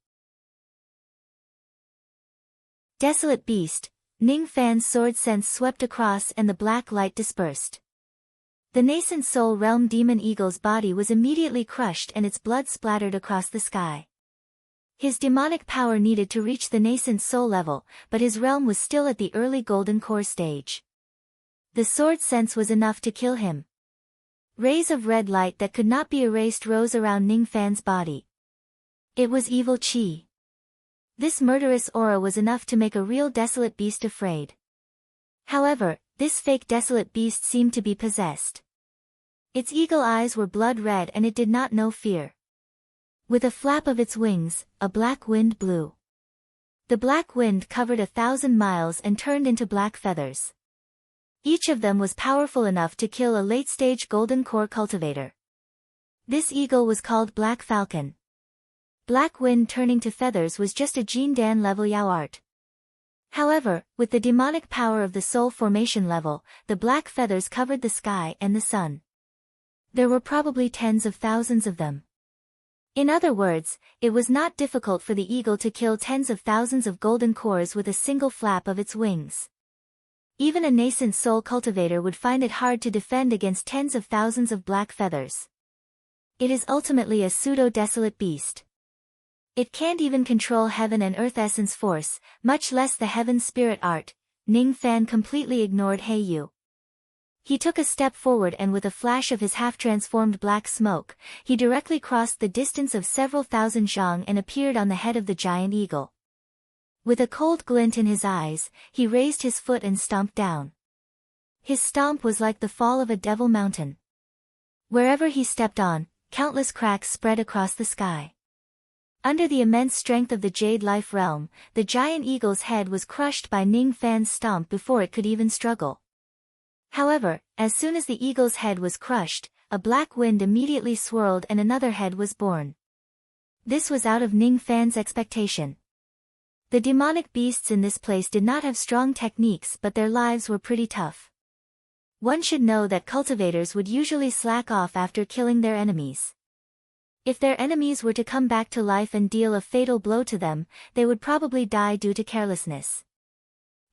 Speaker 1: Desolate beast. Ning Fan's sword sense swept across and the black light dispersed. The nascent soul realm demon eagle's body was immediately crushed and its blood splattered across the sky. His demonic power needed to reach the nascent soul level, but his realm was still at the early golden core stage. The sword sense was enough to kill him. Rays of red light that could not be erased rose around Ning Fan's body. It was evil chi. This murderous aura was enough to make a real desolate beast afraid. However, this fake desolate beast seemed to be possessed. Its eagle eyes were blood red and it did not know fear. With a flap of its wings, a black wind blew. The black wind covered 1,000 miles and turned into black feathers. Each of them was powerful enough to kill a late-stage golden core cultivator. This eagle was called Black Falcon. Black wind turning to feathers was just a Jin Dan level Yao art. However, with the demonic power of the soul formation level, the black feathers covered the sky and the sun. There were probably tens of thousands of them. In other words, it was not difficult for the eagle to kill tens of thousands of golden cores with a single flap of its wings. Even a nascent soul cultivator would find it hard to defend against tens of thousands of black feathers. It is ultimately a pseudo-desolate beast. It can't even control heaven and earth essence force, much less the heaven spirit art. Ning Fan completely ignored Heiyu. He took a step forward and with a flash of his half-transformed black smoke, he directly crossed the distance of several thousand zhang and appeared on the head of the giant eagle. With a cold glint in his eyes, he raised his foot and stomped down. His stomp was like the fall of a devil mountain. Wherever he stepped on, countless cracks spread across the sky. Under the immense strength of the Jade Life realm, the giant eagle's head was crushed by Ning Fan's stomp before it could even struggle. However, as soon as the eagle's head was crushed, a black wind immediately swirled and another head was born. This was out of Ning Fan's expectation. The demonic beasts in this place did not have strong techniques, but their lives were pretty tough. One should know that cultivators would usually slack off after killing their enemies. If their enemies were to come back to life and deal a fatal blow to them, they would probably die due to carelessness.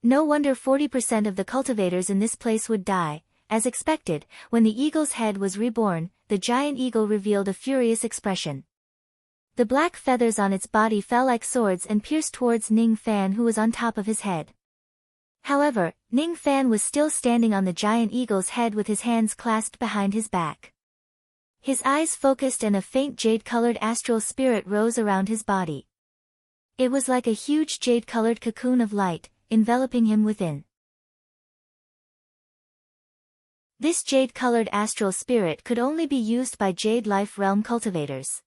Speaker 1: No wonder 40% of the cultivators in this place would die. As expected, when the eagle's head was reborn, the giant eagle revealed a furious expression. The black feathers on its body fell like swords and pierced towards Ning Fan, who was on top of his head. However, Ning Fan was still standing on the giant eagle's head with his hands clasped behind his back. His eyes focused and a faint jade-colored astral spirit rose around his body. It was like a huge jade-colored cocoon of light, enveloping him within. This jade-colored astral spirit could only be used by Jade Life realm cultivators.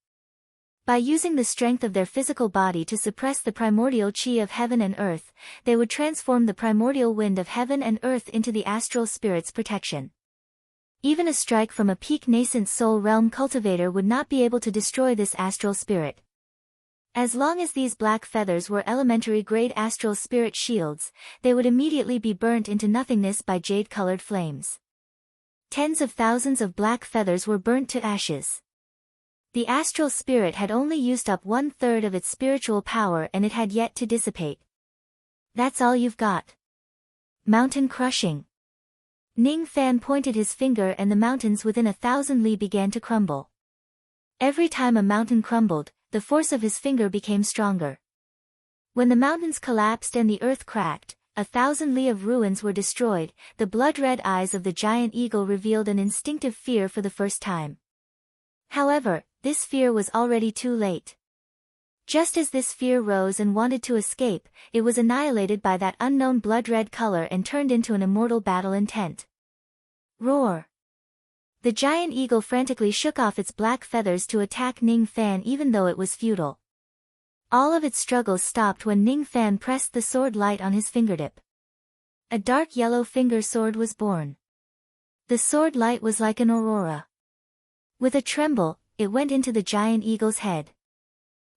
Speaker 1: By using the strength of their physical body to suppress the primordial chi of heaven and earth, they would transform the primordial wind of heaven and earth into the astral spirit's protection. Even a strike from a peak nascent soul realm cultivator would not be able to destroy this astral spirit. As long as these black feathers were elementary-grade astral spirit shields, they would immediately be burnt into nothingness by jade-colored flames. Tens of thousands of black feathers were burnt to ashes. The astral spirit had only used up 1/3 of its spiritual power and it had yet to dissipate. That's all you've got? Mountain crushing. Ning Fan pointed his finger and the mountains within 1,000 li began to crumble. Every time a mountain crumbled, the force of his finger became stronger. When the mountains collapsed and the earth cracked, 1,000 li of ruins were destroyed. The blood-red eyes of the giant eagle revealed an instinctive fear for the first time. However, this fear was already too late. Just as this fear rose and wanted to escape, it was annihilated by that unknown blood-red color and turned into an immortal battle intent. Roar! The giant eagle frantically shook off its black feathers to attack Ning Fan even though it was futile. All of its struggles stopped when Ning Fan pressed the sword light on his fingertip. A dark yellow finger sword was born. The sword light was like an aurora. With a tremble, it went into the giant eagle's head.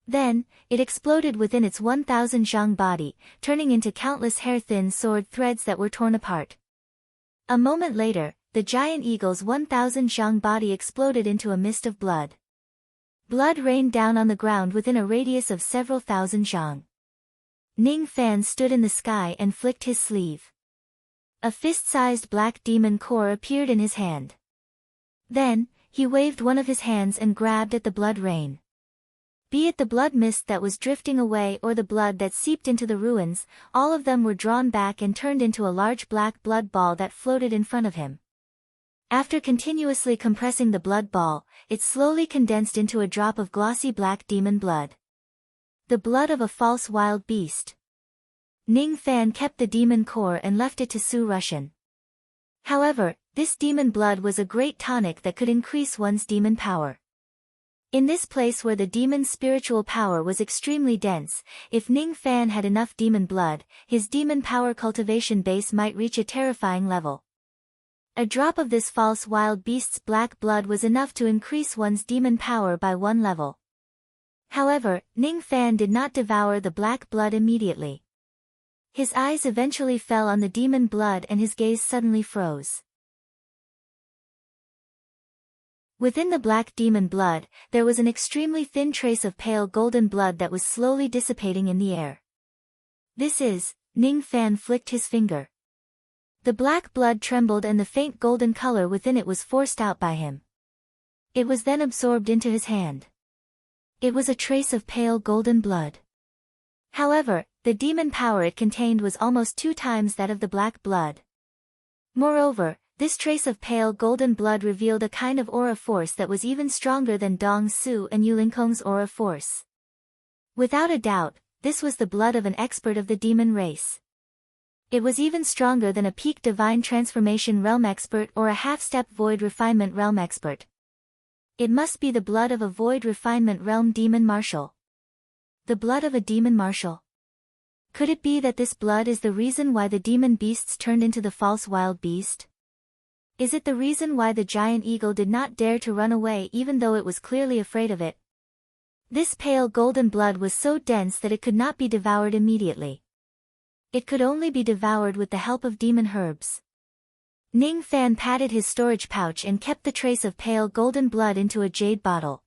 Speaker 1: Then, it exploded within its 1,000 zhang body, turning into countless hair-thin sword threads that were torn apart. A moment later, the giant eagle's 1,000 zhang body exploded into a mist of blood. Blood rained down on the ground within a radius of several thousand zhang. Ning Fan stood in the sky and flicked his sleeve. A fist-sized black demon core appeared in his hand. Then, he waved one of his hands and grabbed at the blood rain. Be it the blood mist that was drifting away or the blood that seeped into the ruins, all of them were drawn back and turned into a large black blood ball that floated in front of him. After continuously compressing the blood ball, it slowly condensed into a drop of glossy black demon blood. The blood of a false wild beast. Ning Fan kept the demon core and left it to Su Rushan. However, this demon blood was a great tonic that could increase one's demon power. In this place where the demon's spiritual power was extremely dense, if Ning Fan had enough demon blood, his demon power cultivation base might reach a terrifying level. A drop of this false wild beast's black blood was enough to increase one's demon power by 1 level. However, Ning Fan did not devour the black blood immediately. His eyes eventually fell on the demon blood and his gaze suddenly froze. Within the black demon blood, there was an extremely thin trace of pale golden blood that was slowly dissipating in the air. This is, Ning Fan flicked his finger. The black blood trembled and the faint golden color within it was forced out by him. It was then absorbed into his hand. It was a trace of pale golden blood. However, the demon power it contained was almost 2 times that of the black blood. Moreover, this trace of pale golden blood revealed a kind of aura force that was even stronger than Dong Su and Yulinkong's aura force. Without a doubt, this was the blood of an expert of the demon race. It was even stronger than a peak divine transformation realm expert or a half-step void refinement realm expert. It must be the blood of a void refinement realm demon marshal. The blood of a demon marshal. Could it be that this blood is the reason why the demon beasts turned into the false wild beast? Is it the reason why the giant eagle did not dare to run away even though it was clearly afraid of it? This pale golden blood was so dense that it could not be devoured immediately. It could only be devoured with the help of demon herbs. Ning Fan patted his storage pouch and kept the trace of pale golden blood into a jade bottle.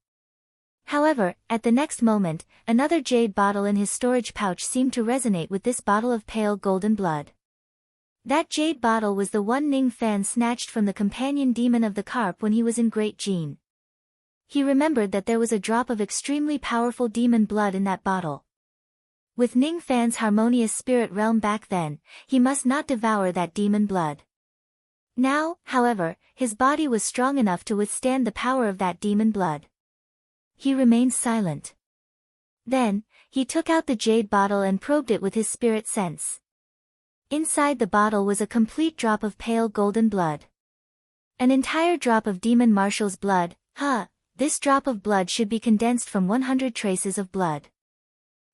Speaker 1: However, at the next moment, another jade bottle in his storage pouch seemed to resonate with this bottle of pale golden blood. That jade bottle was the one Ning Fan snatched from the companion demon of the carp when he was in Great Jin. He remembered that there was a drop of extremely powerful demon blood in that bottle. With Ning Fan's harmonious spirit realm back then, he must not devour that demon blood. Now, however, his body was strong enough to withstand the power of that demon blood. He remained silent. Then, he took out the jade bottle and probed it with his spirit sense. Inside the bottle was a complete drop of pale golden blood. An entire drop of demon marshal's blood. This drop of blood should be condensed from 100 traces of blood.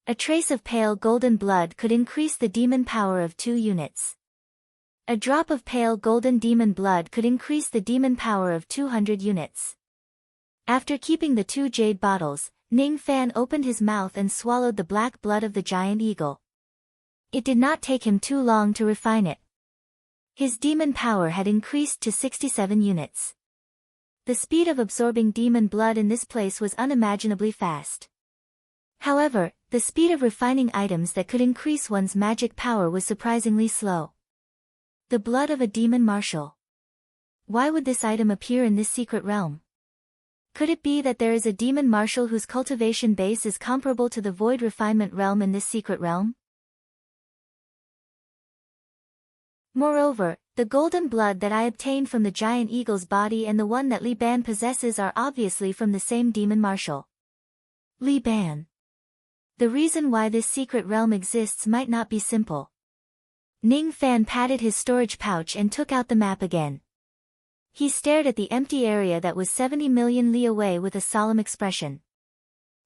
Speaker 1: A trace of pale golden blood could increase the demon power of 2 units. A drop of pale golden demon blood could increase the demon power of 200 units. After keeping the 2 jade bottles, Ning Fan opened his mouth and swallowed the black blood of the giant eagle. It did not take him too long to refine it. His demon power had increased to 67 units. The speed of absorbing demon blood in this place was unimaginably fast. However, the speed of refining items that could increase one's magic power was surprisingly slow. The blood of a demon marshal. Why would this item appear in this secret realm? Could it be that there is a demon marshal whose cultivation base is comparable to the void refinement realm in this secret realm? Moreover, the golden blood that I obtained from the giant eagle's body and the one that Li Ban possesses are obviously from the same demon marshal. Li Ban. The reason why this secret realm exists might not be simple. Ning Fan patted his storage pouch and took out the map again. He stared at the empty area that was 70 million li away with a solemn expression.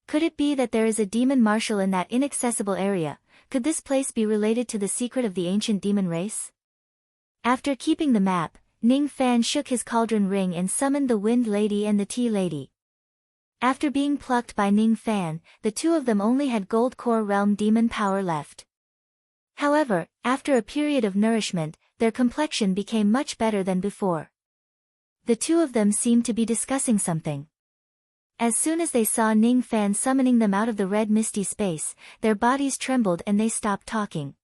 Speaker 1: Could it be that there is a demon marshal in that inaccessible area? Could this place be related to the secret of the ancient demon race? After keeping the map, Ning Fan shook his cauldron ring and summoned the Wind Lady and the Tea Lady. After being plucked by Ning Fan, the two of them only had Gold Core Realm demon power left. However, after a period of nourishment, their complexion became much better than before. The two of them seemed to be discussing something. As soon as they saw Ning Fan summoning them out of the red misty space, their bodies trembled and they stopped talking.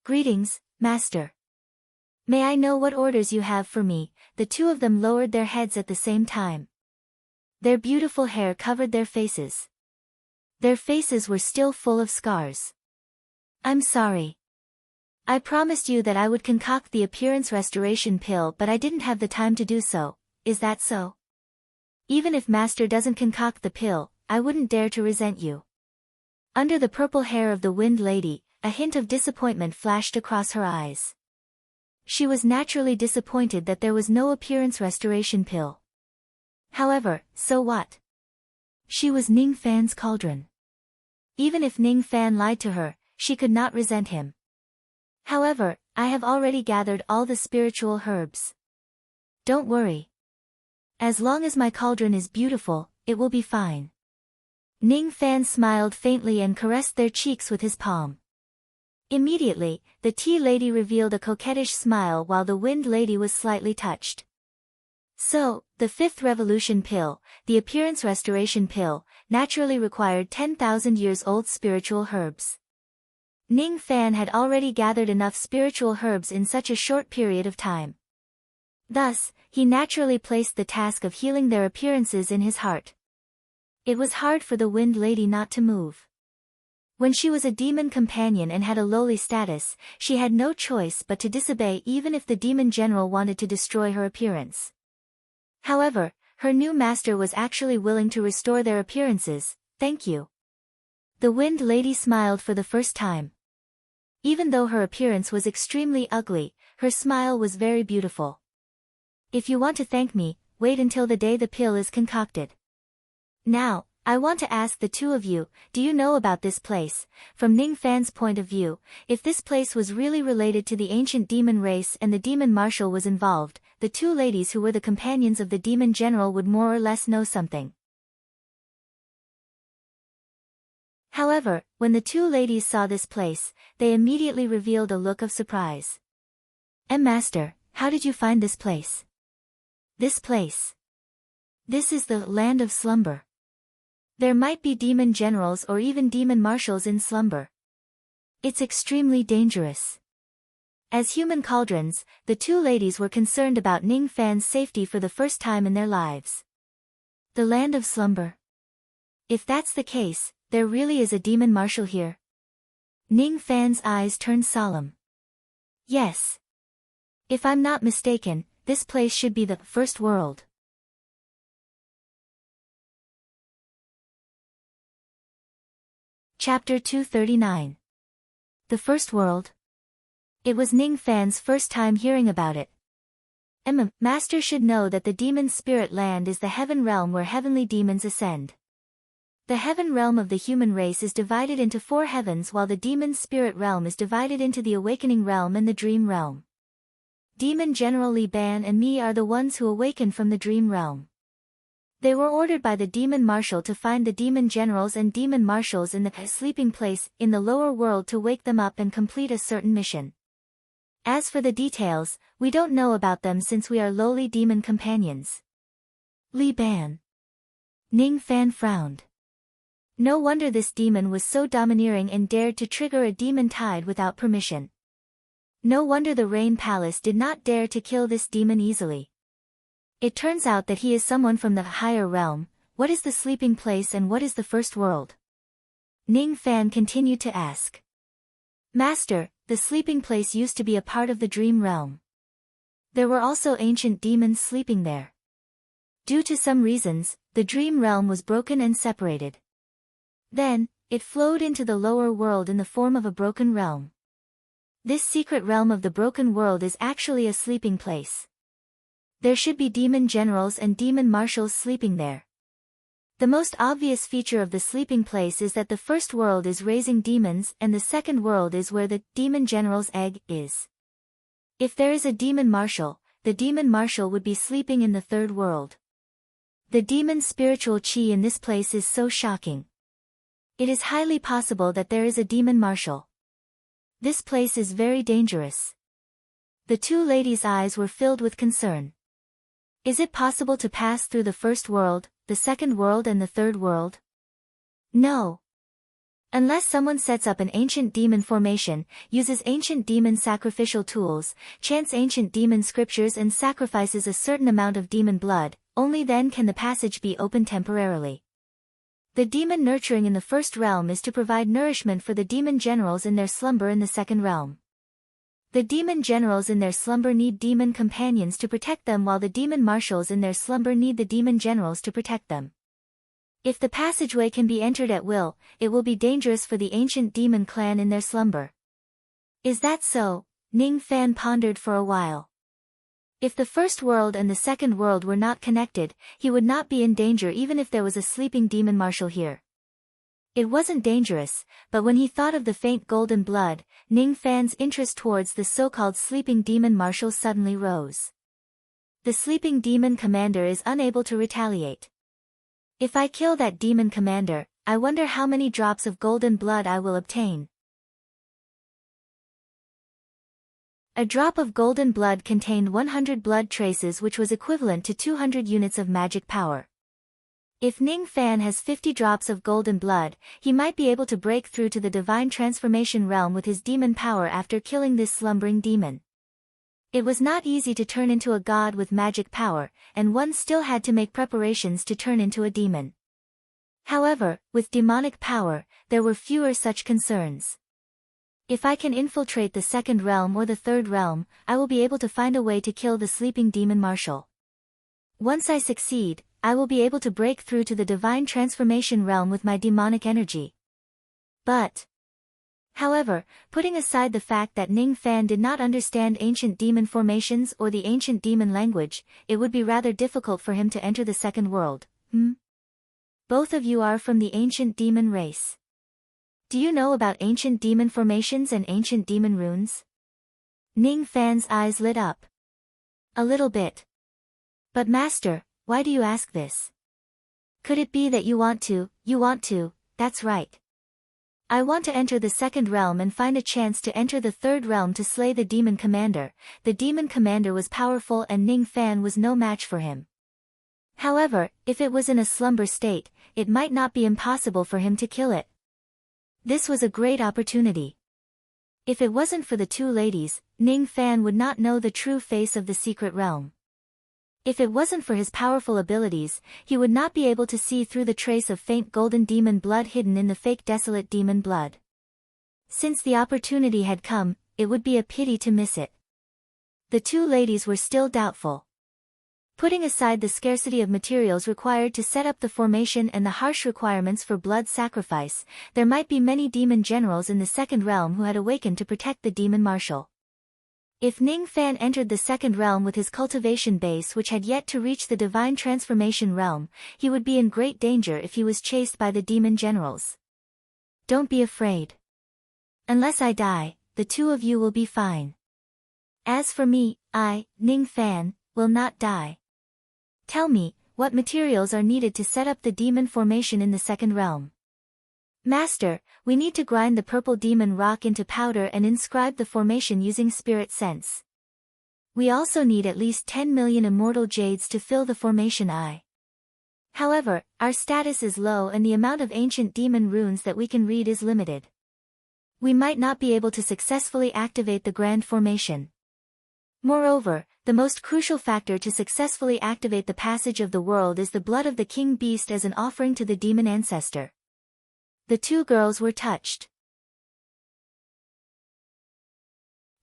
Speaker 1: "Greetings, Master. May I know what orders you have for me?" The two of them lowered their heads at the same time. Their beautiful hair covered their faces. Their faces were still full of scars. "I'm sorry. I promised you that I would concoct the appearance restoration pill, but I didn't have the time to do so. Is that so? Even if Master doesn't concoct the pill, I wouldn't dare to resent you." Under the purple hair of the Wind Lady, a hint of disappointment flashed across her eyes. She was naturally disappointed that there was no appearance restoration pill. However, so what? She was Ning Fan's cauldron. Even if Ning Fan lied to her, she could not resent him. "However, I have already gathered all the spiritual herbs. Don't worry. As long as my cauldron is beautiful, it will be fine." Ning Fan smiled faintly and caressed their cheeks with his palm. Immediately, the Tea Lady revealed a coquettish smile while the Wind Lady was slightly touched. So, the fifth revolution pill, the appearance restoration pill, naturally required 10,000 years old spiritual herbs. Ning Fan had already gathered enough spiritual herbs in such a short period of time. Thus, he naturally placed the task of healing their appearances in his heart. It was hard for the Wind Lady not to move. When she was a demon companion and had a lowly status, she had no choice but to disobey even if the demon general wanted to destroy her appearance. However, her new master was actually willing to restore their appearances. "Thank you." The Wind Lady smiled for the first time. Even though her appearance was extremely ugly, her smile was very beautiful. "If you want to thank me, wait until the day the pill is concocted. Now, I want to ask the two of you, do you know about this place?" From Ning Fan's point of view, if this place was really related to the ancient demon race and the demon marshal was involved, the two ladies who were the companions of the demon general would more or less know something. However, when the two ladies saw this place, they immediately revealed a look of surprise. Master, how did you find this place?" "This place. This is the land of slumber. There might be demon generals or even demon marshals in slumber. It's extremely dangerous." As human cauldrons, the two ladies were concerned about Ning Fan's safety for the first time in their lives. The land of slumber. If that's the case, there really is a demon marshal here? Ning Fan's eyes turned solemn. "Yes. If I'm not mistaken, this place should be the first world." Chapter 239. The First World. It was Ning Fan's first time hearing about it. Master should know that the demon spirit land is the heaven realm where heavenly demons ascend. The heaven realm of the human race is divided into 4 heavens while the demon spirit realm is divided into the awakening realm and the dream realm. Demon General Li Ban and me are the ones who awaken from the dream realm. They were ordered by the demon marshal to find the demon generals and demon marshals in the sleeping place in the lower world to wake them up and complete a certain mission. As for the details, we don't know about them since we are lowly demon companions. Li Ban. Ning Fan frowned. No wonder this demon was so domineering and dared to trigger a demon tide without permission. No wonder the Rain Palace did not dare to kill this demon easily. It turns out that he is someone from the higher realm. What is the sleeping place and what is the first world? Ning Fan continued to ask. Master, the sleeping place used to be a part of the dream realm. There were also ancient demons sleeping there. Due to some reasons, the dream realm was broken and separated. Then, It flowed into the lower world in the form of a broken realm. This secret realm of the broken world is actually a sleeping place. There should be demon generals and demon marshals sleeping there. The most obvious feature of the sleeping place is that the first world is raising demons and the second world is where the demon general's egg is. If there is a demon marshal, the demon marshal would be sleeping in the third world. The demon's spiritual chi in this place is so shocking. It is highly possible that there is a demon marshal. This place is very dangerous. The two ladies' eyes were filled with concern. Is it possible to pass through the first world, the second world and the third world? No. Unless someone sets up an ancient demon formation, uses ancient demon sacrificial tools, chants ancient demon scriptures and sacrifices a certain amount of demon blood, only then can the passage be opened temporarily. The demon nurturing in the first realm is to provide nourishment for the demon generals in their slumber in the second realm. The demon generals in their slumber need demon companions to protect them while the demon marshals in their slumber need the demon generals to protect them. If the passageway can be entered at will, it will be dangerous for the ancient demon clan in their slumber. Is that so? Ning Fan pondered for a while. If the first world and the second world were not connected, he would not be in danger even if there was a sleeping demon marshal here. It wasn't dangerous, but when he thought of the faint golden blood, Ning Fan's interest towards the so-called sleeping demon marshal suddenly rose. The sleeping demon commander is unable to retaliate. If I kill that demon commander, I wonder how many drops of golden blood I will obtain. A drop of golden blood contained 100 blood traces, which was equivalent to 200 units of magic power. If Ning Fan has 50 drops of golden blood, he might be able to break through to the divine transformation realm with his demon power after killing this slumbering demon. It was not easy to turn into a god with magic power, and one still had to make preparations to turn into a demon. However, with demonic power, there were fewer such concerns. If I can infiltrate the second realm or the third realm, I will be able to find a way to kill the sleeping demon marshal. Once I succeed, I will be able to break through to the divine transformation realm with my demonic energy. However, putting aside the fact that Ning Fan did not understand ancient demon formations or the ancient demon language, it would be rather difficult for him to enter the second world. Both of you are from the ancient demon race. Do you know about ancient demon formations and ancient demon runes? Ning Fan's eyes lit up. A little bit. But master, why do you ask this? Could it be that you want to, that's right. I want to enter the second realm and find a chance to enter the third realm to slay the demon commander. The demon commander was powerful and Ning Fan was no match for him. However, if it was in a slumber state, it might not be impossible for him to kill it. This was a great opportunity. If it wasn't for the two ladies, Ning Fan would not know the true face of the secret realm. If it wasn't for his powerful abilities, he would not be able to see through the trace of faint golden demon blood hidden in the fake desolate demon blood. Since the opportunity had come, it would be a pity to miss it. The two ladies were still doubtful. Putting aside the scarcity of materials required to set up the formation and the harsh requirements for blood sacrifice, there might be many demon generals in the second realm who had awakened to protect the demon marshal. If Ning Fan entered the second realm with his cultivation base which had yet to reach the divine transformation realm, he would be in great danger if he was chased by the demon generals. Don't be afraid. Unless I die, the two of you will be fine. As for me, I, Ning Fan, will not die. Tell me, what materials are needed to set up the demon formation in the second realm? Master, we need to grind the purple demon rock into powder and inscribe the formation using spirit sense. We also need at least 10 million immortal jades to fill the formation eye. However, our status is low and the amount of ancient demon runes that we can read is limited. We might not be able to successfully activate the grand formation. Moreover, the most crucial factor to successfully activate the passage of the world is the blood of the king beast as an offering to the demon ancestor. The two girls were touched.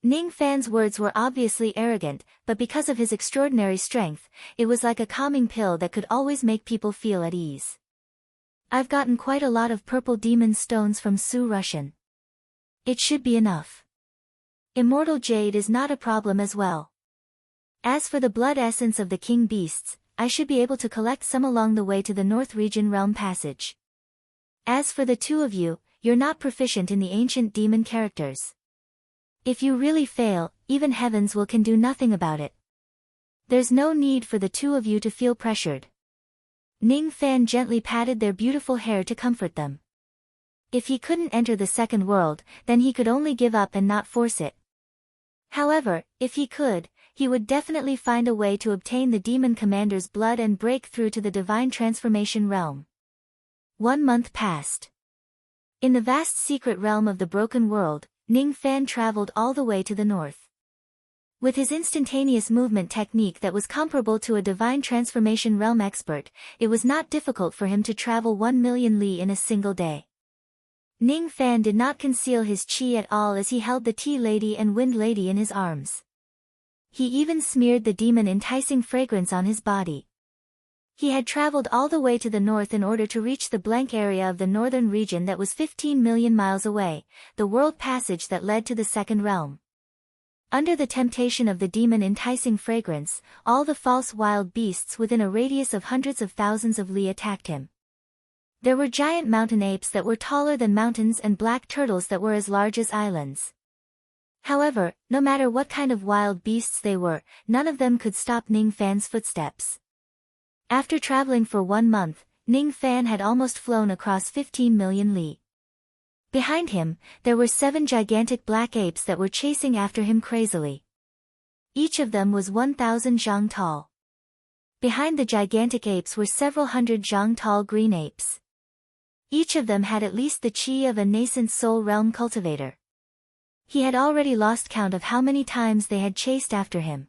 Speaker 1: Ning Fan's words were obviously arrogant, but because of his extraordinary strength, it was like a calming pill that could always make people feel at ease. I've gotten quite a lot of purple demon stones from Su Rushan. It should be enough. Immortal jade is not a problem as well. As for the blood essence of the king beasts, I should be able to collect some along the way to the North Region Realm Passage. As for the two of you, you're not proficient in the ancient demon characters. If you really fail, even heavens can do nothing about it. There's no need for the two of you to feel pressured. Ning Fan gently patted their beautiful hair to comfort them. If he couldn't enter the second world, then he could only give up and not force it. However, if he could, he would definitely find a way to obtain the demon commander's blood and break through to the divine transformation realm. 1 month passed. In the vast secret realm of the broken world, Ning Fan traveled all the way to the north. With his instantaneous movement technique that was comparable to a divine transformation realm expert, it was not difficult for him to travel 1 million li in a single day. Ning Fan did not conceal his chi at all as he held the Tea Lady and Wind Lady in his arms. He even smeared the demon enticing fragrance on his body. He had traveled all the way to the north in order to reach the blank area of the northern region that was 15 million miles away, the world passage that led to the second realm. Under the temptation of the demon enticing fragrance, all the false wild beasts within a radius of hundreds of thousands of li attacked him. There were giant mountain apes that were taller than mountains and black turtles that were as large as islands. However, no matter what kind of wild beasts they were, none of them could stop Ning Fan's footsteps. After traveling for 1 month, Ning Fan had almost flown across 15 million li. Behind him, there were 7 gigantic black apes that were chasing after him crazily. Each of them was 1,000 zhang tall. Behind the gigantic apes were several hundred zhang tall green apes. Each of them had at least the chi of a nascent soul realm cultivator. He had already lost count of how many times they had chased after him.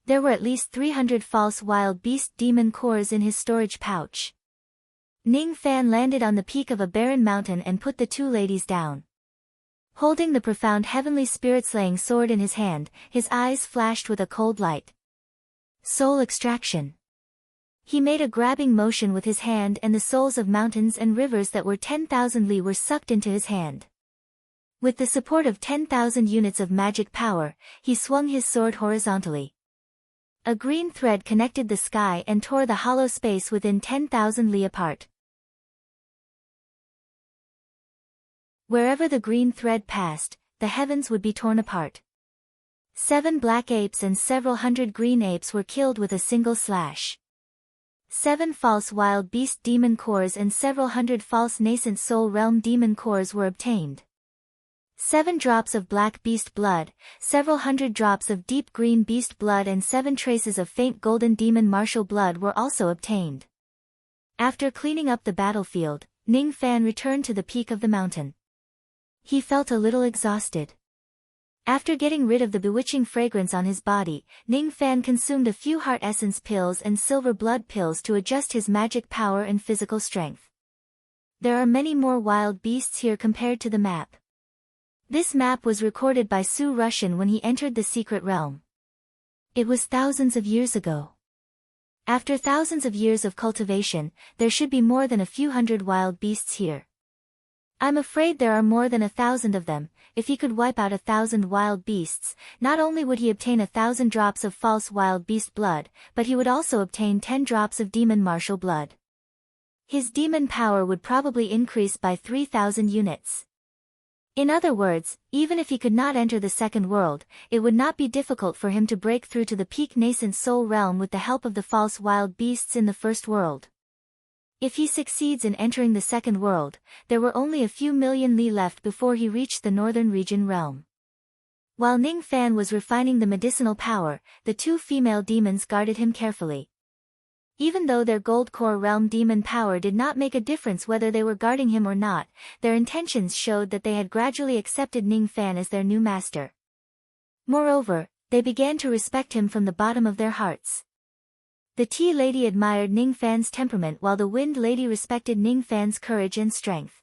Speaker 1: There were at least 300 false wild beast demon cores in his storage pouch. Ning Fan landed on the peak of a barren mountain and put the two ladies down. Holding the profound heavenly spirit-slaying sword in his hand, his eyes flashed with a cold light. Soul extraction. He made a grabbing motion with his hand and the souls of mountains and rivers that were 10,000 li were sucked into his hand. With the support of 10,000 units of magic power, he swung his sword horizontally. A green thread connected the sky and tore the hollow space within 10,000 li apart. Wherever the green thread passed, the heavens would be torn apart. 7 black apes and several hundred green apes were killed with a single slash. 7 false wild beast demon cores and several hundred false nascent soul realm demon cores were obtained. 7 drops of black beast blood, several hundred drops of deep green beast blood and 7 traces of faint golden demon martial blood were also obtained. After cleaning up the battlefield, Ning Fan returned to the peak of the mountain. He felt a little exhausted. After getting rid of the bewitching fragrance on his body, Ning Fan consumed a few heart essence pills and silver blood pills to adjust his magic power and physical strength. There are many more wild beasts here compared to the map. This map was recorded by Su Rushan when he entered the secret realm. It was thousands of years ago. After thousands of years of cultivation, there should be more than a few hundred wild beasts here. I'm afraid there are more than 1,000 of them. If he could wipe out 1,000 wild beasts, not only would he obtain 1,000 drops of false wild beast blood, but he would also obtain 10 drops of demon martial blood. His demon power would probably increase by 3,000 units. In other words, even if he could not enter the second world, it would not be difficult for him to break through to the peak nascent soul realm with the help of the false wild beasts in the first world. If he succeeds in entering the second world, there were only a few million li left before he reached the northern region realm. While Ning Fan was refining the medicinal power, the 2 female demons guarded him carefully. Even though their gold core realm demon power did not make a difference whether they were guarding him or not, their intentions showed that they had gradually accepted Ning Fan as their new master. Moreover, they began to respect him from the bottom of their hearts. The Tea Lady admired Ning Fan's temperament while the Wind Lady respected Ning Fan's courage and strength.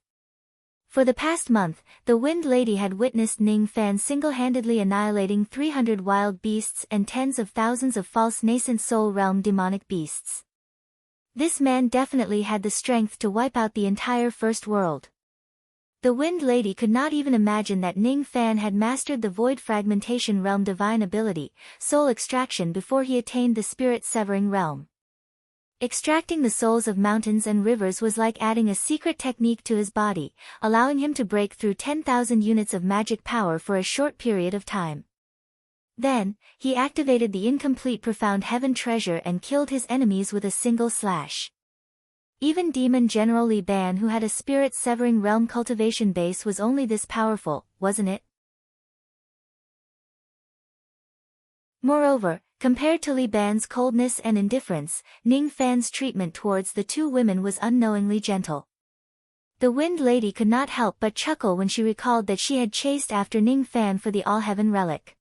Speaker 1: For the past month, the Wind Lady had witnessed Ning Fan single-handedly annihilating 300 wild beasts and tens of thousands of false nascent soul realm demonic beasts. This man definitely had the strength to wipe out the entire first world. The Wind Lady could not even imagine that Ning Fan had mastered the Void Fragmentation Realm divine ability, soul extraction, before he attained the Spirit Severing Realm. Extracting the souls of mountains and rivers was like adding a secret technique to his body, allowing him to break through 10,000 units of magic power for a short period of time. Then, he activated the incomplete Profound Heaven treasure and killed his enemies with a single slash. Even Demon General Li Ban, who had a spirit-severing realm cultivation base, was only this powerful, wasn't it? Moreover, compared to Li Ban's coldness and indifference, Ning Fan's treatment towards the two women was unknowingly gentle. The Wind Lady could not help but chuckle when she recalled that she had chased after Ning Fan for the All-Heaven relic.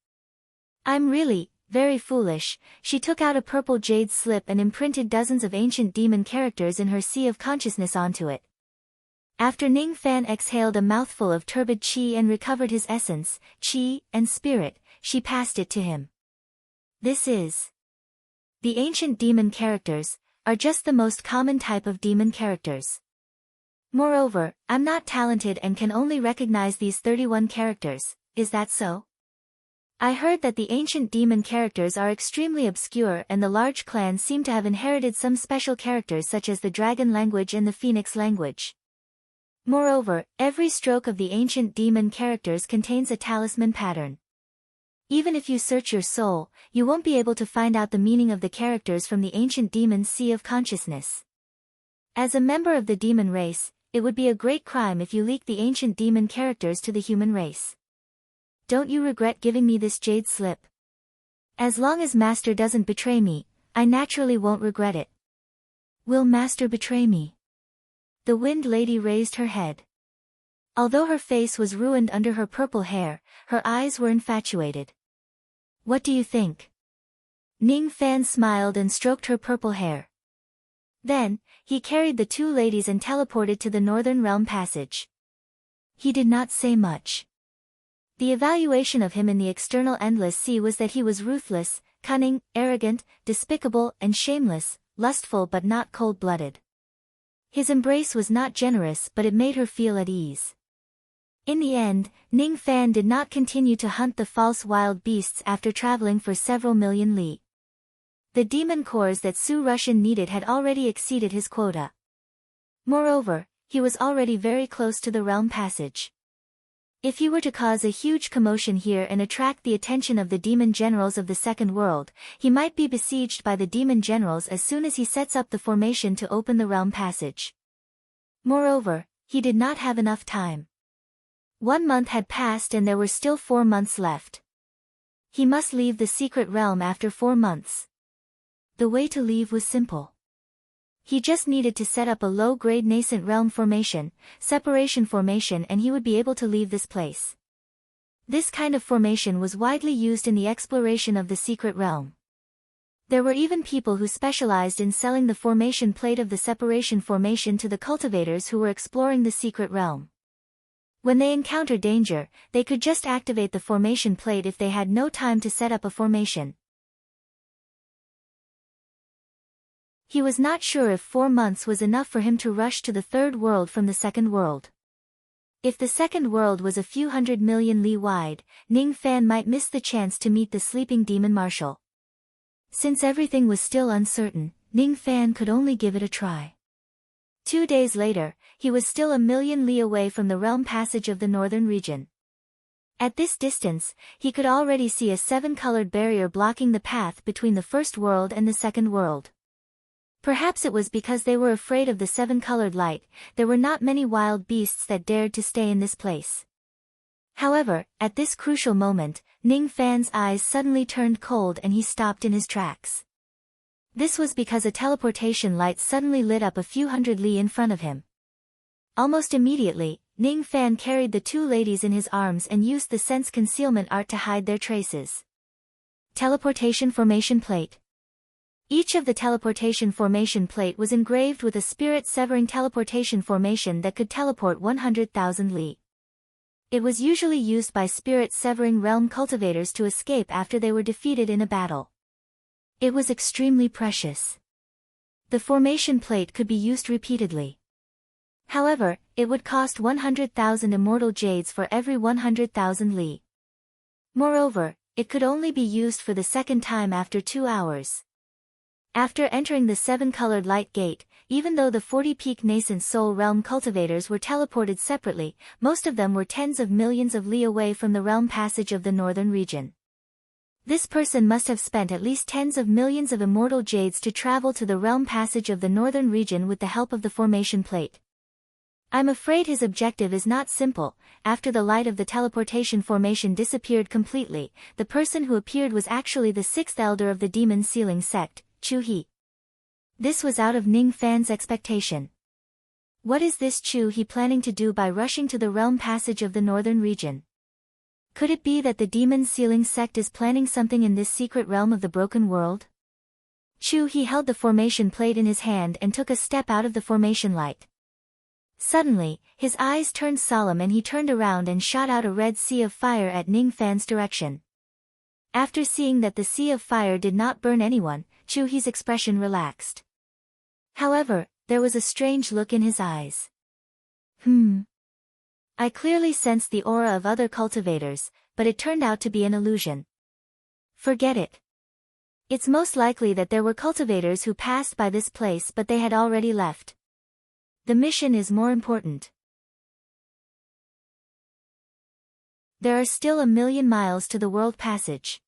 Speaker 1: "I'm really very foolish." She took out a purple jade slip and imprinted dozens of ancient demon characters in her sea of consciousness onto it. After Ning Fan exhaled a mouthful of turbid qi and recovered his essence, qi, and spirit, she passed it to him. "This is..." The ancient demon characters are just the most common type of demon characters. Moreover, I'm not talented and can only recognize these 31 characters, is that so? I heard that the ancient demon characters are extremely obscure and the large clans seem to have inherited some special characters such as the dragon language and the phoenix language. Moreover, every stroke of the ancient demon characters contains a talisman pattern. Even if you search your soul, you won't be able to find out the meaning of the characters from the ancient demon sea of consciousness. As a member of the demon race, it would be a great crime if you leak the ancient demon characters to the human race. Don't you regret giving me this jade slip? As long as Master doesn't betray me, I naturally won't regret it. Will Master betray me? The Wind Lady raised her head. Although her face was ruined under her purple hair, her eyes were infatuated. What do you think? Ning Fan smiled and stroked her purple hair. Then, he carried the two ladies and teleported to the Northern Realm Passage. He did not say much. The evaluation of him in the external Endless Sea was that he was ruthless, cunning, arrogant, despicable, and shameless, lustful but not cold-blooded. His embrace was not generous, but it made her feel at ease. In the end, Ning Fan did not continue to hunt the false wild beasts after traveling for several million li. The demon cores that Su Rushan needed had already exceeded his quota. Moreover, he was already very close to the Realm Passage. If he were to cause a huge commotion here and attract the attention of the demon generals of the Second World, he might be besieged by the demon generals as soon as he sets up the formation to open the Realm Passage. Moreover, he did not have enough time. 1 month had passed and there were still 4 months left. He must leave the secret realm after 4 months. The way to leave was simple. He just needed to set up a low-grade nascent realm formation, separation formation, and he would be able to leave this place. This kind of formation was widely used in the exploration of the secret realm. There were even people who specialized in selling the formation plate of the separation formation to the cultivators who were exploring the secret realm. When they encountered danger, they could just activate the formation plate if they had no time to set up a formation. He was not sure if 4 months was enough for him to rush to the third world from the second world. If the second world was a few hundred million li wide, Ning Fan might miss the chance to meet the sleeping demon marshal. Since everything was still uncertain, Ning Fan could only give it a try. 2 days later, he was still a million li away from the realm passage of the northern region. At this distance, he could already see a 7-colored barrier blocking the path between the first world and the second world. Perhaps it was because they were afraid of the 7-colored light, there were not many wild beasts that dared to stay in this place. However, at this crucial moment, Ning Fan's eyes suddenly turned cold and he stopped in his tracks. This was because a teleportation light suddenly lit up a few hundred li in front of him. Almost immediately, Ning Fan carried the two ladies in his arms and used the sense concealment art to hide their traces. Teleportation formation plate. Each of the teleportation formation plate was engraved with a spirit-severing teleportation formation that could teleport 100,000 li. It was usually used by spirit-severing realm cultivators to escape after they were defeated in a battle. It was extremely precious. The formation plate could be used repeatedly. However, it would cost 100,000 immortal jades for every 100,000 li. Moreover, it could only be used for the second time after 2 hours. After entering the 7-colored light gate, even though the 40-peak nascent soul realm cultivators were teleported separately, most of them were tens of millions of li away from the realm passage of the northern region. This person must have spent at least tens of millions of immortal jades to travel to the realm passage of the northern region with the help of the formation plate. I'm afraid his objective is not simple. After the light of the teleportation formation disappeared completely, the person who appeared was actually the 6th elder of the demon sealing sect, Chu He. This was out of Ning Fan's expectation. What is this Chu He planning to do by rushing to the realm passage of the northern region? Could it be that the demon sealing sect is planning something in this secret realm of the broken world? Chu He held the formation plate in his hand and took a step out of the formation light. Suddenly, his eyes turned solemn and he turned around and shot out a red sea of fire at Ning Fan's direction. After seeing that the sea of fire did not burn anyone, Chu He's expression relaxed. However, there was a strange look in his eyes. I clearly sensed the aura of other cultivators, but it turned out to be an illusion. Forget it. It's most likely that there were cultivators who passed by this place but they had already left. The mission is more important. There are still 1,000,000 miles to the world passage.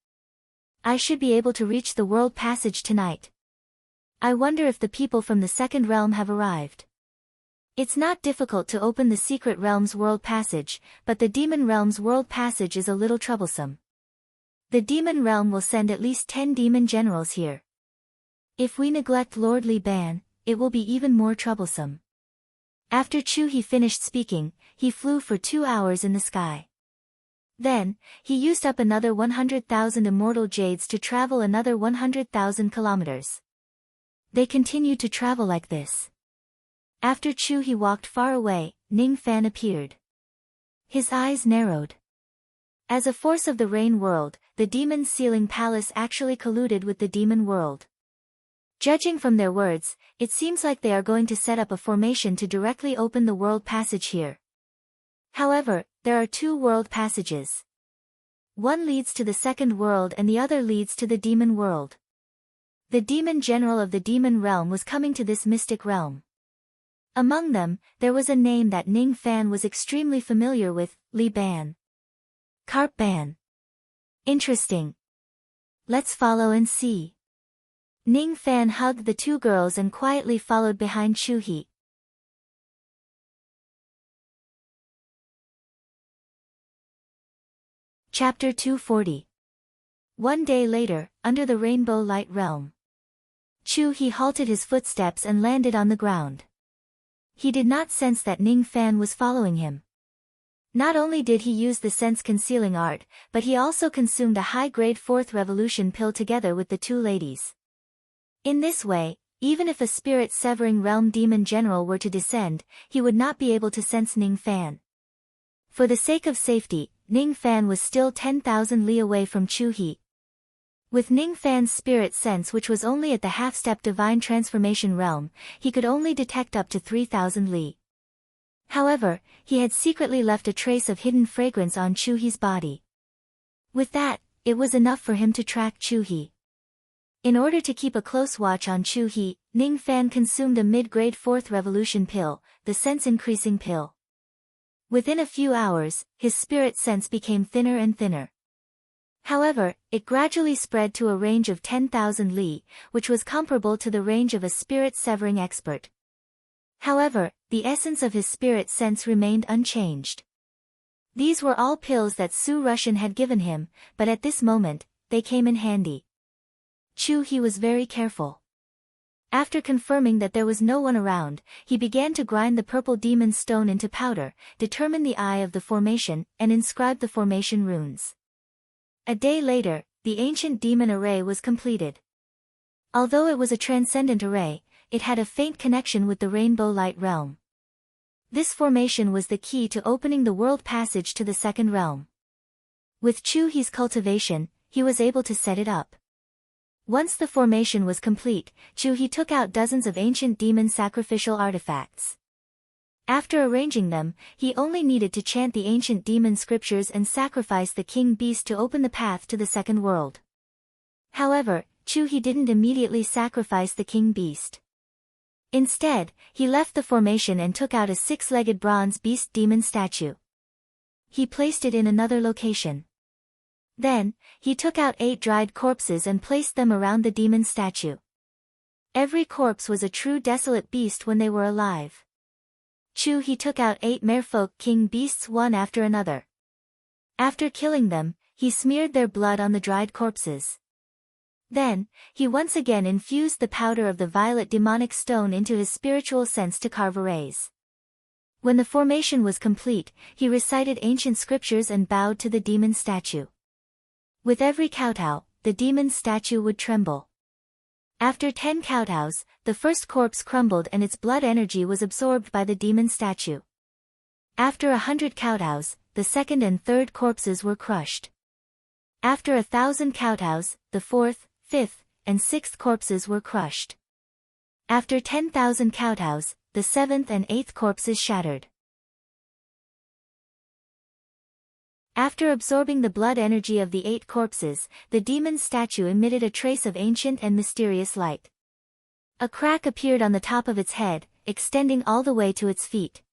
Speaker 1: I should be able to reach the world passage tonight. I wonder if the people from the second realm have arrived. It's not difficult to open the secret realm's world passage, but the demon realm's world passage is a little troublesome. The demon realm will send at least 10 demon generals here. If we neglect Lord Li Ban, it will be even more troublesome. After Chu He finished speaking, he flew for 2 hours in the sky. Then, he used up another 100,000 immortal jades to travel another 100,000 kilometers. They continued to travel like this. After Chu He walked far away, Ning Fan appeared. His eyes narrowed. As a force of the rain world, the demon sealing palace actually colluded with the demon world. Judging from their words, it seems like they are going to set up a formation to directly open the world passage here. However, there are 2 world passages. One leads to the second world and the other leads to the demon world. The demon general of the demon realm was coming to this mystic realm. Among them, there was a name that Ning Fan was extremely familiar with, Li Ban. Carp Ban. Interesting. Let's follow and see. Ning Fan hugged the 2 girls and quietly followed behind Chu He. Chapter 240. One day later, under the rainbow light realm. Chu He halted his footsteps and landed on the ground. He did not sense that Ning Fan was following him. Not only did he use the sense-concealing art, but he also consumed a high-grade 4th revolution pill together with the 2 ladies. In this way, even if a spirit-severing realm demon general were to descend, he would not be able to sense Ning Fan. For the sake of safety, Ning Fan was still 10,000 li away from Chu He. With Ning Fan's spirit sense, which was only at the half-step divine transformation realm, he could only detect up to 3,000 li. However, he had secretly left a trace of hidden fragrance on Chu He's body. With that, it was enough for him to track Chu He. In order to keep a close watch on Chu He, Ning Fan consumed a mid-grade 4th revolution pill, the sense-increasing pill. Within a few hours, his spirit sense became thinner and thinner. However, it gradually spread to a range of 10,000 li, which was comparable to the range of a spirit-severing expert. However, the essence of his spirit sense remained unchanged. These were all pills that Su Rushan had given him, but at this moment, they came in handy. Chu He was very careful. After confirming that there was no one around, he began to grind the purple demon stone into powder, determine the eye of the formation, and inscribe the formation runes. A day later, the ancient demon array was completed. Although it was a transcendent array, it had a faint connection with the rainbow light realm. This formation was the key to opening the world passage to the second realm. With Chu He's cultivation, he was able to set it up. Once the formation was complete, Chu-hee took out dozens of ancient demon sacrificial artifacts. After arranging them, he only needed to chant the ancient demon scriptures and sacrifice the king beast to open the path to the second world. However, Chu-hee didn't immediately sacrifice the king beast. Instead, he left the formation and took out a 6-legged bronze beast demon statue. He placed it in another location. Then, he took out 8 dried corpses and placed them around the demon statue. Every corpse was a true desolate beast when they were alive. Chu-hee took out 8 merfolk king beasts one after another. After killing them, he smeared their blood on the dried corpses. Then, he once again infused the powder of the violet demonic stone into his spiritual sense to carve arrays. When the formation was complete, he recited ancient scriptures and bowed to the demon statue. With every kowtow, the demon's statue would tremble. After 10 kowtows, the first corpse crumbled and its blood energy was absorbed by the demon statue. After 100 kowtows, the second and third corpses were crushed. After 1,000 kowtows, the fourth, fifth, and sixth corpses were crushed. After 10,000 kowtows, the seventh and eighth corpses shattered. After absorbing the blood energy of the 8 corpses, the demon's statue emitted a trace of ancient and mysterious light. A crack appeared on the top of its head, extending all the way to its feet.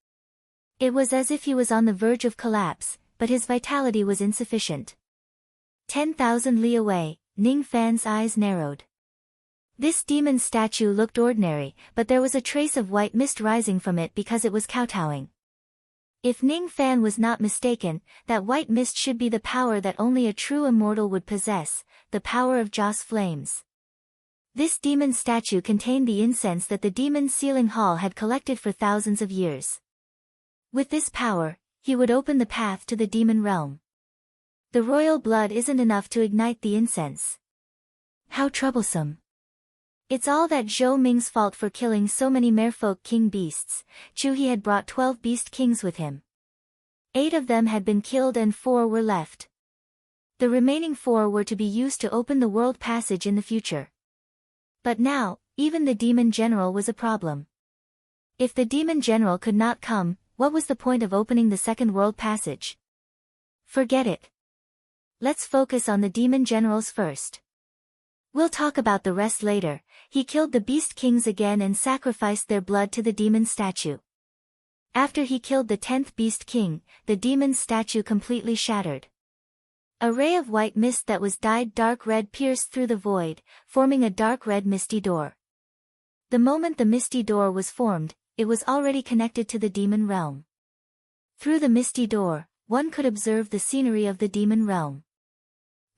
Speaker 1: It was as if he was on the verge of collapse, but his vitality was insufficient. 10,000 li away, Ning Fan's eyes narrowed. This demon's statue looked ordinary, but there was a trace of white mist rising from it because it was kowtowing. If Ning Fan was not mistaken, that white mist should be the power that only a true immortal would possess, the power of Joss flames. This demon statue contained the incense that the demon sealing hall had collected for thousands of years. With this power, he would open the path to the demon realm. The royal blood isn't enough to ignite the incense. How troublesome. It's all that Zhou Ming's fault for killing so many merfolk king beasts. Chu-hee had brought 12 beast kings with him. 8 of them had been killed and 4 were left. The remaining 4 were to be used to open the world passage in the future. But now, even the demon general was a problem. If the demon general could not come, what was the point of opening the second world passage? Forget it. Let's focus on the demon generals first. We'll talk about the rest later. He killed the beast kings again and sacrificed their blood to the demon statue. After he killed the 10th beast king, the demon's statue completely shattered. A ray of white mist that was dyed dark red pierced through the void, forming a dark red misty door. The moment the misty door was formed, it was already connected to the demon realm. Through the misty door, one could observe the scenery of the demon realm.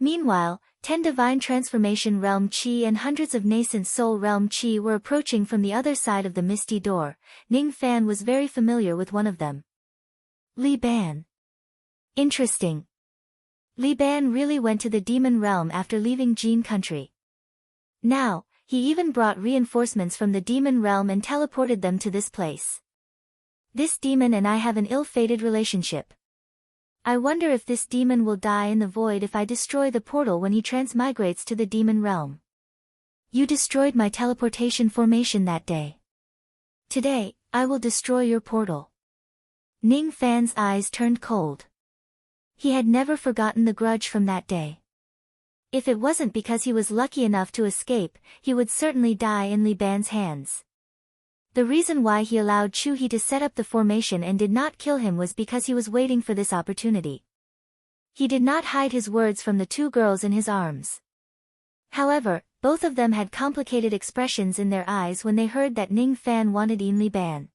Speaker 1: Meanwhile, 10 divine transformation realm chi and hundreds of nascent soul realm chi were approaching from the other side of the misty door. Ning Fan was very familiar with one of them. Li Ban. Interesting. Li Ban really went to the demon realm after leaving Jin country. Now, he even brought reinforcements from the demon realm and teleported them to this place. This demon and I have an ill-fated relationship. I wonder if this demon will die in the void if I destroy the portal when he transmigrates to the demon realm. You destroyed my teleportation formation that day. Today, I will destroy your portal. Ning Fan's eyes turned cold. He had never forgotten the grudge from that day. If it wasn't because he was lucky enough to escape, he would certainly die in Li Ban's hands. The reason why he allowed Chu-hee to set up the formation and did not kill him was because he was waiting for this opportunity. He did not hide his words from the 2 girls in his arms. However, both of them had complicated expressions in their eyes when they heard that Ning Fan wanted Li Ban.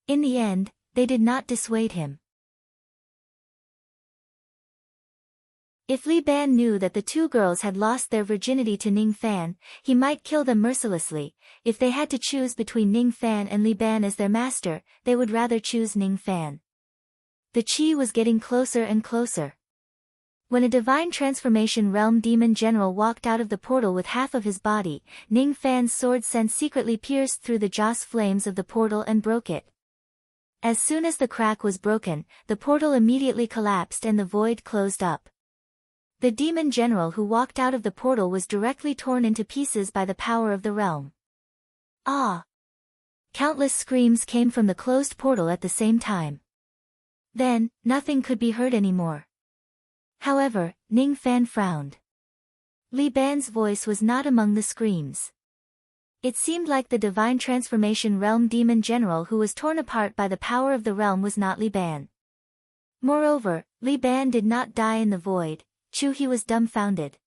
Speaker 1: In the end, they did not dissuade him. If Li Ban knew that the 2 girls had lost their virginity to Ning Fan, he might kill them mercilessly. If they had to choose between Ning Fan and Li Ban as their master, they would rather choose Ning Fan. The chi was getting closer and closer. When a divine transformation realm demon general walked out of the portal with half of his body, Ning Fan's sword sense secretly pierced through the Joss flames of the portal and broke it. As soon as the crack was broken, the portal immediately collapsed and the void closed up. The demon general who walked out of the portal was directly torn into pieces by the power of the realm. Ah! Countless screams came from the closed portal at the same time. Then, nothing could be heard anymore. However, Ning Fan frowned. Li Ban's voice was not among the screams. It seemed like the divine transformation realm demon general who was torn apart by the power of the realm was not Li Ban. Moreover, Li Ban did not die in the void. Chu-He was dumbfounded.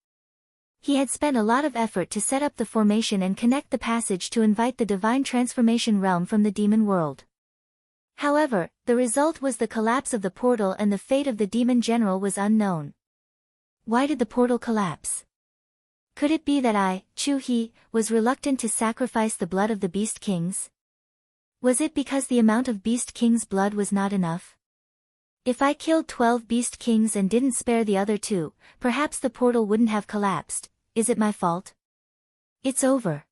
Speaker 1: He had spent a lot of effort to set up the formation and connect the passage to invite the divine transformation realm from the demon world. However, the result was the collapse of the portal and the fate of the demon general was unknown. Why did the portal collapse? Could it be that I, Chu-He, was reluctant to sacrifice the blood of the Beast Kings? Was it because the amount of Beast Kings' blood was not enough? If I killed 12 Beast Kings and didn't spare the other 2, perhaps the portal wouldn't have collapsed. Is it my fault? It's over.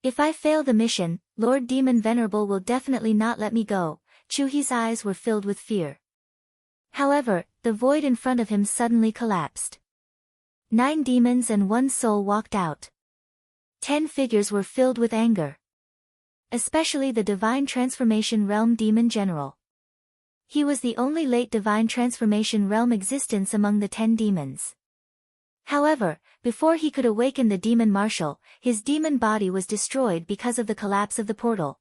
Speaker 1: If I fail the mission, Lord Demon Venerable will definitely not let me go. Chu-He's eyes were filled with fear. However, the void in front of him suddenly collapsed. 9 demons and 1 soul walked out. 10 figures were filled with anger. Especially the Divine Transformation Realm Demon General. He was the only late Divine Transformation Realm existence among the 10 demons. However, before he could awaken the Demon Marshal, his demon body was destroyed because of the collapse of the portal.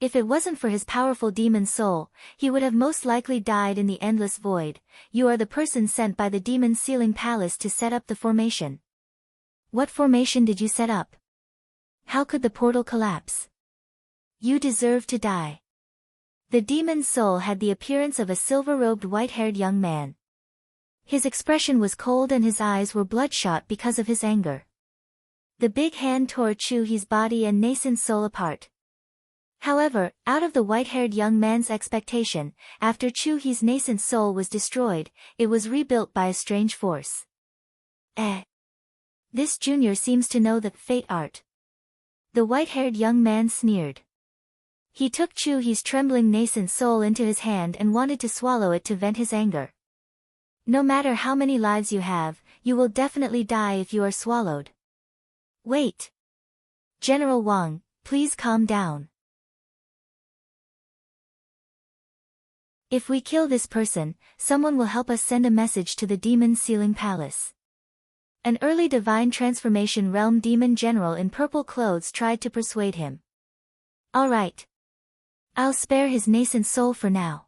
Speaker 1: If it wasn't for his powerful demon soul, he would have most likely died in the endless void. You are the person sent by the demon sealing palace to set up the formation. What formation did you set up? How could the portal collapse? You deserve to die. The demon's soul had the appearance of a silver-robed white-haired young man. His expression was cold and his eyes were bloodshot because of his anger. The big hand tore Chu-He's body and nascent soul apart. However, out of the white-haired young man's expectation, after Chu-He's nascent soul was destroyed, it was rebuilt by a strange force. This junior seems to know the fate art. The white-haired young man sneered. He took Chu-He's trembling nascent soul into his hand and wanted to swallow it to vent his anger. No matter how many lives you have, you will definitely die if you are swallowed. Wait. General Wang, please calm down. If we kill this person, someone will help us send a message to the demon sealing palace. An early divine transformation realm demon general in purple clothes tried to persuade him. All right. I'll spare his nascent soul for now.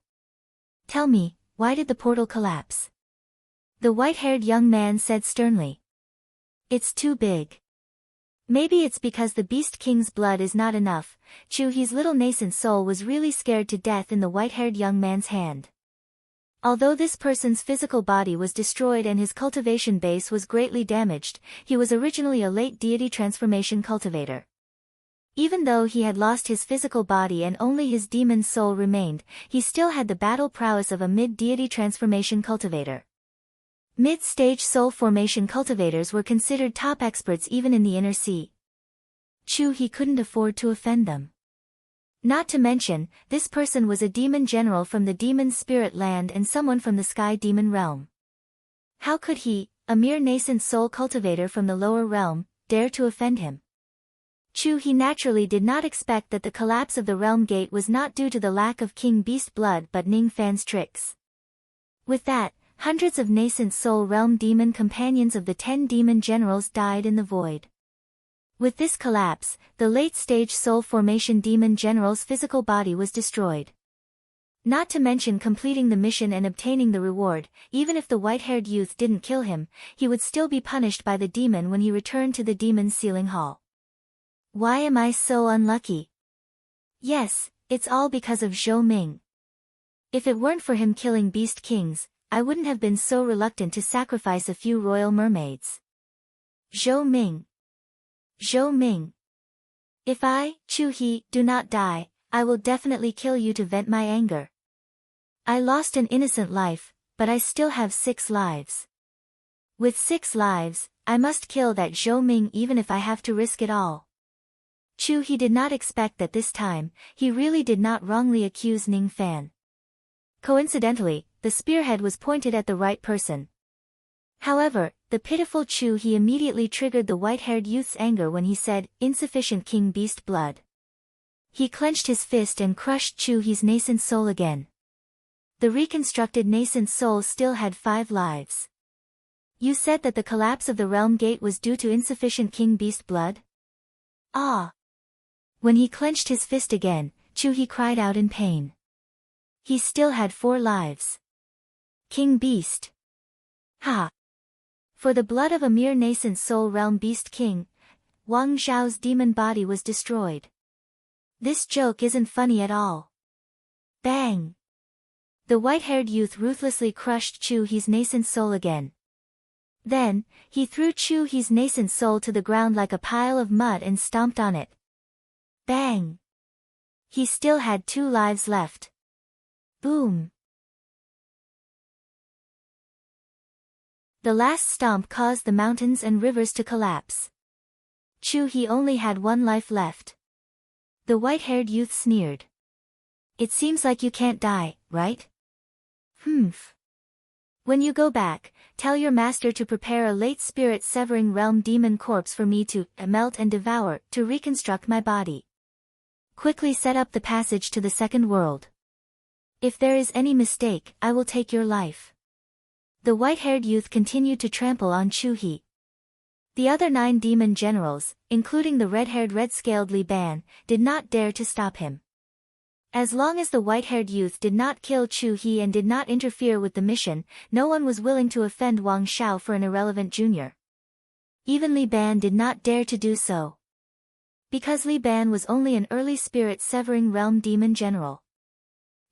Speaker 1: Tell me, why did the portal collapse? The white-haired young man said sternly. It's too big. Maybe it's because the Beast King's blood is not enough. Chu-He's little nascent soul was really scared to death in the white-haired young man's hand. Although this person's physical body was destroyed and his cultivation base was greatly damaged, he was originally a late deity transformation cultivator. Even though he had lost his physical body and only his demon soul remained, he still had the battle prowess of a mid-deity transformation cultivator. Mid-stage soul formation cultivators were considered top experts even in the inner sea. Chu-He couldn't afford to offend them. Not to mention, this person was a demon general from the demon spirit land and someone from the sky demon realm. How could he, a mere nascent soul cultivator from the lower realm, dare to offend him? Chu-He naturally did not expect that the collapse of the realm gate was not due to the lack of King Beast blood but Ning Fan's tricks. With that, hundreds of nascent soul realm demon companions of the 10 demon generals died in the void. With this collapse, the late-stage soul formation demon general's physical body was destroyed. Not to mention completing the mission and obtaining the reward, even if the white-haired youth didn't kill him, he would still be punished by the demon when he returned to the demon sealing hall. Why am I so unlucky? Yes, it's all because of Zhou Ming. If it weren't for him killing Beast Kings, I wouldn't have been so reluctant to sacrifice a few royal mermaids. Zhou Ming. Zhou Ming. If I, Chu-He, do not die, I will definitely kill you to vent my anger. I lost an innocent life, but I still have 6 lives. With 6 lives, I must kill that Zhou Ming even if I have to risk it all. Chu-He did not expect that this time, he really did not wrongly accuse Ning Fan. Coincidentally, the spearhead was pointed at the right person. However, the pitiful Chu He immediately triggered the white-haired youth's anger when he said, "Insufficient king beast blood." He clenched his fist and crushed Chu He's nascent soul again. The reconstructed nascent soul still had 5 lives. "You said that the collapse of the realm gate was due to insufficient king beast blood?" "Ah." When he clenched his fist again, Chu He cried out in pain. He still had 4 lives. King beast. Ha! For the blood of a mere nascent soul realm beast king, Wang Zhao's demon body was destroyed. This joke isn't funny at all. Bang! The white-haired youth ruthlessly crushed Chu He's nascent soul again. Then, he threw Chu He's nascent soul to the ground like a pile of mud and stomped on it. Bang! He still had 2 lives left. Boom! The last stomp caused the mountains and rivers to collapse. Chu He only had 1 life left. The white-haired youth sneered. "It seems like you can't die, right? Humph. When you go back, tell your master to prepare a late spirit severing realm demon corpse for me to melt and devour, to reconstruct my body. Quickly set up the passage to the second world. If there is any mistake, I will take your life." The white-haired youth continued to trample on Chu He. The other 9 demon generals, including the red-haired red-scaled Li Ban, did not dare to stop him. As long as the white-haired youth did not kill Chu He and did not interfere with the mission, no one was willing to offend Wang Zhao for an irrelevant junior. Even Li Ban did not dare to do so. Because Li Ban was only an early spirit-severing realm demon general.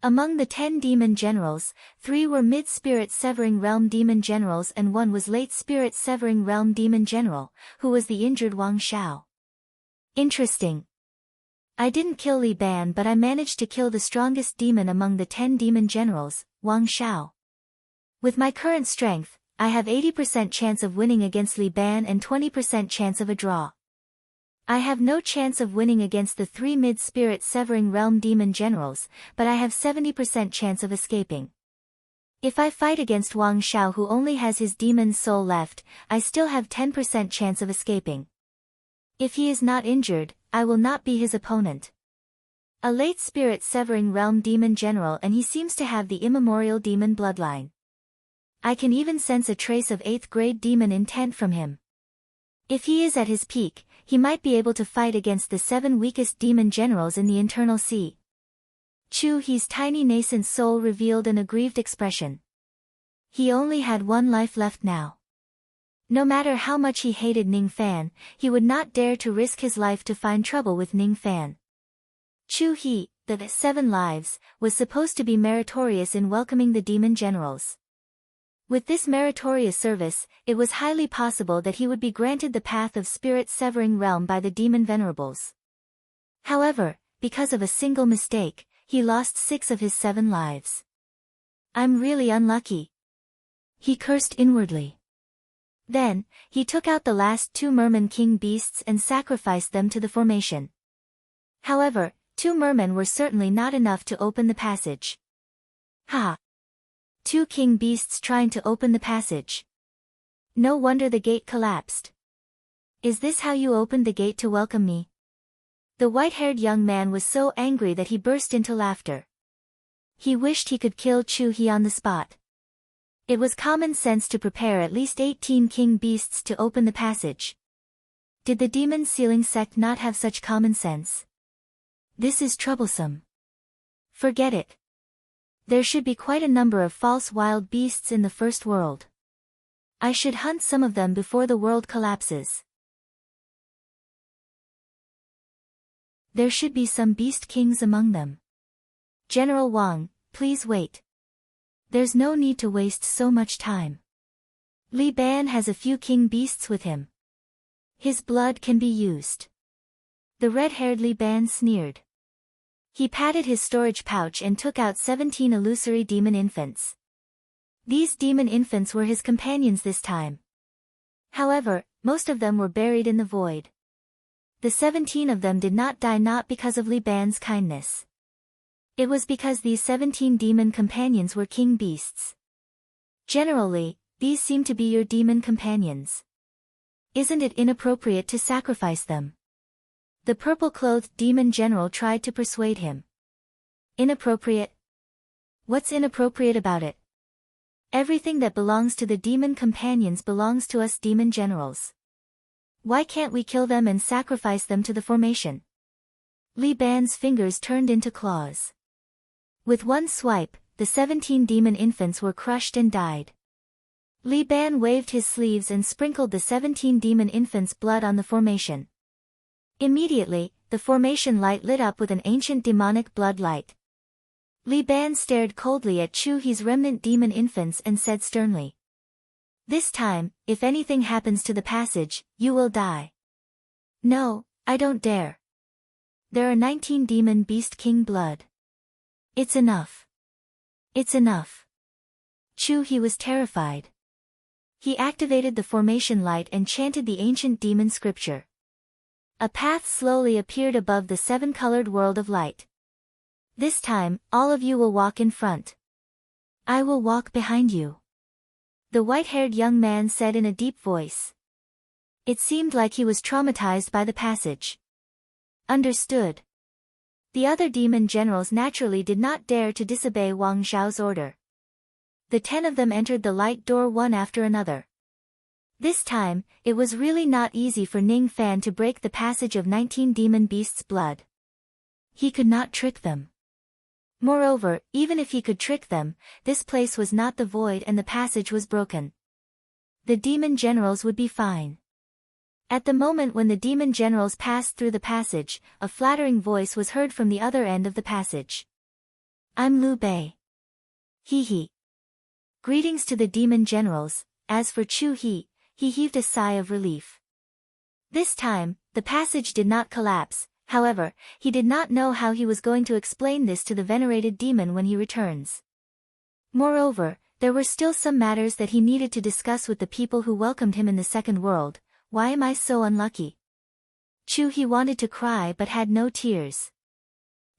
Speaker 1: Among the 10 demon generals, 3 were mid-spirit-severing realm demon generals and 1 was late-spirit-severing realm demon general, who was the injured Wang Zhao. Interesting. I didn't kill Li Ban, but I managed to kill the strongest demon among the 10 demon generals, Wang Zhao. With my current strength, I have 80% chance of winning against Li Ban and 20% chance of a draw. I have no chance of winning against the 3 mid-spirit severing realm demon generals, but I have 70% chance of escaping. If I fight against Wang Zhao who only has his demon soul left, I still have 10% chance of escaping. If he is not injured, I will not be his opponent. A late spirit-severing realm demon general, and he seems to have the immemorial demon bloodline. I can even sense a trace of 8th-grade demon intent from him. If he is at his peak, he might be able to fight against the 7 weakest demon generals in the internal sea. Chu He's tiny nascent soul revealed an aggrieved expression. He only had 1 life left now. No matter how much he hated Ning Fan, he would not dare to risk his life to find trouble with Ning Fan. Chu He, the 7 lives, was supposed to be meritorious in welcoming the demon generals. With this meritorious service, it was highly possible that he would be granted the path of spirit-severing realm by the demon venerables. However, because of a single mistake, he lost 6 of his 7 lives. "I'm really unlucky," he cursed inwardly. Then, he took out the last 2 merman king beasts and sacrificed them to the formation. However, 2 mermen were certainly not enough to open the passage. Ha! 2 king beasts trying to open the passage. No wonder the gate collapsed. Is this how you opened the gate to welcome me? The white-haired young man was so angry that he burst into laughter. He wished he could kill Chu He on the spot. It was common sense to prepare at least 18 king beasts to open the passage. Did the demon sealing sect not have such common sense? This is troublesome. Forget it. There should be quite a number of false wild beasts in the first world. I should hunt some of them before the world collapses. There should be some beast kings among them. General Wang, please wait. There's no need to waste so much time. Li Ban has a few king beasts with him. His blood can be used. The red-haired Li Ban sneered. He patted his storage pouch and took out 17 illusory demon infants. These demon infants were his companions this time. However, most of them were buried in the void. The 17 of them did not die, not because of Li Ban's kindness. It was because these 17 demon companions were king beasts. Generally, these seem to be your demon companions. Isn't it inappropriate to sacrifice them? The purple-clothed demon general tried to persuade him. Inappropriate? What's inappropriate about it? Everything that belongs to the demon companions belongs to us demon generals. Why can't we kill them and sacrifice them to the formation? Li Ban's fingers turned into claws. With one swipe, the 17 demon infants were crushed and died. Li Ban waved his sleeves and sprinkled the 17 demon infants' blood on the formation. Immediately, the formation light lit up with an ancient demonic blood light. Li Ban stared coldly at Chu He's remnant demon infants and said sternly, "This time, if anything happens to the passage, you will die." "No, I don't dare. There are 19 demon beast king blood. It's enough. It's enough." Chu He was terrified. He activated the formation light and chanted the ancient demon scripture. A path slowly appeared above the 7-colored world of light. "This time, all of you will walk in front. I will walk behind you," the white-haired young man said in a deep voice. It seemed like he was traumatized by the passage. Understood. The other demon generals naturally did not dare to disobey Wang Zhao's order. The 10 of them entered the light door one after another. This time, it was really not easy for Ning Fan to break the passage of 19 demon beasts' blood. He could not trick them. Moreover, even if he could trick them, this place was not the void and the passage was broken. The demon generals would be fine. At the moment when the demon generals passed through the passage, a flattering voice was heard from the other end of the passage. "I'm Liu Bei." "He he." Greetings to the demon generals. As for Chu He, he heaved a sigh of relief. This time, the passage did not collapse. However, he did not know how he was going to explain this to the venerated demon when he returns. Moreover, there were still some matters that he needed to discuss with the people who welcomed him in the second world. Why am I so unlucky? Chu He wanted to cry but had no tears.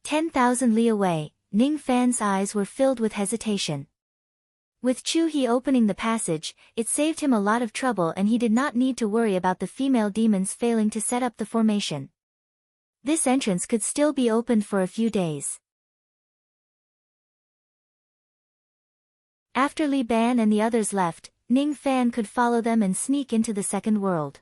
Speaker 1: 10,000 li away, Ning Fan's eyes were filled with hesitation. With Chu He opening the passage, it saved him a lot of trouble and he did not need to worry about the female demons failing to set up the formation. This entrance could still be opened for a few days. After Li Ban and the others left, Ning Fan could follow them and sneak into the second world.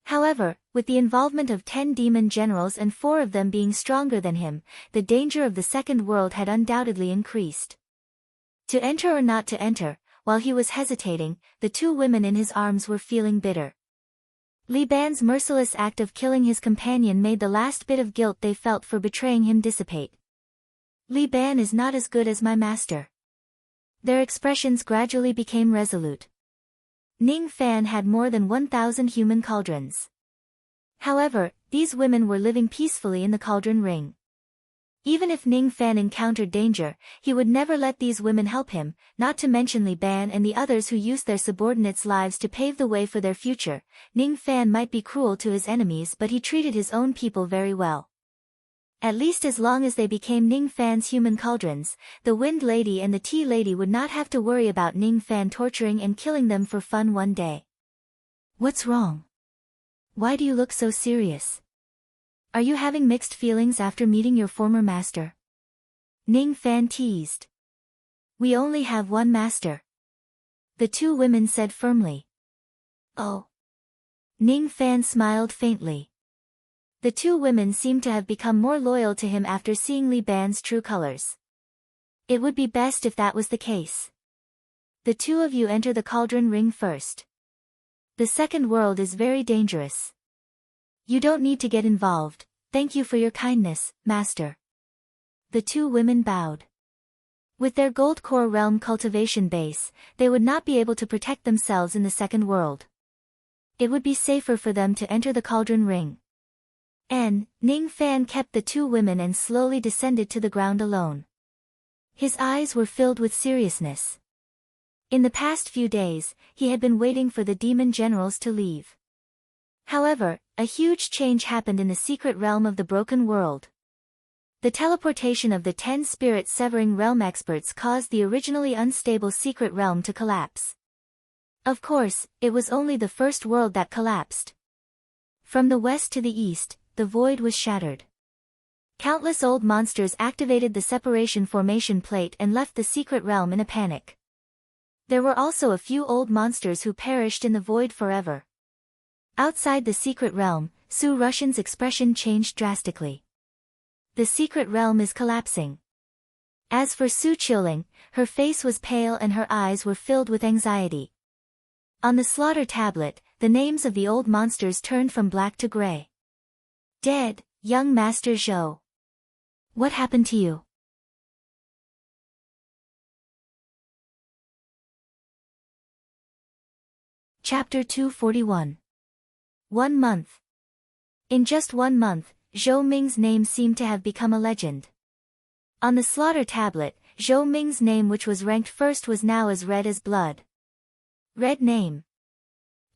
Speaker 1: However, with the involvement of 10 demon generals and 4 of them being stronger than him, the danger of the second world had undoubtedly increased. To enter or not to enter, while he was hesitating, the 2 women in his arms were feeling bitter. Li Ban's merciless act of killing his companion made the last bit of guilt they felt for betraying him dissipate. "Li Ban is not as good as my master." Their expressions gradually became resolute. Ning Fan had more than 1,000 human cauldrons. However, these women were living peacefully in the cauldron ring. Even if Ning Fan encountered danger, he would never let these women help him, not to mention Li Ban and the others who used their subordinates' lives to pave the way for their future. Ning Fan might be cruel to his enemies but he treated his own people very well. At least as long as they became Ning Fan's human cauldrons, the Wind Lady and the Tea Lady would not have to worry about Ning Fan torturing and killing them for fun one day. "What's wrong? Why do you look so serious? Are you having mixed feelings after meeting your former master?" Ning Fan teased. "We only have one master," the 2 women said firmly. "Oh." Ning Fan smiled faintly. The 2 women seemed to have become more loyal to him after seeing Li Ban's true colors. "It would be best if that was the case. The 2 of you enter the cauldron ring first. The second world is very dangerous. You don't need to get involved. Thank you for your kindness, master." The 2 women bowed. With their gold core realm cultivation base, they would not be able to protect themselves in the second world. It would be safer for them to enter the cauldron ring. Ning Fan kept the 2 women and slowly descended to the ground alone. His eyes were filled with seriousness. In the past few days, he had been waiting for the demon generals to leave. However, a huge change happened in the secret realm of the broken world. The teleportation of the 10 spirit severing realm experts caused the originally unstable secret realm to collapse. Of course, it was only the first world that collapsed. From the west to the east, the void was shattered. Countless old monsters activated the separation formation plate and left the secret realm in a panic. There were also a few old monsters who perished in the void forever. Outside the secret realm, Su Russian's expression changed drastically. The secret realm is collapsing. As for Su Qiling, her face was pale and her eyes were filled with anxiety. On the slaughter tablet, the names of the old monsters turned from black to gray. Dead, young Master Zhou. What happened to you? Chapter 241. 1 month. In just 1 month, Zhou Ming's name seemed to have become a legend. On the slaughter tablet, Zhou Ming's name, which was ranked first, was now as red as blood. Red name.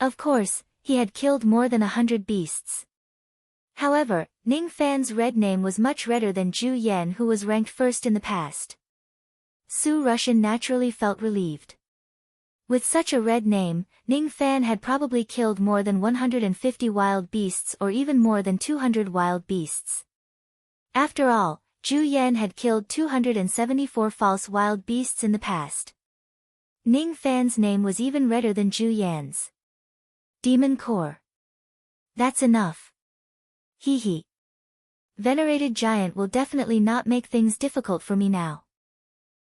Speaker 1: Of course, he had killed more than 100 beasts. However, Ning Fan's red name was much redder than Zhu Yan, who was ranked first in the past. Su Russian naturally felt relieved. With such a red name, Ning Fan had probably killed more than 150 wild beasts or even more than 200 wild beasts. After all, Zhu Yan had killed 274 false wild beasts in the past. Ning Fan's name was even redder than Zhu Yan's. Demon Core. That's enough. Hee hee. Venerated Giant will definitely not make things difficult for me now.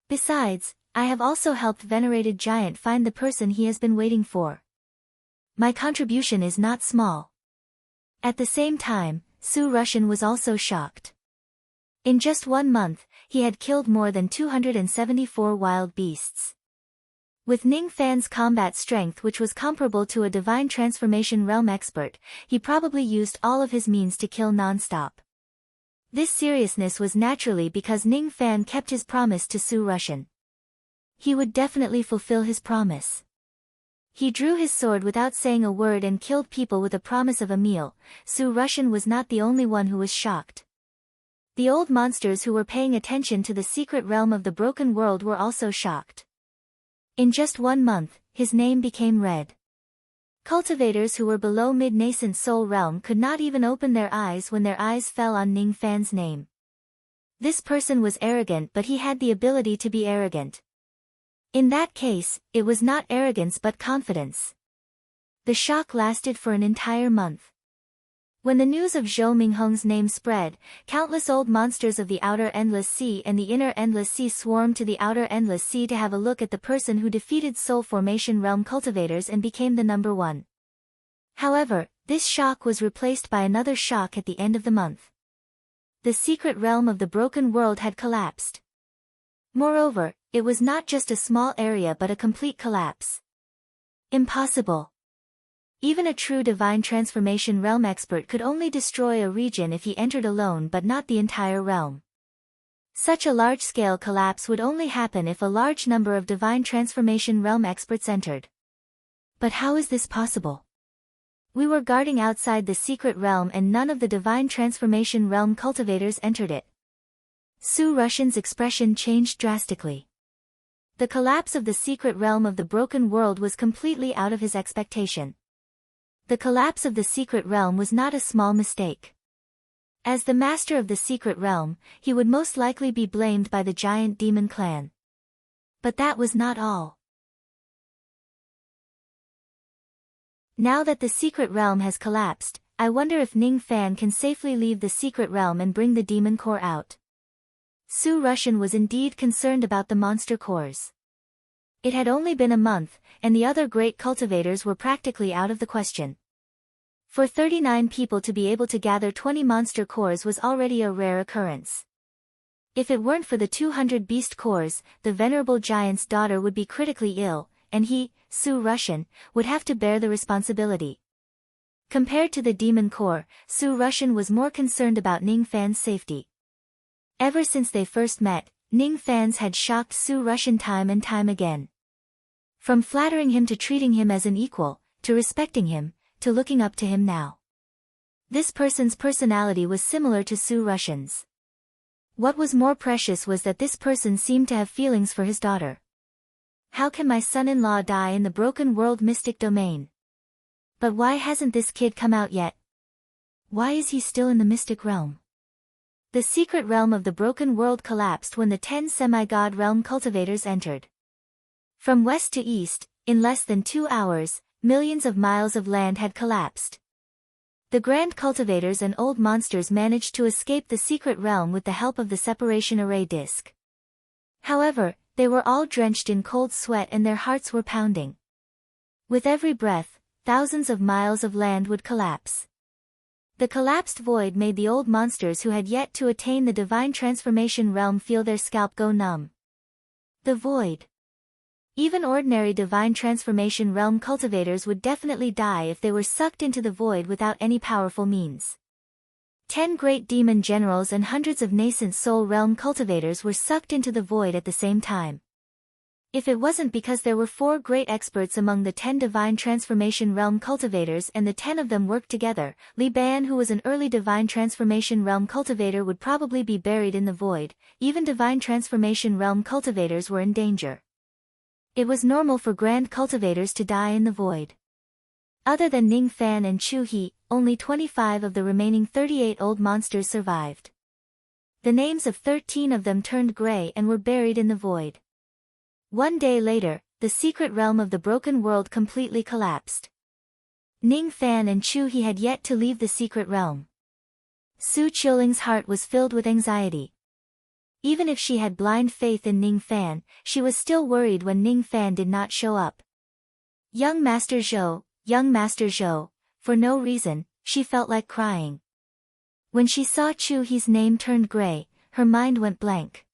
Speaker 1: Besides, I have also helped Venerated Giant find the person he has been waiting for. My contribution is not small. At the same time, Su Russian was also shocked. In just 1 month, he had killed more than 274 wild beasts. With Ning Fan's combat strength, which was comparable to a divine transformation realm expert, he probably used all of his means to kill non-stop. This seriousness was naturally because Ning Fan kept his promise to Su Russian. He would definitely fulfill his promise. He drew his sword without saying a word and killed people with a promise of a meal. Su Russian was not the only one who was shocked. The old monsters who were paying attention to the secret realm of the broken world were also shocked. In just 1 month, his name became red. Cultivators who were below mid-nascent soul realm could not even open their eyes when their eyes fell on Ning Fan's name. This person was arrogant, but he had the ability to be arrogant. In that case, it was not arrogance but confidence. The shock lasted for an entire month. When the news of Zhou Minghong's name spread, countless old monsters of the Outer Endless Sea and the Inner Endless Sea swarmed to the Outer Endless Sea to have a look at the person who defeated Soul Formation Realm cultivators and became the number 1. However, this shock was replaced by another shock at the end of the month. The secret realm of the broken world had collapsed. Moreover, it was not just a small area but a complete collapse. Impossible. Even a true divine transformation realm expert could only destroy a region if he entered alone, but not the entire realm. Such a large-scale collapse would only happen if a large number of divine transformation realm experts entered. But how is this possible? We were guarding outside the secret realm and none of the divine transformation realm cultivators entered it. Su Russian's expression changed drastically. The collapse of the secret realm of the broken world was completely out of his expectation. The collapse of the secret realm was not a small mistake. As the master of the secret realm, he would most likely be blamed by the giant demon clan. But that was not all. Now that the secret realm has collapsed, I wonder if Ning Fan can safely leave the secret realm and bring the demon core out. Su Russian was indeed concerned about the monster cores. It had only been a month, and the other great cultivators were practically out of the question. For 39 people to be able to gather 20 monster cores was already a rare occurrence. If it weren't for the 200 beast cores, the venerable giant's daughter would be critically ill, and he, Su Russian, would have to bear the responsibility. Compared to the demon core, Su Russian was more concerned about Ning Fan's safety. Ever since they first met, Ning Fan's had shocked Su Russian time and time again. From flattering him to treating him as an equal, to respecting him, to looking up to him now. This person's personality was similar to Su Russian's. What was more precious was that this person seemed to have feelings for his daughter. How can my son-in-law die in the broken world mystic domain? But why hasn't this kid come out yet? Why is he still in the mystic realm? The secret realm of the broken world collapsed when the 10 semi-god realm cultivators entered. From west to east, in less than 2 hours, millions of miles of land had collapsed. The grand cultivators and old monsters managed to escape the secret realm with the help of the separation array disk. However, they were all drenched in cold sweat and their hearts were pounding. With every breath, thousands of miles of land would collapse. The collapsed void made the old monsters who had yet to attain the divine transformation realm feel their scalp go numb. The void. Even ordinary divine transformation realm cultivators would definitely die if they were sucked into the void without any powerful means. 10 great demon generals and hundreds of nascent soul realm cultivators were sucked into the void at the same time. If it wasn't because there were 4 great experts among the 10 divine transformation realm cultivators and the 10 of them worked together, Li Ban, who was an early divine transformation realm cultivator, would probably be buried in the void. Even divine transformation realm cultivators were in danger. It was normal for grand cultivators to die in the void. Other than Ning Fan and Chu He, only 25 of the remaining 38 old monsters survived. The names of 13 of them turned gray and were buried in the void. One day later, the secret realm of the broken world completely collapsed. Ning Fan and Chu He had yet to leave the secret realm. Su Qiuling's heart was filled with anxiety. Even if she had blind faith in Ning Fan, she was still worried when Ning Fan did not show up. Young Master Zhou, for no reason, she felt like crying. When she saw Chu He's name turned gray, her mind went blank.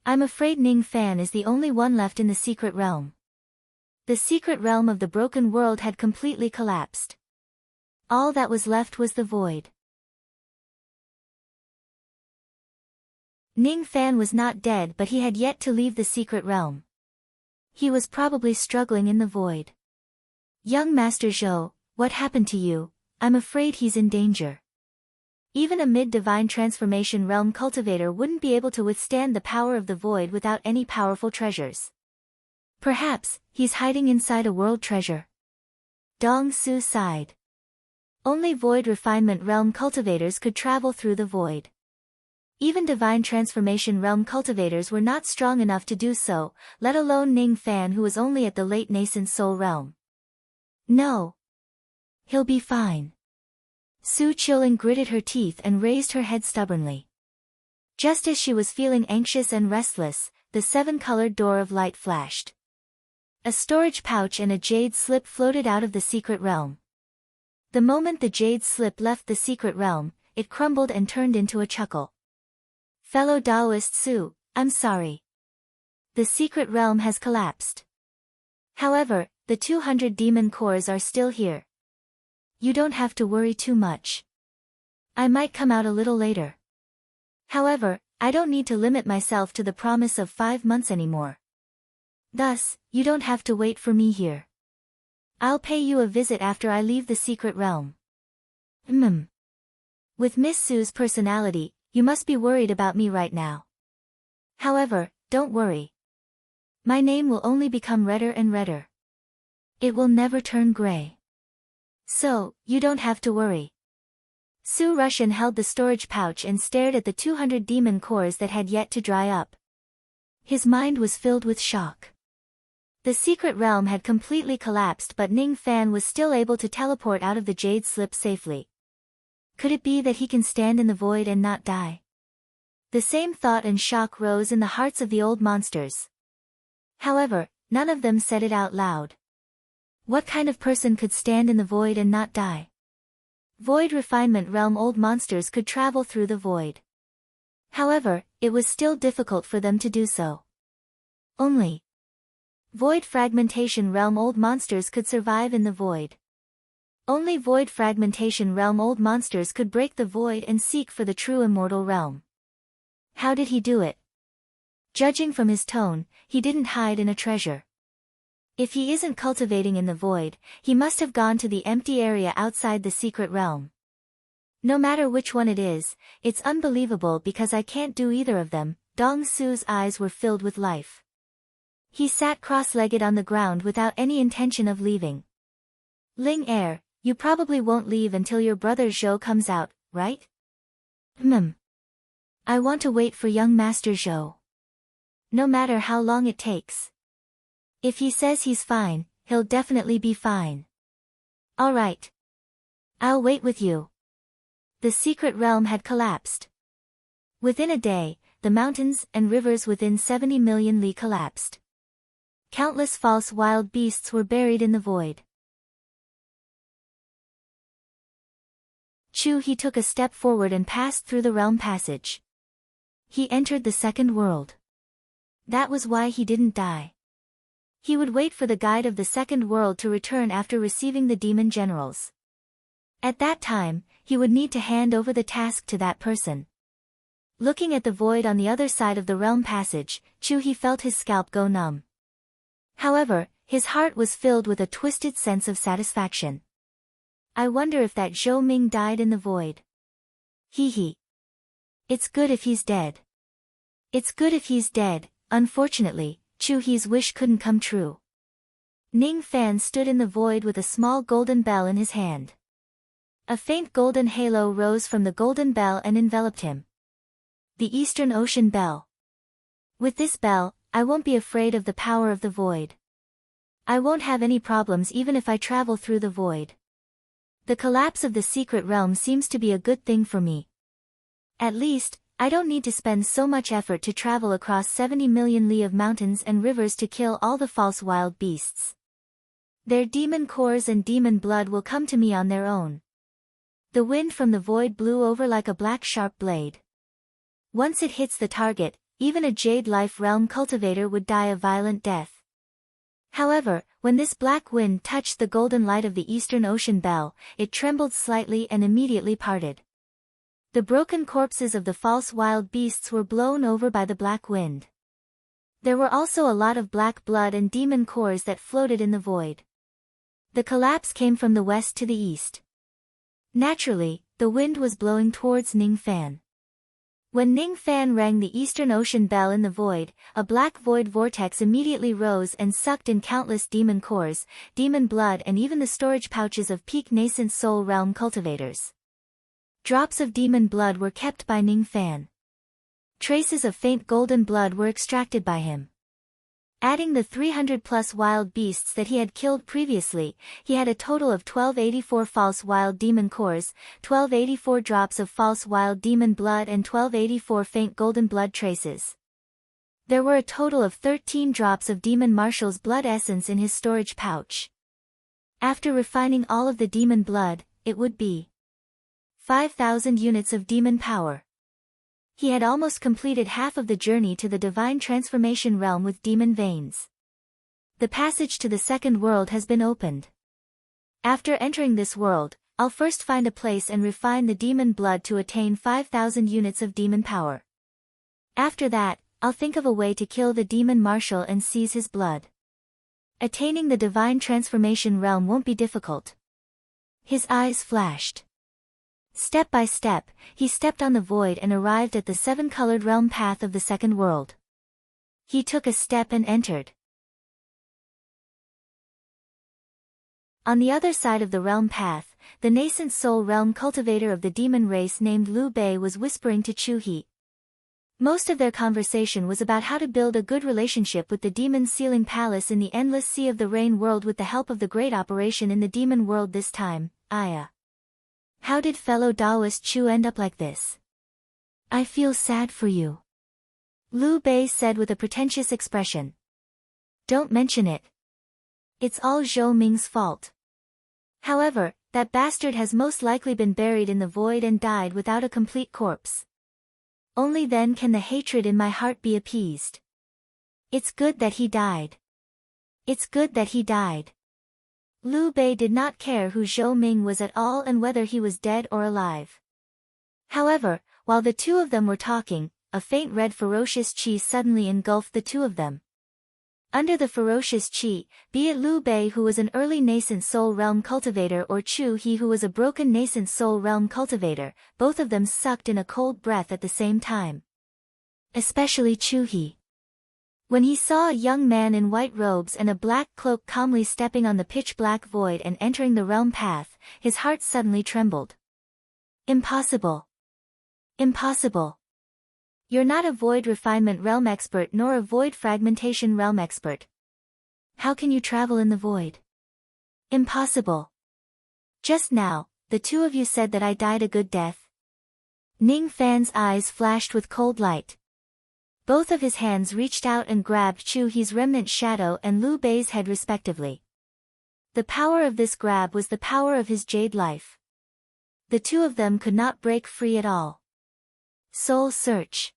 Speaker 1: I'm afraid Ning Fan is the only one left in the secret realm. The secret realm of the broken world had completely collapsed. All that was left was the void. Ning Fan was not dead, but he had yet to leave the secret realm. He was probably struggling in the void. Young Master Zhou, what happened to you? I'm afraid he's in danger. Even a mid-divine transformation realm cultivator wouldn't be able to withstand the power of the void without any powerful treasures. Perhaps, he's hiding inside a world treasure. Dong Su sighed. Only void refinement realm cultivators could travel through the void. Even divine transformation realm cultivators were not strong enough to do so, let alone Ning Fan, who was only at the late nascent soul realm. No. He'll be fine. Su Qiuling gritted her teeth and raised her head stubbornly. Just as she was feeling anxious and restless, the 7-colored door of light flashed. A storage pouch and a jade slip floated out of the secret realm. The moment the jade slip left the secret realm, it crumbled and turned into a chuckle. Fellow Taoist Su, I'm sorry. The secret realm has collapsed. However, the 200 demon cores are still here. You don't have to worry too much. I might come out a little later. However, I don't need to limit myself to the promise of 5 months anymore. Thus, you don't have to wait for me here. I'll pay you a visit after I leave the secret realm. With Miss Su's personality, you must be worried about me right now. However, don't worry. My name will only become redder and redder. It will never turn gray. So, you don't have to worry. Su Rushan held the storage pouch and stared at the 200 demon cores that had yet to dry up. His mind was filled with shock. The secret realm had completely collapsed, but Ning Fan was still able to teleport out of the jade slip safely. Could it be that he can stand in the void and not die? The same thought and shock rose in the hearts of the old monsters. However, none of them said it out loud. What kind of person could stand in the void and not die? Void refinement realm old monsters could travel through the void. However, it was still difficult for them to do so. Only void fragmentation realm old monsters could survive in the void. Only void fragmentation realm old monsters could break the void and seek for the true immortal realm. How did he do it? Judging from his tone, he didn't hide in a treasure. If he isn't cultivating in the void, he must have gone to the empty area outside the secret realm. No matter which one it is, it's unbelievable because I can't do either of them. Dong Su's eyes were filled with life. He sat cross-legged on the ground without any intention of leaving. Ling Er, you probably won't leave until your brother Zhou comes out, right? I want to wait for young Master Zhou. No matter how long it takes. If he says he's fine, he'll definitely be fine. All right. I'll wait with you. The secret realm had collapsed. Within a day, the mountains and rivers within 70 million li collapsed. Countless false wild beasts were buried in the void. Chu He took a step forward and passed through the realm passage. He entered the second world. That was why he didn't die. He would wait for the guide of the second world to return after receiving the demon generals. At that time, he would need to hand over the task to that person. Looking at the void on the other side of the realm passage, Chu He felt his scalp go numb. However, his heart was filled with a twisted sense of satisfaction. I wonder if that Zhou Ming died in the void. He. It's good if he's dead. It's good if he's dead. Unfortunately, Chu He's wish couldn't come true. Ning Fan stood in the void with a small golden bell in his hand. A faint golden halo rose from the golden bell and enveloped him. The Eastern Ocean Bell. With this bell, I won't be afraid of the power of the void. I won't have any problems even if I travel through the void. The collapse of the secret realm seems to be a good thing for me. At least, I don't need to spend so much effort to travel across 70 million li of mountains and rivers to kill all the false wild beasts. Their demon cores and demon blood will come to me on their own. The wind from the void blew over like a black sharp blade. Once it hits the target, even a Jade Life Realm cultivator would die a violent death. However, when this black wind touched the golden light of the Eastern Ocean Bell, it trembled slightly and immediately parted. The broken corpses of the false wild beasts were blown over by the black wind. There were also a lot of black blood and demon cores that floated in the void. The collapse came from the west to the east. Naturally, the wind was blowing towards Ning Fan. When Ning Fan rang the Eastern Ocean Bell in the void, a black void vortex immediately rose and sucked in countless demon cores, demon blood and even the storage pouches of peak nascent soul realm cultivators. Drops of demon blood were kept by Ning Fan. Traces of faint golden blood were extracted by him. Adding the 300+ wild beasts that he had killed previously, he had a total of 1284 false wild demon cores, 1284 drops of false wild demon blood and 1284 faint golden blood traces. There were a total of 13 drops of demon marshal's blood essence in his storage pouch. After refining all of the demon blood, it would be 5,000 units of demon power. He had almost completed half of the journey to the divine transformation realm with demon veins. The passage to the second world has been opened. After entering this world, I'll first find a place and refine the demon blood to attain 5,000 units of demon power. After that, I'll think of a way to kill the demon marshal and seize his blood. Attaining the divine transformation realm won't be difficult. His eyes flashed. Step by step, he stepped on the void and arrived at the seven-colored realm path of the second world. He took a step and entered. On the other side of the realm path, the nascent soul realm cultivator of the demon race named Liu Bei was whispering to Chu He. Most of their conversation was about how to build a good relationship with the demon sealing palace in the endless sea of the rain world with the help of the great operation in the demon world this time, Aya. How did fellow Taoist Chu end up like this? I feel sad for you. Liu Bei said with a pretentious expression. Don't mention it. It's all Zhou Ming's fault. However, that bastard has most likely been buried in the void and died without a complete corpse. Only then can the hatred in my heart be appeased. It's good that he died. It's good that he died. Liu Bei did not care who Zhou Ming was at all and whether he was dead or alive. However, while the two of them were talking, a faint red ferocious qi suddenly engulfed the two of them. Under the ferocious qi, be it Liu Bei who was an early nascent soul realm cultivator or Chu He who was a broken nascent soul realm cultivator, both of them sucked in a cold breath at the same time. Especially Chu He. When he saw a young man in white robes and a black cloak calmly stepping on the pitch-black void and entering the realm path, his heart suddenly trembled. Impossible. Impossible. You're not a void refinement realm expert nor a void fragmentation realm expert. How can you travel in the void? Impossible. Just now, the two of you said that I died a good death. Ning Fan's eyes flashed with cold light. Both of his hands reached out and grabbed Chu He's remnant shadow and Liu Bei's head respectively. The power of this grab was the power of his jade life. The two of them could not break free at all. Soul search.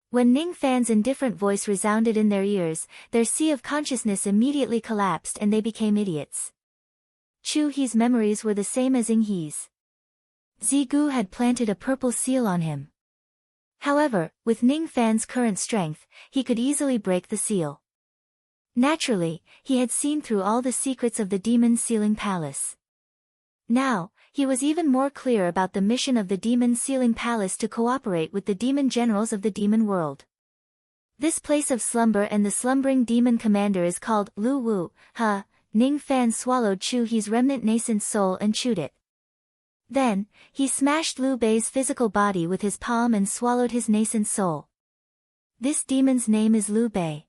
Speaker 1: When Ning Fan's indifferent voice resounded in their ears, their sea of consciousness immediately collapsed and they became idiots. Chu He's memories were the same as Ying He's. Zigu had planted a purple seal on him. However, with Ning Fan's current strength, he could easily break the seal. Naturally, he had seen through all the secrets of the Demon Sealing Palace. Now, he was even more clear about the mission of the Demon Sealing Palace to cooperate with the demon generals of the demon world. This place of slumber and the slumbering demon commander is called Lu Wu. Ning Fan swallowed Chu He's remnant nascent soul and chewed it. Then, he smashed Liu Bei's physical body with his palm and swallowed his nascent soul. This demon's name is Liu Bei.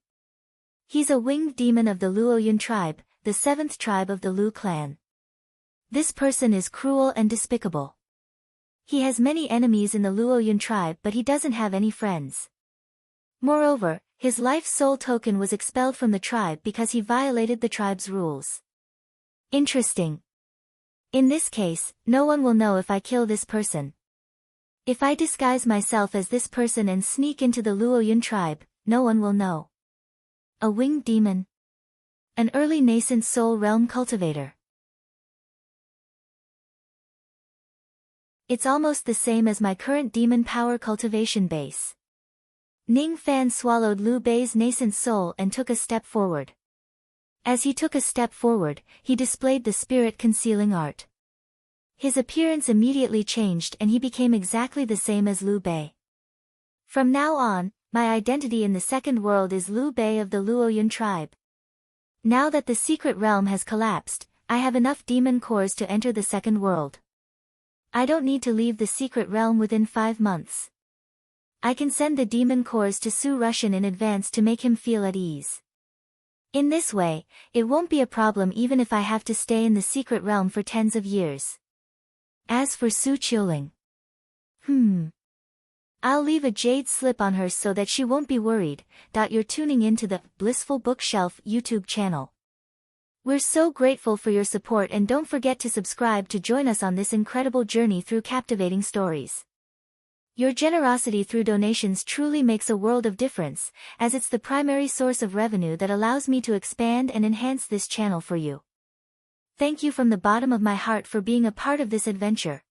Speaker 1: He's a winged demon of the Luoyun tribe, the seventh tribe of the Lu clan. This person is cruel and despicable. He has many enemies in the Luoyun tribe but he doesn't have any friends. Moreover, his life soul token was expelled from the tribe because he violated the tribe's rules. Interesting. In this case, no one will know if I kill this person. If I disguise myself as this person and sneak into the Luoyun tribe, no one will know. A winged demon. An early nascent soul realm cultivator. It's almost the same as my current demon power cultivation base. Ning Fan swallowed Liu Bei's nascent soul and took a step forward. As he took a step forward, he displayed the spirit concealing art. His appearance immediately changed and he became exactly the same as Liu Bei. From now on, my identity in the second world is Liu Bei of the Luoyun tribe. Now that the secret realm has collapsed, I have enough demon cores to enter the second world. I don't need to leave the secret realm within 5 months. I can send the demon cores to Su Rushan in advance to make him feel at ease. In this way, it won't be a problem even if I have to stay in the secret realm for tens of years. As for Su Qiuling. I'll leave a jade slip on her so that she won't be worried. You're tuning into the Blissful Bookshelf YouTube channel. We're so grateful for your support and don't forget to subscribe to join us on this incredible journey through captivating stories. Your generosity through donations truly makes a world of difference, as it's the primary source of revenue that allows me to expand and enhance this channel for you. Thank you from the bottom of my heart for being a part of this adventure.